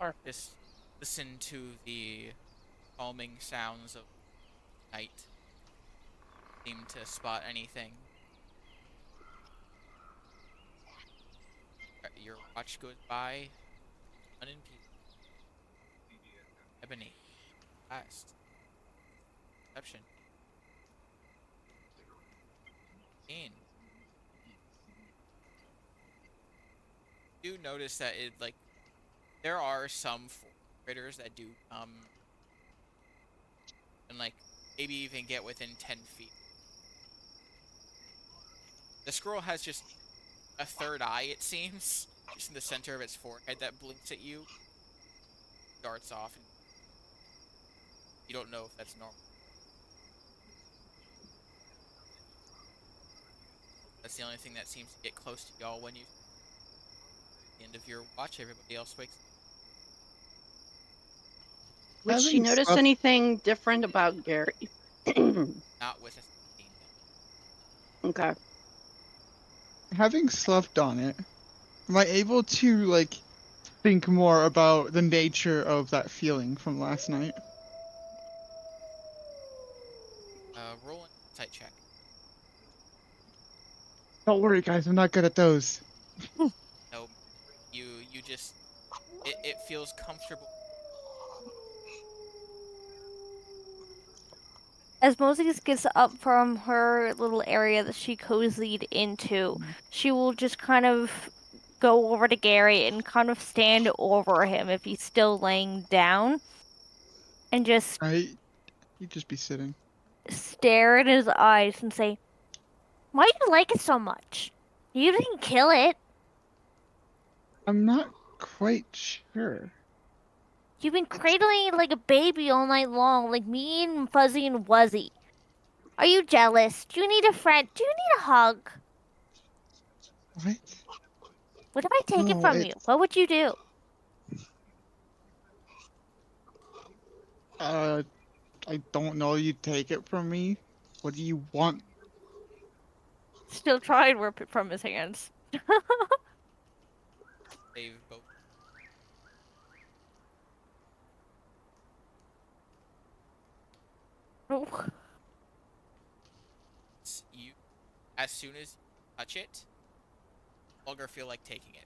S5: Perfect.
S1: Just listen to the calming sounds of night. Seem to spot anything. Your watch goes by unimpeded. Ebony, last. Perception. 15. You notice that it like there are some critters that do come and like maybe even get within 10 feet. The squirrel has just a third eye, it seems, just in the center of its forehead that blinks at you, darts off, and you don't know if that's normal. That's the only thing that seems to get close to y'all when you the end of your watch. Everybody else wakes
S4: Would she
S2: Having
S4: notice
S2: slept,
S4: anything different about Gary?
S1: not with a 16.
S4: Okay.
S2: having slept on it, am I able to like think more about the nature of that feeling from last night?
S1: Roll an insight check.
S2: Don't worry, guys, I'm not good at those.
S1: No, you just it feels comfortable.
S3: As Moses gets up from her little area that she cozied into, she will just kind of go over to Gary and kind of stand over him if he's still laying down and just
S2: You'd just be sitting.
S3: stare in his eyes and say, "Why do you like it so much? You didn't kill it.
S2: I'm not quite sure.
S3: You've been cradling it like a baby all night long, like me and Fuzzy and Wuzzy. Are you jealous? Do you need a friend? Do you need a hug?
S2: What?
S3: What if I take it
S2: No,
S3: from you? What would you do?"
S2: I don't know. You take it from me. What do you want?
S3: Still try and rip it from his hands.
S1: Save both.
S3: Oh.
S1: You, as soon as you touch it, no longer feel like taking it.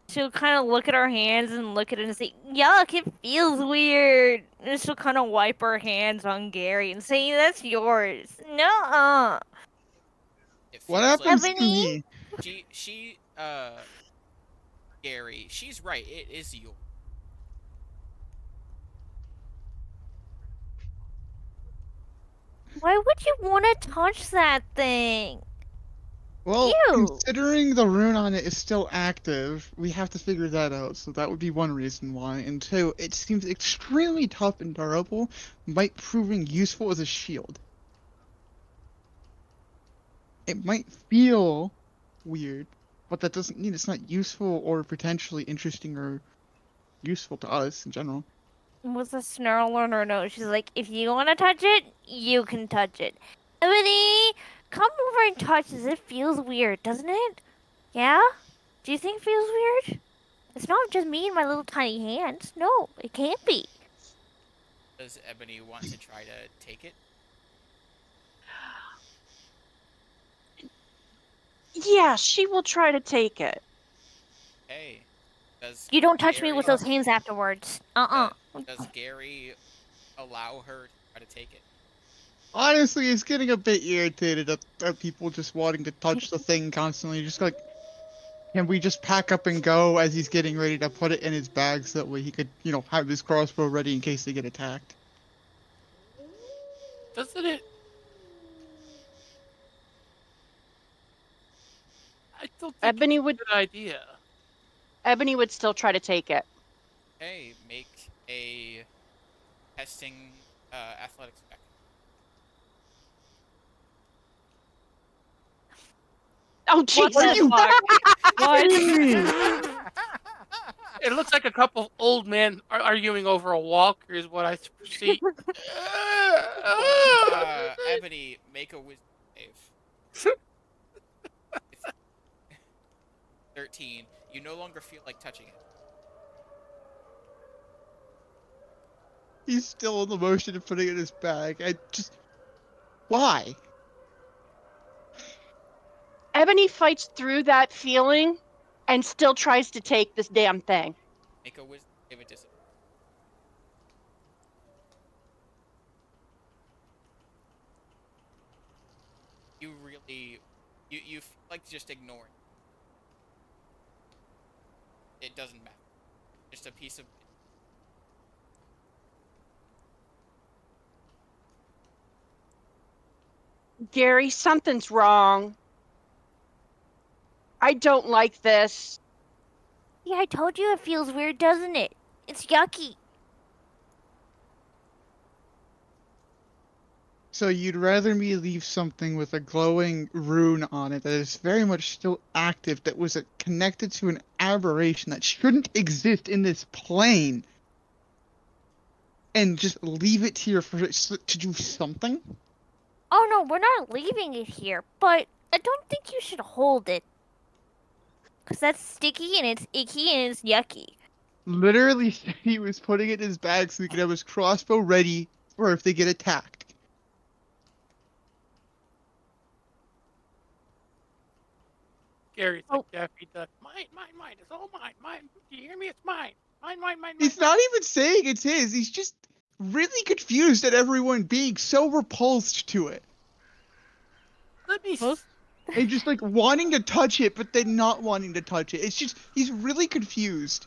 S3: She'll kind of look at her hands and look at it and say, "Yuck, it feels weird." And she'll kind of wipe her hands on Gary and say, "That's yours." No.
S1: It
S2: What
S1: feels like
S2: happens to
S3: Ebony?
S2: me?
S1: she Gary, she's right. It is yours.
S3: Why would you want to touch that thing?
S2: Well,
S3: Ew.
S2: considering the rune on it is still active, we have to figure that out. So that would be one reason why. And two, it seems extremely tough and durable, might proving useful as a shield. It might feel weird, but that doesn't mean it's not useful or potentially interesting or useful to us in general.
S3: With a snarl on her nose, she's like, "If you want to touch it, you can touch it. Ebony, come over and touch this. It feels weird, doesn't it? Yeah? Do you think it feels weird? It's not just me and my little tiny hands. No, it can't be."
S1: Does Ebony want to try to take it?
S4: Yeah, she will try to take it.
S1: Hey, does
S3: You don't touch me with
S1: Gary
S3: those hands afterwards.
S1: uh, does Gary allow her to try to take it?
S2: Honestly, it's getting a bit irritated at people just wanting to touch the thing constantly. Just like, can we just pack up and go as he's getting ready to put it in his bag so that way he could, have his crossbow ready in case they get attacked?
S5: Doesn't it? I don't think it's
S4: Ebony
S5: a
S4: would
S5: good idea.
S4: Ebony would still try to take it.
S1: Hey, make a testing athletics check.
S4: Oh
S3: What
S2: What do
S3: the
S4: Jesus!
S2: you
S3: fuck? What?
S2: kidding me?
S5: It looks like a couple old men are arguing over a walk. Is what I see.
S1: Ebony, make a wisdom save. It's 13. You no longer feel like touching it.
S2: He's still in the motion of putting it in his bag. Why?
S4: Ebony fights through that feeling and still tries to take this damn thing.
S1: Make a wisdom save at disadvantage. You really, you feel like just ignoring it. It doesn't matter. Just a piece of.
S4: Gary, something's wrong. I don't like this.
S3: Yeah, I told you it feels weird, doesn't it? It's yucky.
S2: So you'd rather me leave something with a glowing rune on it that is very much still active, that was connected to an aberration that shouldn't exist in this plane, and just leave it here for it to do something?
S3: Oh no, we're not leaving it here, but I don't think you should hold it. Because that's sticky and it's icky and it's yucky.
S2: Literally said he was putting it in his bag so he could have his crossbow ready for if they get attacked.
S5: Gary's like
S3: Oh.
S5: Daffy Duck. Mine, mine, mine. It's all mine. Mine. Do you hear me? It's mine. Mine, mine, mine, mine,
S2: He's
S5: mine.
S2: not even saying it's his. He's just really confused at everyone being so repulsed to it.
S5: Let me.
S3: Most
S2: And just like wanting to touch it, but then not wanting to touch it. It's just, he's really confused.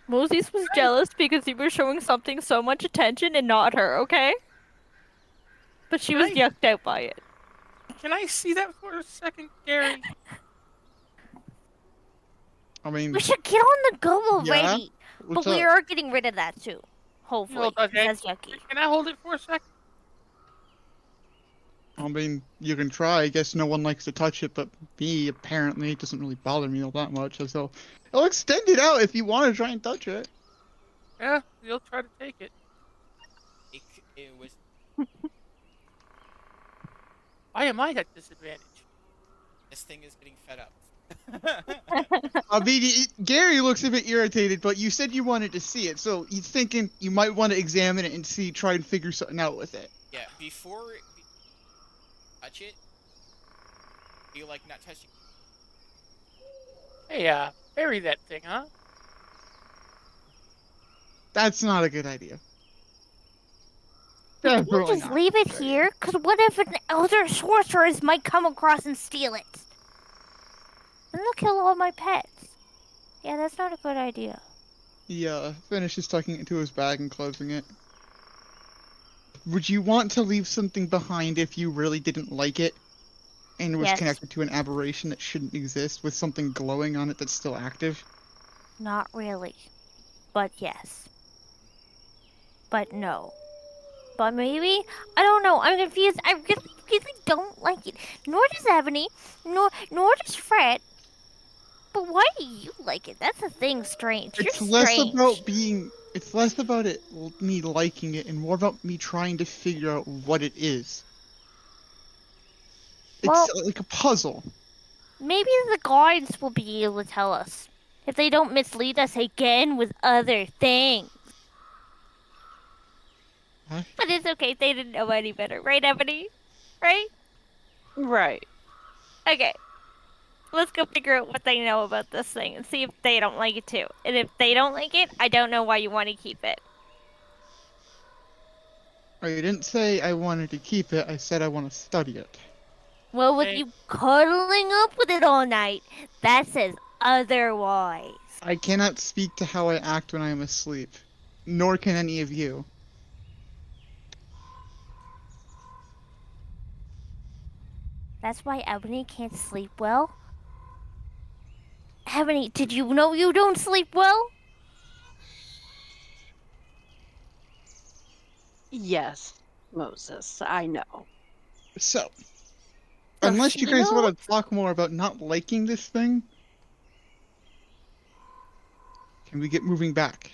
S3: Moses was jealous because you were showing something so much attention and not her, okay? But she
S5: Can
S3: was
S5: I?
S3: yucked out by it.
S5: Can I see that for a second, Gary?
S2: I
S3: We
S2: mean,
S3: should get on the go
S2: yeah?
S3: already.
S2: What's
S3: But we
S2: up?
S3: are getting rid of that too.
S5: You know,
S3: Hopefully, because
S5: okay.
S3: that's yucky.
S5: Can I hold it for a second?
S2: I mean, you can try. I guess no one likes to touch it, but me, apparently, it doesn't really bother me all that much. So I'll extend it out if you want to try and touch it.
S5: Yeah, you'll try to take it.
S1: It was
S5: Why am I at disadvantage?
S1: this thing is getting fed up.
S2: I mean, Gary looks a bit irritated, but you said you wanted to see it, so he's thinking you might want to examine it and see, try and figure something out with it.
S1: Yeah, before touch it, feel like not touching.
S5: Hey, bury that thing, huh?
S2: That's not a good idea.
S3: Can we
S2: Definitely
S3: just
S2: not.
S3: leave it here? Because what if an elder sorceress might come across and steal it? Then they'll kill all my pets. Yeah, that's not a good idea.
S2: He finishes tucking it into his bag and closing it. Would you want to leave something behind if you really didn't like it and was
S3: Yes,
S2: connected to an aberration that shouldn't exist with something glowing on it that's still active?
S3: not really. But yes. But no. But maybe? I don't know. I'm confused. I really don't like it. Nor does Ebony. Nor does Fred. But why do you like it? That's the thing, strange. You're
S2: It's less
S3: strange.
S2: about it's less about me liking it and more about me trying to figure out what it is. It's
S3: Well,
S2: like a puzzle.
S3: maybe the guards will be able to tell us. If they don't mislead us again with other things.
S2: Huh?
S3: But it's okay. They didn't know any better. Right, Ebony? Right?
S4: Right.
S3: Okay. Let's go figure out what they know about this thing and see if they don't like it too. And if they don't like it, I don't know why you want to keep it.
S2: I didn't say I wanted to keep it, I said I want to study it.
S3: Well, with
S5: Hey,
S3: you cuddling up with it all night, that says otherwise.
S2: I cannot speak to how I act when I am asleep, nor can any of you.
S3: That's why Ebony can't sleep well. Ebony, did you know you don't sleep well?
S4: Yes, Moses, I know.
S2: So,
S3: So
S2: unless you
S3: she
S2: guys
S3: knows?
S2: want to talk more about not liking this thing, can we get moving back?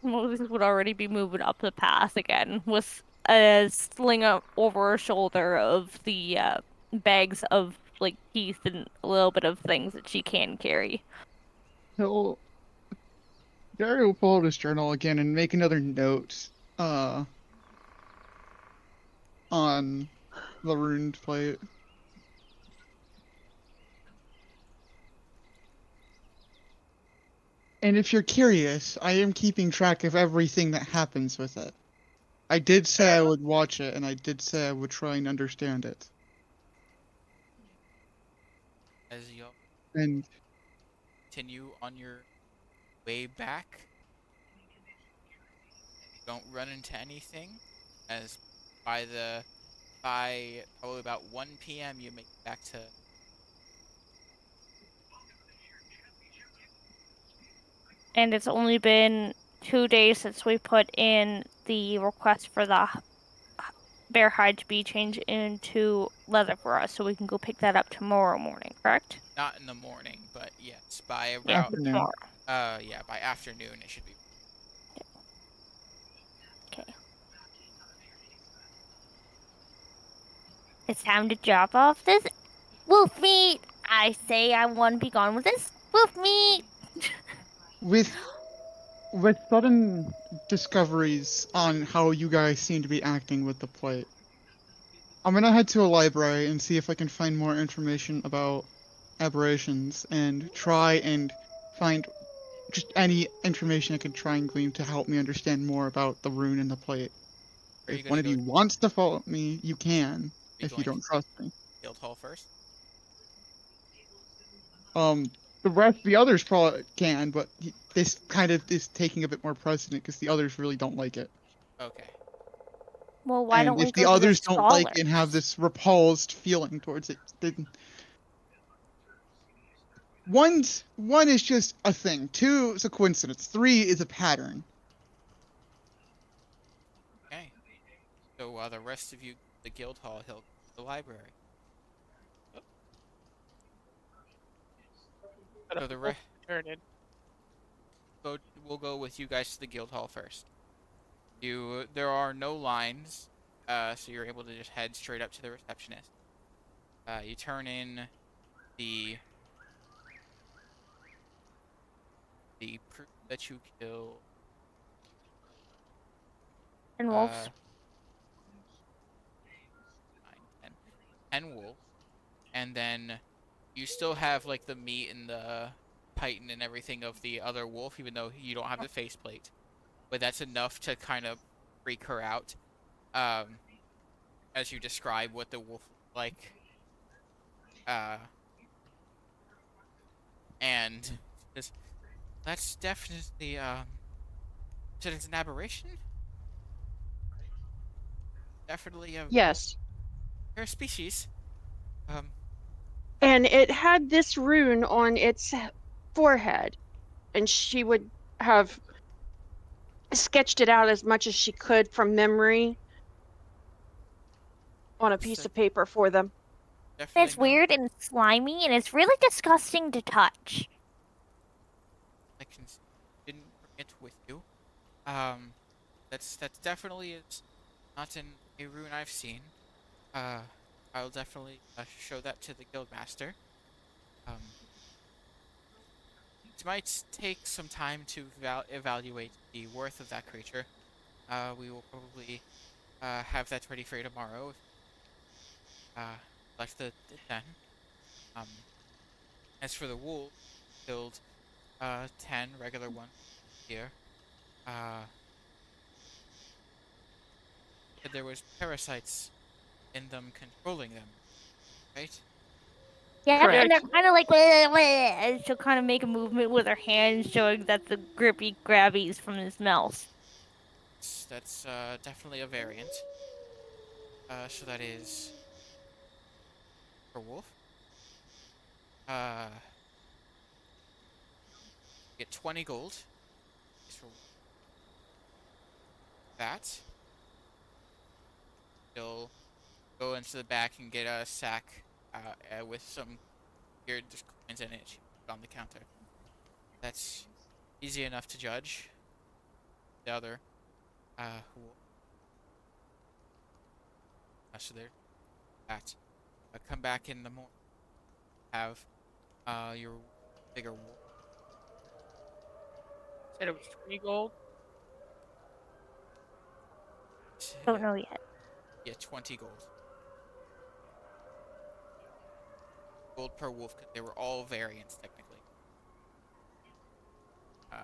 S3: Moses would already be moving up the path again with a sling over her shoulder of the bags of like teeth and a little bit of things that she can carry.
S2: He'll Gary will pull out his journal again and make another note on the runed plate. And if you're curious, I am keeping track of everything that happens with it. I did say I would watch it, and I did say I would try and understand it.
S1: As you
S2: And
S1: continue on your way back, don't run into anything. As by probably about 1 p.m. you make it back to
S3: And it's only been 2 days since we put in the request for the bear hide to be changed into leather for us, so we can go pick that up tomorrow morning, correct?
S1: not in the morning, but yes, by
S3: Yeah,
S1: about
S2: afternoon.
S3: tomorrow.
S1: yeah, by afternoon it should be.
S3: Okay. It's time to drop off this wolf meat. I say I want to be gone with this wolf meat.
S2: With sudden discoveries on how you guys seem to be acting with the plate, I'm gonna head to a library and see if I can find more information about aberrations and just any information I can try and glean to help me understand more about the rune and the plate.
S1: Are you
S2: If
S1: going
S2: one
S1: to
S2: of
S1: go?
S2: you wants to follow me, you can.
S1: Are you
S2: If you
S1: going to
S2: don't trust me.
S1: Guild Hall first?
S2: The others probably can, but this kind of is taking a bit more precedent because the others really don't like it.
S1: Okay.
S3: Well, why
S2: And
S3: don't we
S2: if the
S3: go to the
S2: others don't like it and have
S3: scholars?
S2: this repulsed feeling towards it, then one is just a thing. Two is a coincidence. Three is a pattern.
S1: Okay. So while the rest of you go to the Guild Hall, he'll go to the library. Oh,
S5: Set up
S1: so
S5: a
S1: the
S5: wolf
S1: re
S5: to turn in.
S1: we'll go with you guys to the Guild Hall first. There are no lines, so you're able to just head straight up to the receptionist. You turn in the proof that you kill
S3: And
S1: uh
S3: wolves.
S1: 10 wolves, and then you still have like the meat and the chitin and everything of the other wolf, even though you don't have the faceplate. But that's enough to kind of freak her out. Um, as you describe what the wolf looked like. Uh, and says, that's definitely said it's an aberration. Definitely a
S4: Yes.
S1: rare species. Um,
S4: And it had this rune on its forehead, and she would have sketched it out as much as she could from memory on a
S1: it's
S4: piece of paper for them.
S1: definitely
S3: It's
S1: not.
S3: weird and slimy, and it's really disgusting to touch.
S1: I can see you didn't bring it with you. Um, that's definitely is not in a rune I've seen. Uh, I'll definitely show that to the guildmaster. Um, it might take some time to evaluate the worth of that creature. We will probably have that ready for you tomorrow. If like the 10. Um, as for the wolves, killed 10 regular ones here. Uh, said there was parasites in them controlling them, right?
S3: Yep,
S5: Yeah,
S3: and
S4: Correct.
S3: they're kind of like, "Bleh, bleh," and she'll kind of make a movement with her hands, showing that the grippy grabbies from his mouth.
S1: That's definitely a variant. So that is for wolf. Uh, get 20 gold. Is for that. You'll go into the back and get a sack with some weird just coins in it. She put it on the counter. That's easy enough to judge. The other wolf. So there's that. Come back in the morning. Have your bigger wolf.
S5: said it was 20 gold.
S3: Don't know yet.
S1: Yeah, 20 gold. Gold per wolf because they were all variants technically. Uh,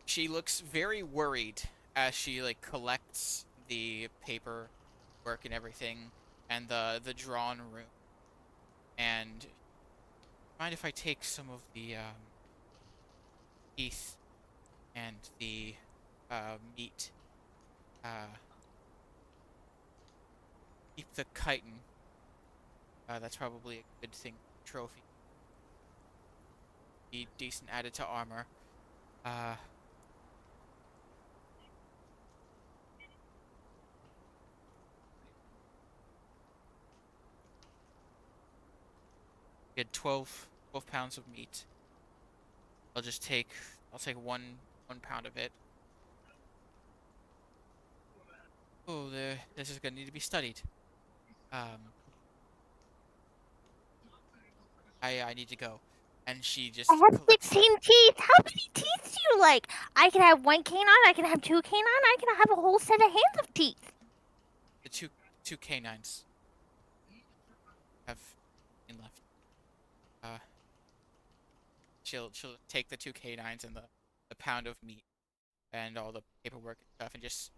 S1: she looks very worried as she like collects the paper work and everything and the drawn room. And mind if I take some of the teeth and the meat? Uh, keep the chitin. That's probably a good thing. Trophy. Be decent added to armor. Uh, get 12 pounds of meat. I'll just take I'll take 1 pound of it. Oh, this is gonna need to be studied. Um, I need to go. And she
S3: I
S1: just
S3: have
S1: collects the
S3: 16 teeth. How many teeth do you like? I can have one canine, I can have two canine, I can have a whole set of hands of teeth.
S1: the two canines have in left. Uh, she'll take the two canines and the pound of meat and all the paperwork and stuff, and just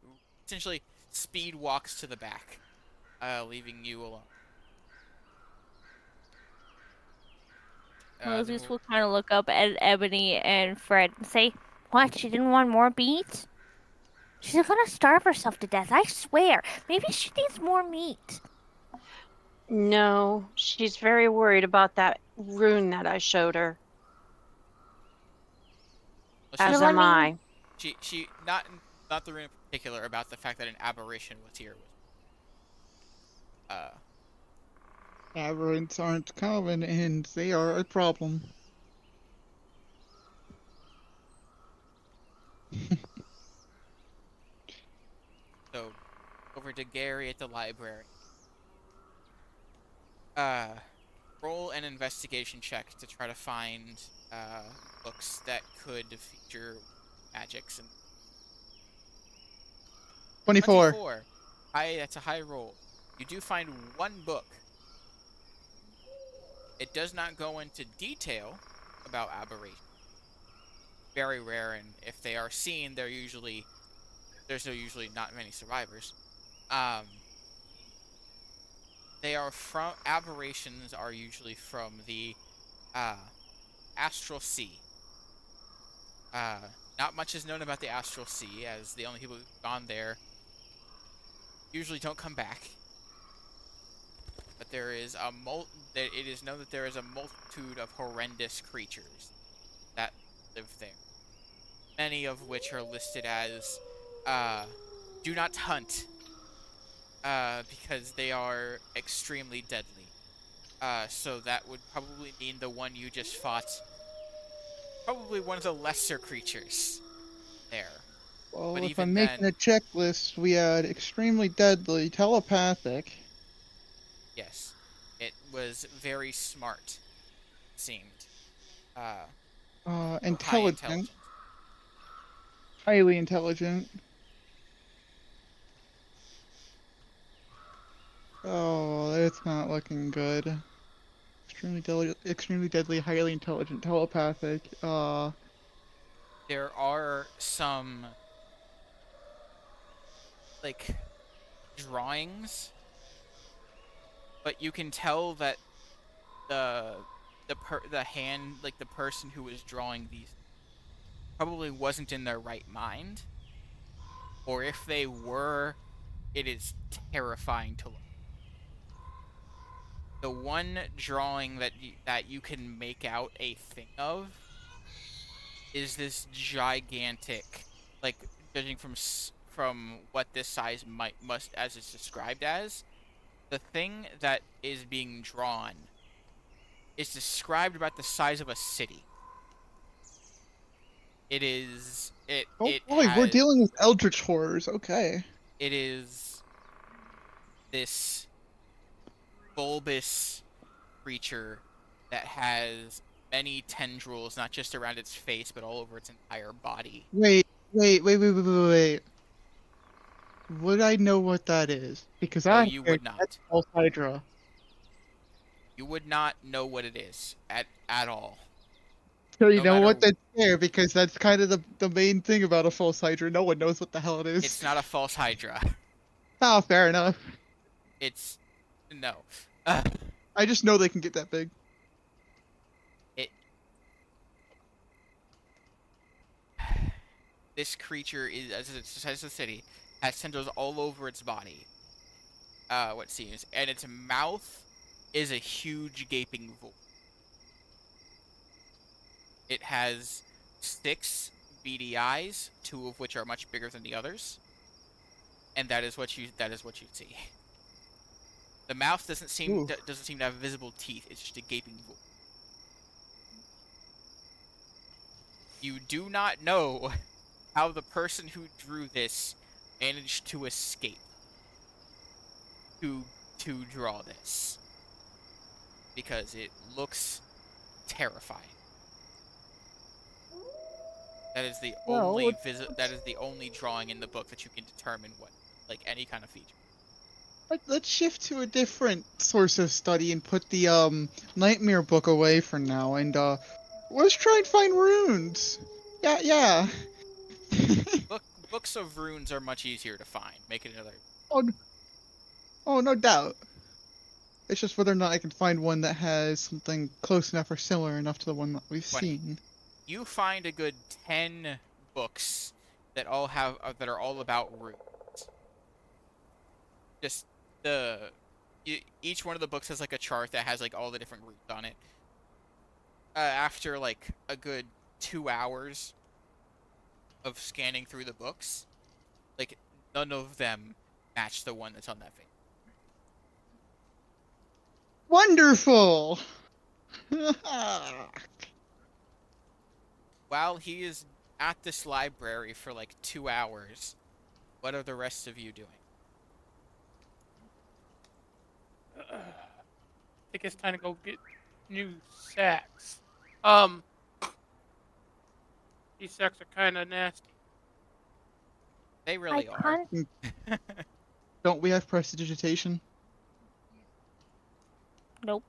S1: essentially speed walks to the back, leaving you alone. Then
S3: Moses
S1: we'll,
S3: will kind of look up at Ebony and Fred and say, "What? She didn't want more meat? She's gonna starve herself to death, I swear. Maybe she needs more meat."
S4: No, she's very worried about that rune that I showed her, as
S3: Well,
S1: she's
S3: I
S4: am
S3: mean,
S4: I.
S1: she not the rune in particular about the fact that an aberration was here was uh
S2: Aberrants aren't common, and they are a problem.
S1: so over to Gary at the library. Uh, roll an investigation check to try to find books that could feature magics and
S2: 24.
S1: 24. That's a high roll. You do find one book. It does not go into detail about aberration. Very rare, and if they are seen, there's usually not many survivors. Um, they are from aberrations are usually from the uh, astral sea. Not much is known about the astral sea, as the only people who've gone there usually don't come back. But that it is known that there is a multitude of horrendous creatures that live there. Many of which are listed as do not hunt, because they are extremely deadly. So that would probably mean the one you just fought, probably one of the lesser creatures there. But
S2: Well, if I'm
S1: even
S2: making a
S1: then,
S2: checklist, we had extremely deadly, telepathic.
S1: yes, it was very smart, seemed. Uh, or high
S2: Intelligent,
S1: intelligent.
S2: highly intelligent. Oh, it's not looking good. Extremely deadly, highly intelligent, telepathic.
S1: There are some like drawings, but you can tell that the hand, like the person who was drawing these, probably wasn't in their right mind, or if they were, it is terrifying to look. The one drawing that you can make out a thing of is this gigantic, like judging from what this size must as it's described as, the thing that is being drawn is described about the size of a city. It is
S2: Oh
S1: it
S2: boy, we're
S1: has
S2: dealing with eldritch horrors. Okay.
S1: it is this bulbous creature that has many tendrils, not just around its face, but all over its entire body.
S2: Wait. Would I know what that is? Because
S1: No,
S2: I
S1: you
S2: heard
S1: would
S2: that's
S1: not.
S2: false Hydra.
S1: You would not know what it is at all.
S2: So you
S1: No
S2: know what?
S1: matter,
S2: That's fair because that's kind of the main thing about a false Hydra. No one knows what the hell it is.
S1: it's not a false hydra.
S2: Oh, fair enough.
S1: It's no.
S2: I just know they can get that big.
S1: It this creature is as it's the size of the city, has tendrils all over its body. What seems, and its mouth is a huge gaping void. It has six beady eyes, two of which are much bigger than the others, and that is what you see. The mouth
S2: Ooh.
S1: doesn't seem to have visible teeth. It's just a gaping void. You do not know how the person who drew this managed to escape to draw this, because it looks terrifying.
S2: Well,
S1: That is the only drawing in the book that you can determine what, like, any kind of feature.
S2: let's shift to a different source of study and put the nightmare book away for now. And Let's try and find runes. Yeah.
S1: Books of runes are much easier to find. Make it another.
S2: Oh, no doubt. It's just whether or not I can find one that has something close enough or similar enough to the one that we've
S1: 20.
S2: seen.
S1: You find a good 10 books that all have that are all about runes. Just the each one of the books has like a chart that has like all the different runes on it. After like a good 2 hours of scanning through the books, like none of them match the one that's on that page.
S2: Wonderful!
S1: While he is at this library for like 2 hours, what are the rest of you doing?
S5: I think it's time to go get new sacks. These sacks are kind of nasty.
S1: They
S3: I
S1: really are.
S3: kind
S2: Don't we have prestidigitation?
S3: nope.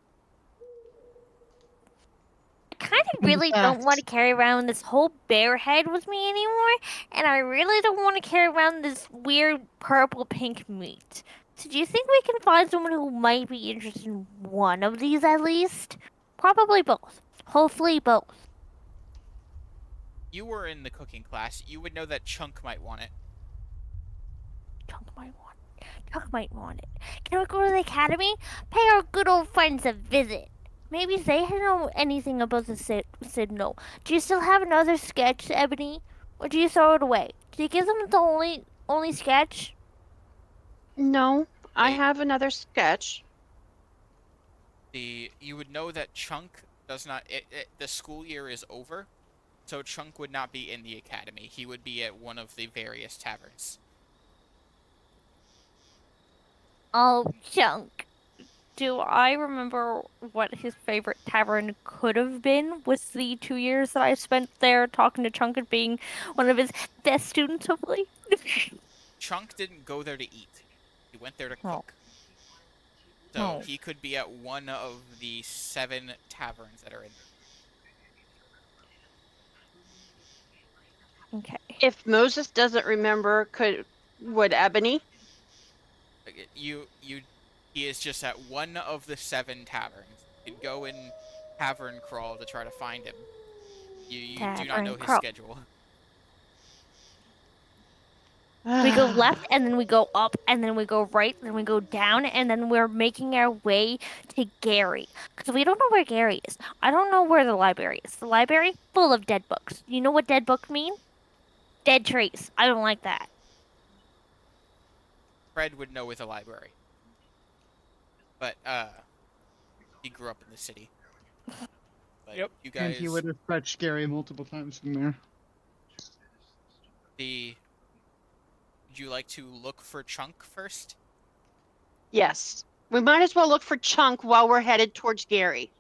S3: I kind of
S2: In
S3: really don't want to
S2: fact,
S3: carry around this whole bear head with me anymore, and I really don't want to carry around this weird purple pink meat. So do you think we can find someone who might be interested in one of these at least? Probably both. Hopefully both.
S1: You were in the cooking class. You would know that Chunk might want it.
S3: Chuck might want it. Can we go to the academy? Pay our good old friends a visit. Maybe they know anything about the signal. Do you still have another sketch, Ebony? Or do you throw it away? Do you give them the only sketch?
S4: No, I
S1: They
S4: have another sketch.
S1: you would know that Chunk does not. The school year is over, so Chunk would not be in the academy. He would be at one of the various taverns.
S3: Oh, Chunk. Do I remember what his favorite tavern could have been with the 2 years that I spent there talking to Chunk and being one of his best students, hopefully?
S1: Chunk didn't go there to eat. He went there to
S3: Oh,
S1: cook. So
S3: oh,
S1: he could be at one of the 7 taverns that are in
S3: okay.
S4: If Moses doesn't remember, would Ebony?
S1: there. He is just at one of the 7 taverns. You could go in tavern crawl to try to find him. You do not
S3: Tavern
S1: know his
S3: crawl.
S1: schedule.
S3: We go left and then we go up and then we go right, then we go down and then we're making our way to Gary. Because we don't know where Gary is. I don't know where the library is. The library full of dead books. You know what dead book mean? Dead trees. I don't like that.
S1: Fred would know with the library, but he grew up in the city. But
S5: Yep.
S1: you
S2: and he
S1: guys,
S2: would have fetched Gary multiple times from there.
S1: the would you like to look for Chunk first?
S4: Yes. We might as well look for Chunk while we're headed towards Gary.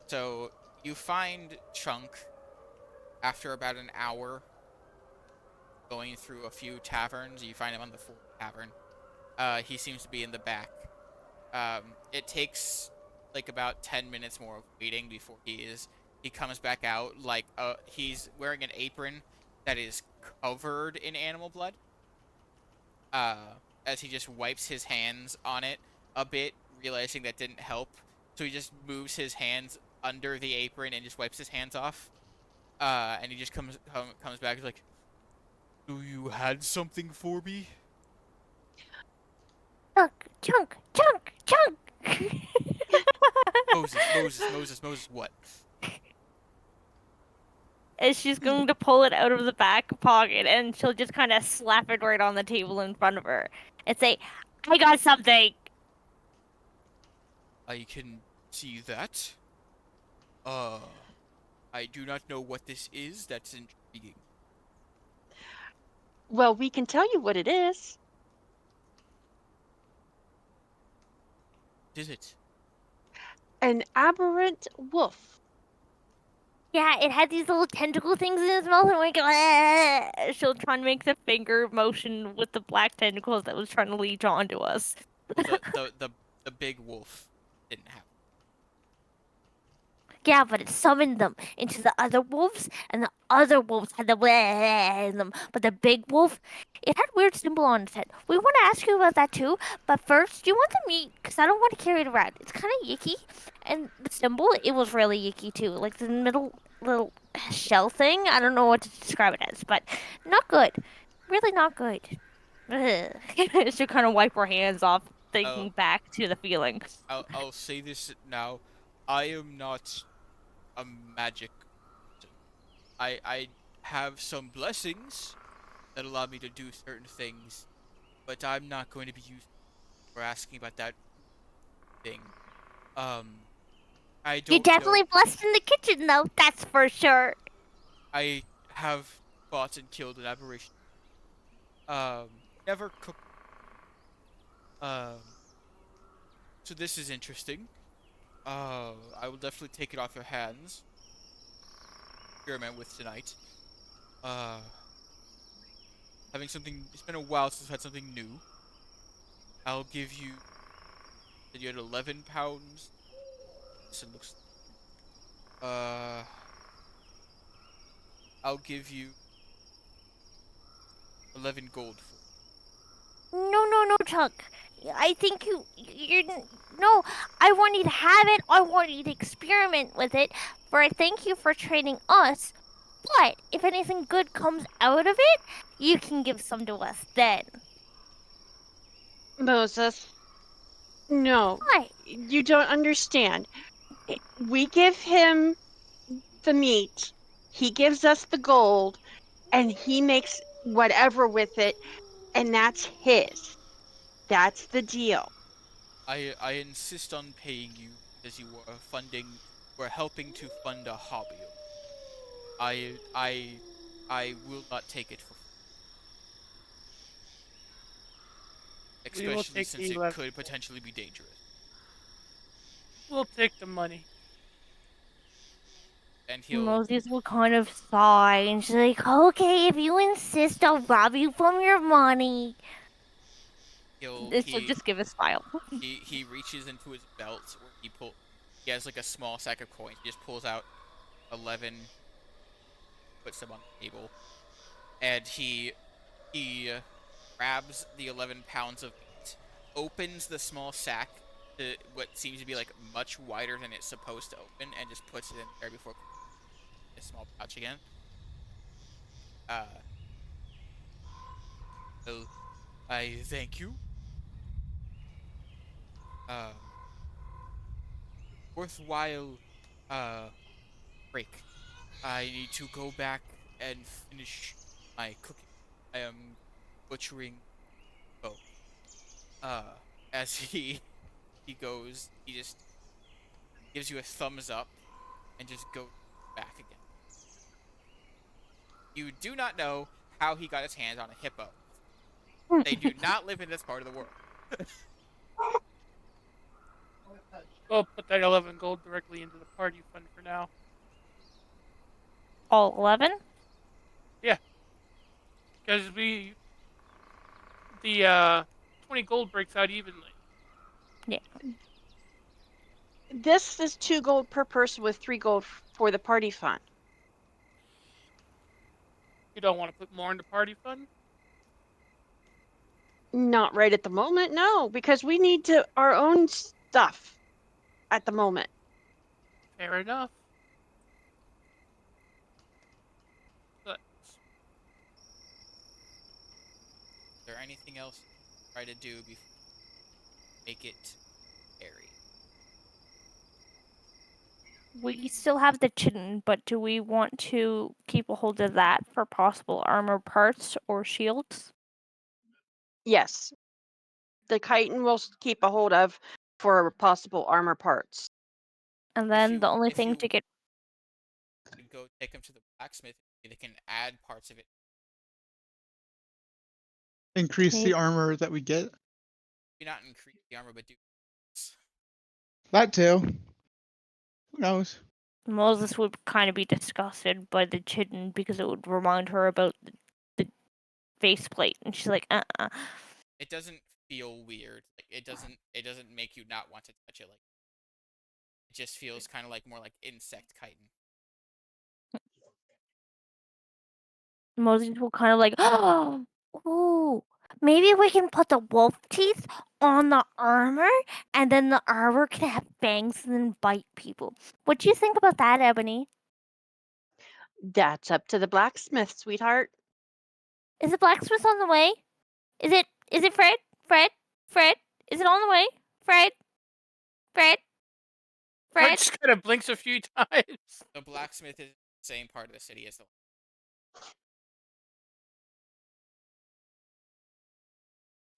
S1: So you find Chunk after about an hour going through a few taverns. You find him on the 4th tavern. He seems to be in the back. It takes like about 10 minutes more of waiting before he comes back out. Like he's wearing an apron that is covered in animal blood. As he just wipes his hands on it a bit, realizing that didn't help. So he just moves his hands under the apron and just wipes his hands off. And he just comes back like, "Do you had something for me?"
S3: Chunk.
S1: Moses, what?
S3: And she's going to pull it out of the back pocket and she'll just kind of slap it right on the table in front of her and say, I got something.
S1: I can see that. Uh, I do not know what this is. That's intriguing.
S4: Well, we can tell you what it is.
S1: What is it?
S4: An aberrant wolf.
S3: Yeah, it had these little tentacle things in its mouth, and we go. "Ah." She'll try and make the finger motion with the black tentacles that was trying to leech onto us.
S1: The big wolf didn't have.
S3: Yeah, but it summoned them into the other wolves, and the other wolves had the bleh in them. But the big wolf, it had a weird symbol on its head. We want to ask you about that too, but first, do you want the meat? Because I don't want to carry it around. It's kind of yicky, and the symbol, it was really yicky too. Like the middle little shell thing, I don't know what to describe it as, but not good. Really not good. Ugh. She kind of wipe her hands off,
S1: I'll
S3: thinking back to the feeling.
S1: I'll say this now. I am not a magic person. I have some blessings that allow me to do certain things, but I'm not going to be used for asking about that thing. Um, I
S3: You're
S1: don't
S3: definitely
S1: know.
S3: blessed in the kitchen, though. That's for sure.
S1: I have fought and killed an aberration. Never cooked. Um, so this is interesting. I will definitely take it off your hands. Experiment with tonight. Uh, having something. It's been a while since I've had something new. I'll give you. You had 11 pounds. This it looks. Uh, I'll give you 11 gold for it.
S3: No, no, no, Chuck. I think you're no. I want you to have it. I want you to experiment with it. For I thank you for training us. But if anything good comes out of it, you can give some to us then.
S4: Moses, no,
S3: Why?
S4: you don't understand. We give him the meat, he gives us the gold, and he makes whatever with it, and that's his. That's the deal.
S1: I insist on paying you because you were funding. We're helping to fund a hobby. I will not take it for free,
S5: We will
S1: especially
S5: take
S1: since
S5: the
S1: it
S5: 11.
S1: could potentially be dangerous.
S5: We'll take the money.
S1: And he'll
S3: Moses will kind of sigh and she's like, "Okay, if you insist, I'll rob you from your money."
S1: he'll
S3: She'll just give a smile.
S1: he reaches into his belt where he has like a small sack of coins. He just pulls out 11, puts them on the table, and he grabs the 11 pounds of meat, opens the small sack to what seems to be like much wider than it's supposed to open, and just puts it in there before closing a small pouch again. Uh, well, I thank you. Um, worthwhile, uh, break. I need to go back and finish my cooking. I am butchering both. Uh, as he goes, he just gives you a thumbs up and just goes back again. You do not know how he got his hands on a hippo. They do not live in this part of the world.
S5: We'll put that 11 gold directly into the party fund for now.
S3: All 11?
S5: Yeah, because the 20 gold breaks out evenly.
S3: Yeah.
S4: This is 2 gold per person with 3 gold for the party fund.
S5: You don't want to put more in the party fund?
S4: Not right at the moment, no, because we need to our own stuff at the moment.
S5: Fair enough. But
S1: Is there anything else you try to do before you make it airy?
S3: We still have the chitin, but do we want to keep a hold of that for possible armor parts or shields?
S4: Yes, the chitin will keep a hold of for possible armor parts.
S3: And then the only
S1: If
S3: thing
S1: you
S3: to get
S1: go take him to the blacksmith, they can add parts of it.
S2: Increase the
S3: take
S2: armor that we get.
S1: Maybe not increase the armor, but do.
S2: That too. Who knows?
S3: Moses would kind of be disgusted by the chitin because it would remind her about the faceplate, and she's like, uh.
S1: It doesn't feel weird. Like it doesn't make you not want to touch it. Like It just feels kind of like more like insect chitin.
S3: Moses will kind of like, oh, ooh, maybe we can put the wolf teeth on the armor, and then the armor can have fangs and then bite people. What do you think about that, Ebony?
S4: That's up to the blacksmith, sweetheart.
S3: Is the blacksmith on the way? Is it Fred? Fred? Fred? Is it on the way? Fred? Fred?
S5: Fred
S3: Fred?
S5: just kind of blinks a few times.
S1: The blacksmith is the same part of the city as the.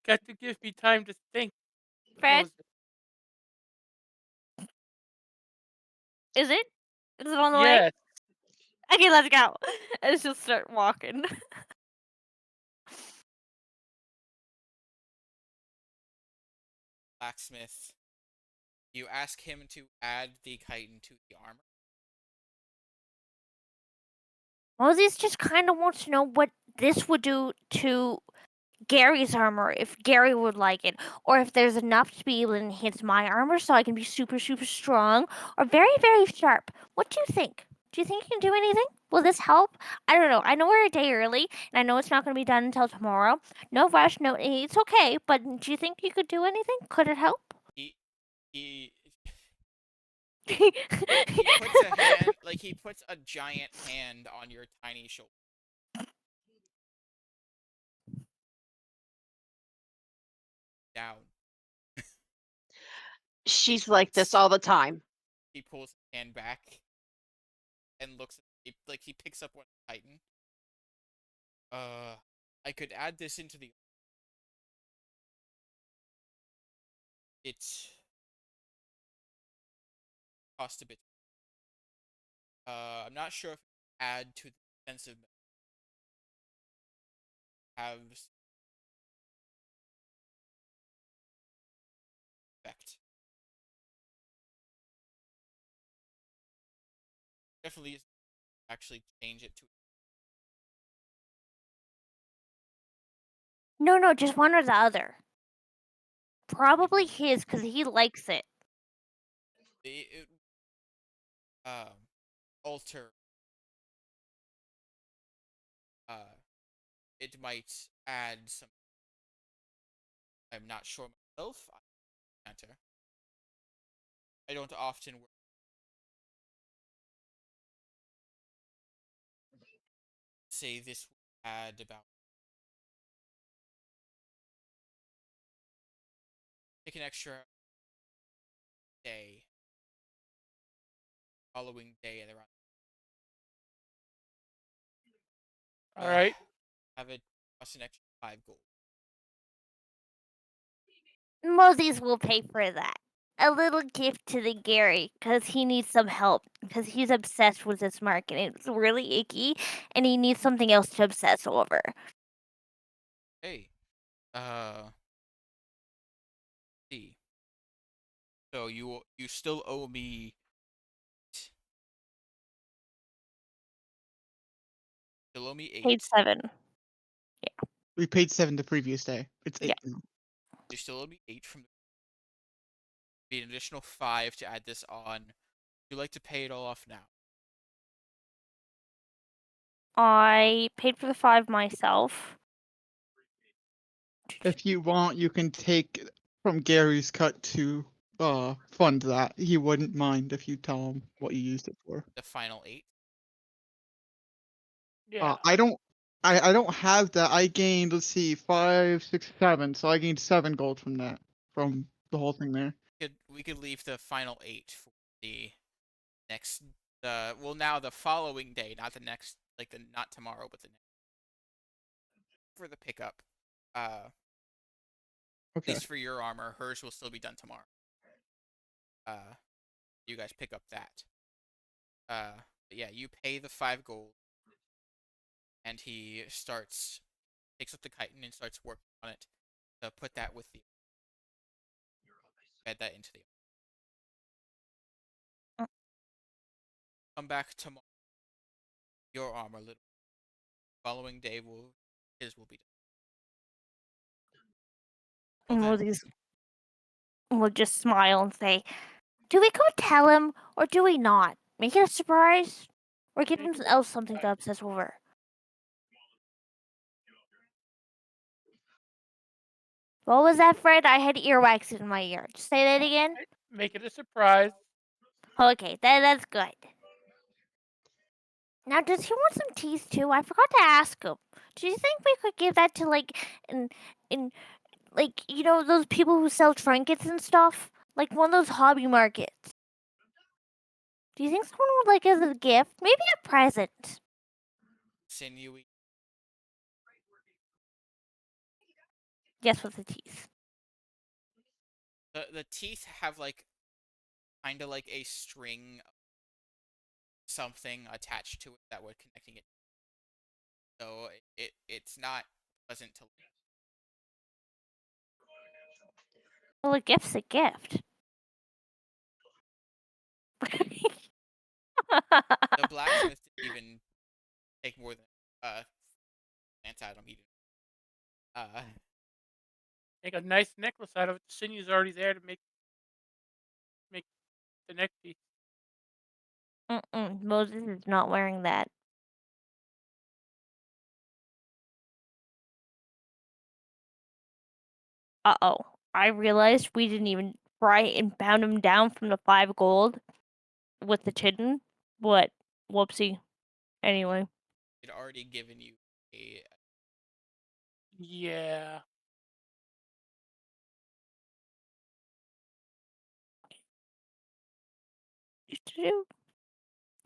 S5: Got to give me time to think.
S3: Fred?
S5: Moses.
S3: Is it? Is it on the way?
S5: Yes.
S3: Okay, let's go. Let's just start walking.
S1: Blacksmith. You ask him to add the chitin to the armor.
S3: Moses just kind of wants to know what this would do to Gary's armor, if Gary would like it, or if there's enough to be able to enhance my armor so I can be super, super strong, or very, very sharp. What do you think? Do you think you can do anything? Will this help? I don't know. I know we're a day early, and I know it's not going to be done until tomorrow. No rush, no, it's okay, but do you think you could do anything? Could it help?
S1: He he
S3: he
S1: he puts a hand, like he puts a giant hand on your tiny shoulder. Down.
S4: She's like this all the time.
S1: He pulls his hand back and looks like he picks up one chitin. I could add this into the. It's cost a bit. I'm not sure if add to the defensive have effect. Definitely actually change it to.
S3: No, just one or the other. Probably his, because he likes it.
S1: It alter. It might add some. I'm not sure myself. Enter. I don't often say this would add about. Take an extra day. Following day and around.
S5: All right.
S1: Have it cost an extra 5 gold.
S3: Moses will pay for that. A little gift to the Gary, because he needs some help, because he's obsessed with this mark, and it's really icky, and he needs something else to obsess over.
S1: Hey, see. So you still owe me. Still owe me 8.
S3: Page 7.
S2: We paid 7 the previous day. It's 8
S3: Yeah.
S2: now.
S1: You still owe me 8 from. Be an additional 5 to add this on. Would you like to pay it all off now?
S3: I paid for the 5 myself.
S2: If you want, you can take from Gary's cut to fund that. He wouldn't mind if you tell him what you used it for.
S1: The final 8.
S5: Yeah.
S2: I don't have that. I gained, let's see, 5, 6, 7. So I gained 7 gold from that, from the whole thing there.
S1: We could leave the final 8 for the next. Now the following day, not the next, not tomorrow, but the next for the pickup. At
S2: Okay.
S1: least for your armor, hers will still be done tomorrow. You guys pick up that. But yeah, you pay the 5 gold, and he takes up the chitin and starts working on it to put that with the. Add that into the. Come back tomorrow. Your armor, little. Following day his will be done. Well, then,
S3: Moses will just smile and say, Do we go tell him or do we not? Make it a surprise? Or give him
S5: Make it a
S3: else something to
S5: surprise.
S3: obsess over? What was that, Fred? I had earwax in my ear. Just say that again.
S5: Make it a surprise.
S3: Okay, that's good. Now, does he want some teeth too? I forgot to ask him. Do you think we could give that to in like those people who sell trinkets and stuff, like one of those hobby markets? Do you think someone would like it as a gift? Maybe a present.
S1: Sinewy.
S3: Yes, with the teeth.
S1: The teeth have like kind of like a string of something attached to it that would connecting it. So it's not pleasant to.
S3: Well, a gift's a gift.
S1: The blacksmith didn't even take more than glance at him. He didn't.
S5: Make a nice necklace out of it. The sinew's already there to make the neck piece.
S3: Moses is not wearing that. Uh-oh. I realized we didn't even fry and pound him down from the 5 gold with the chitin. What? Whoopsie. Anyway.
S1: He'd already given you a.
S5: Yeah.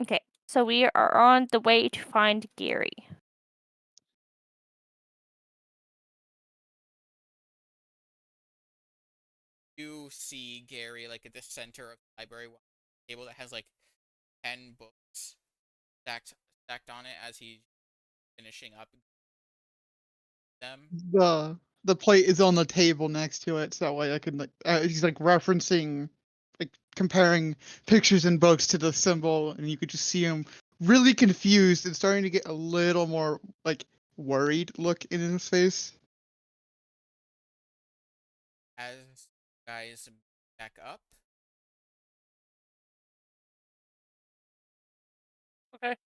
S3: Okay, so we are on the way to find Gary.
S1: You see Gary like at the center of the library table that has like 10 books stacked on it as he's finishing up them.
S2: The plate is on the table next to it, so that way I can like he's like referencing, like comparing pictures and books to the symbol, and you could just see him really confused and starting to get a little more like worried look in his face.
S1: As guys back up,
S5: Okay.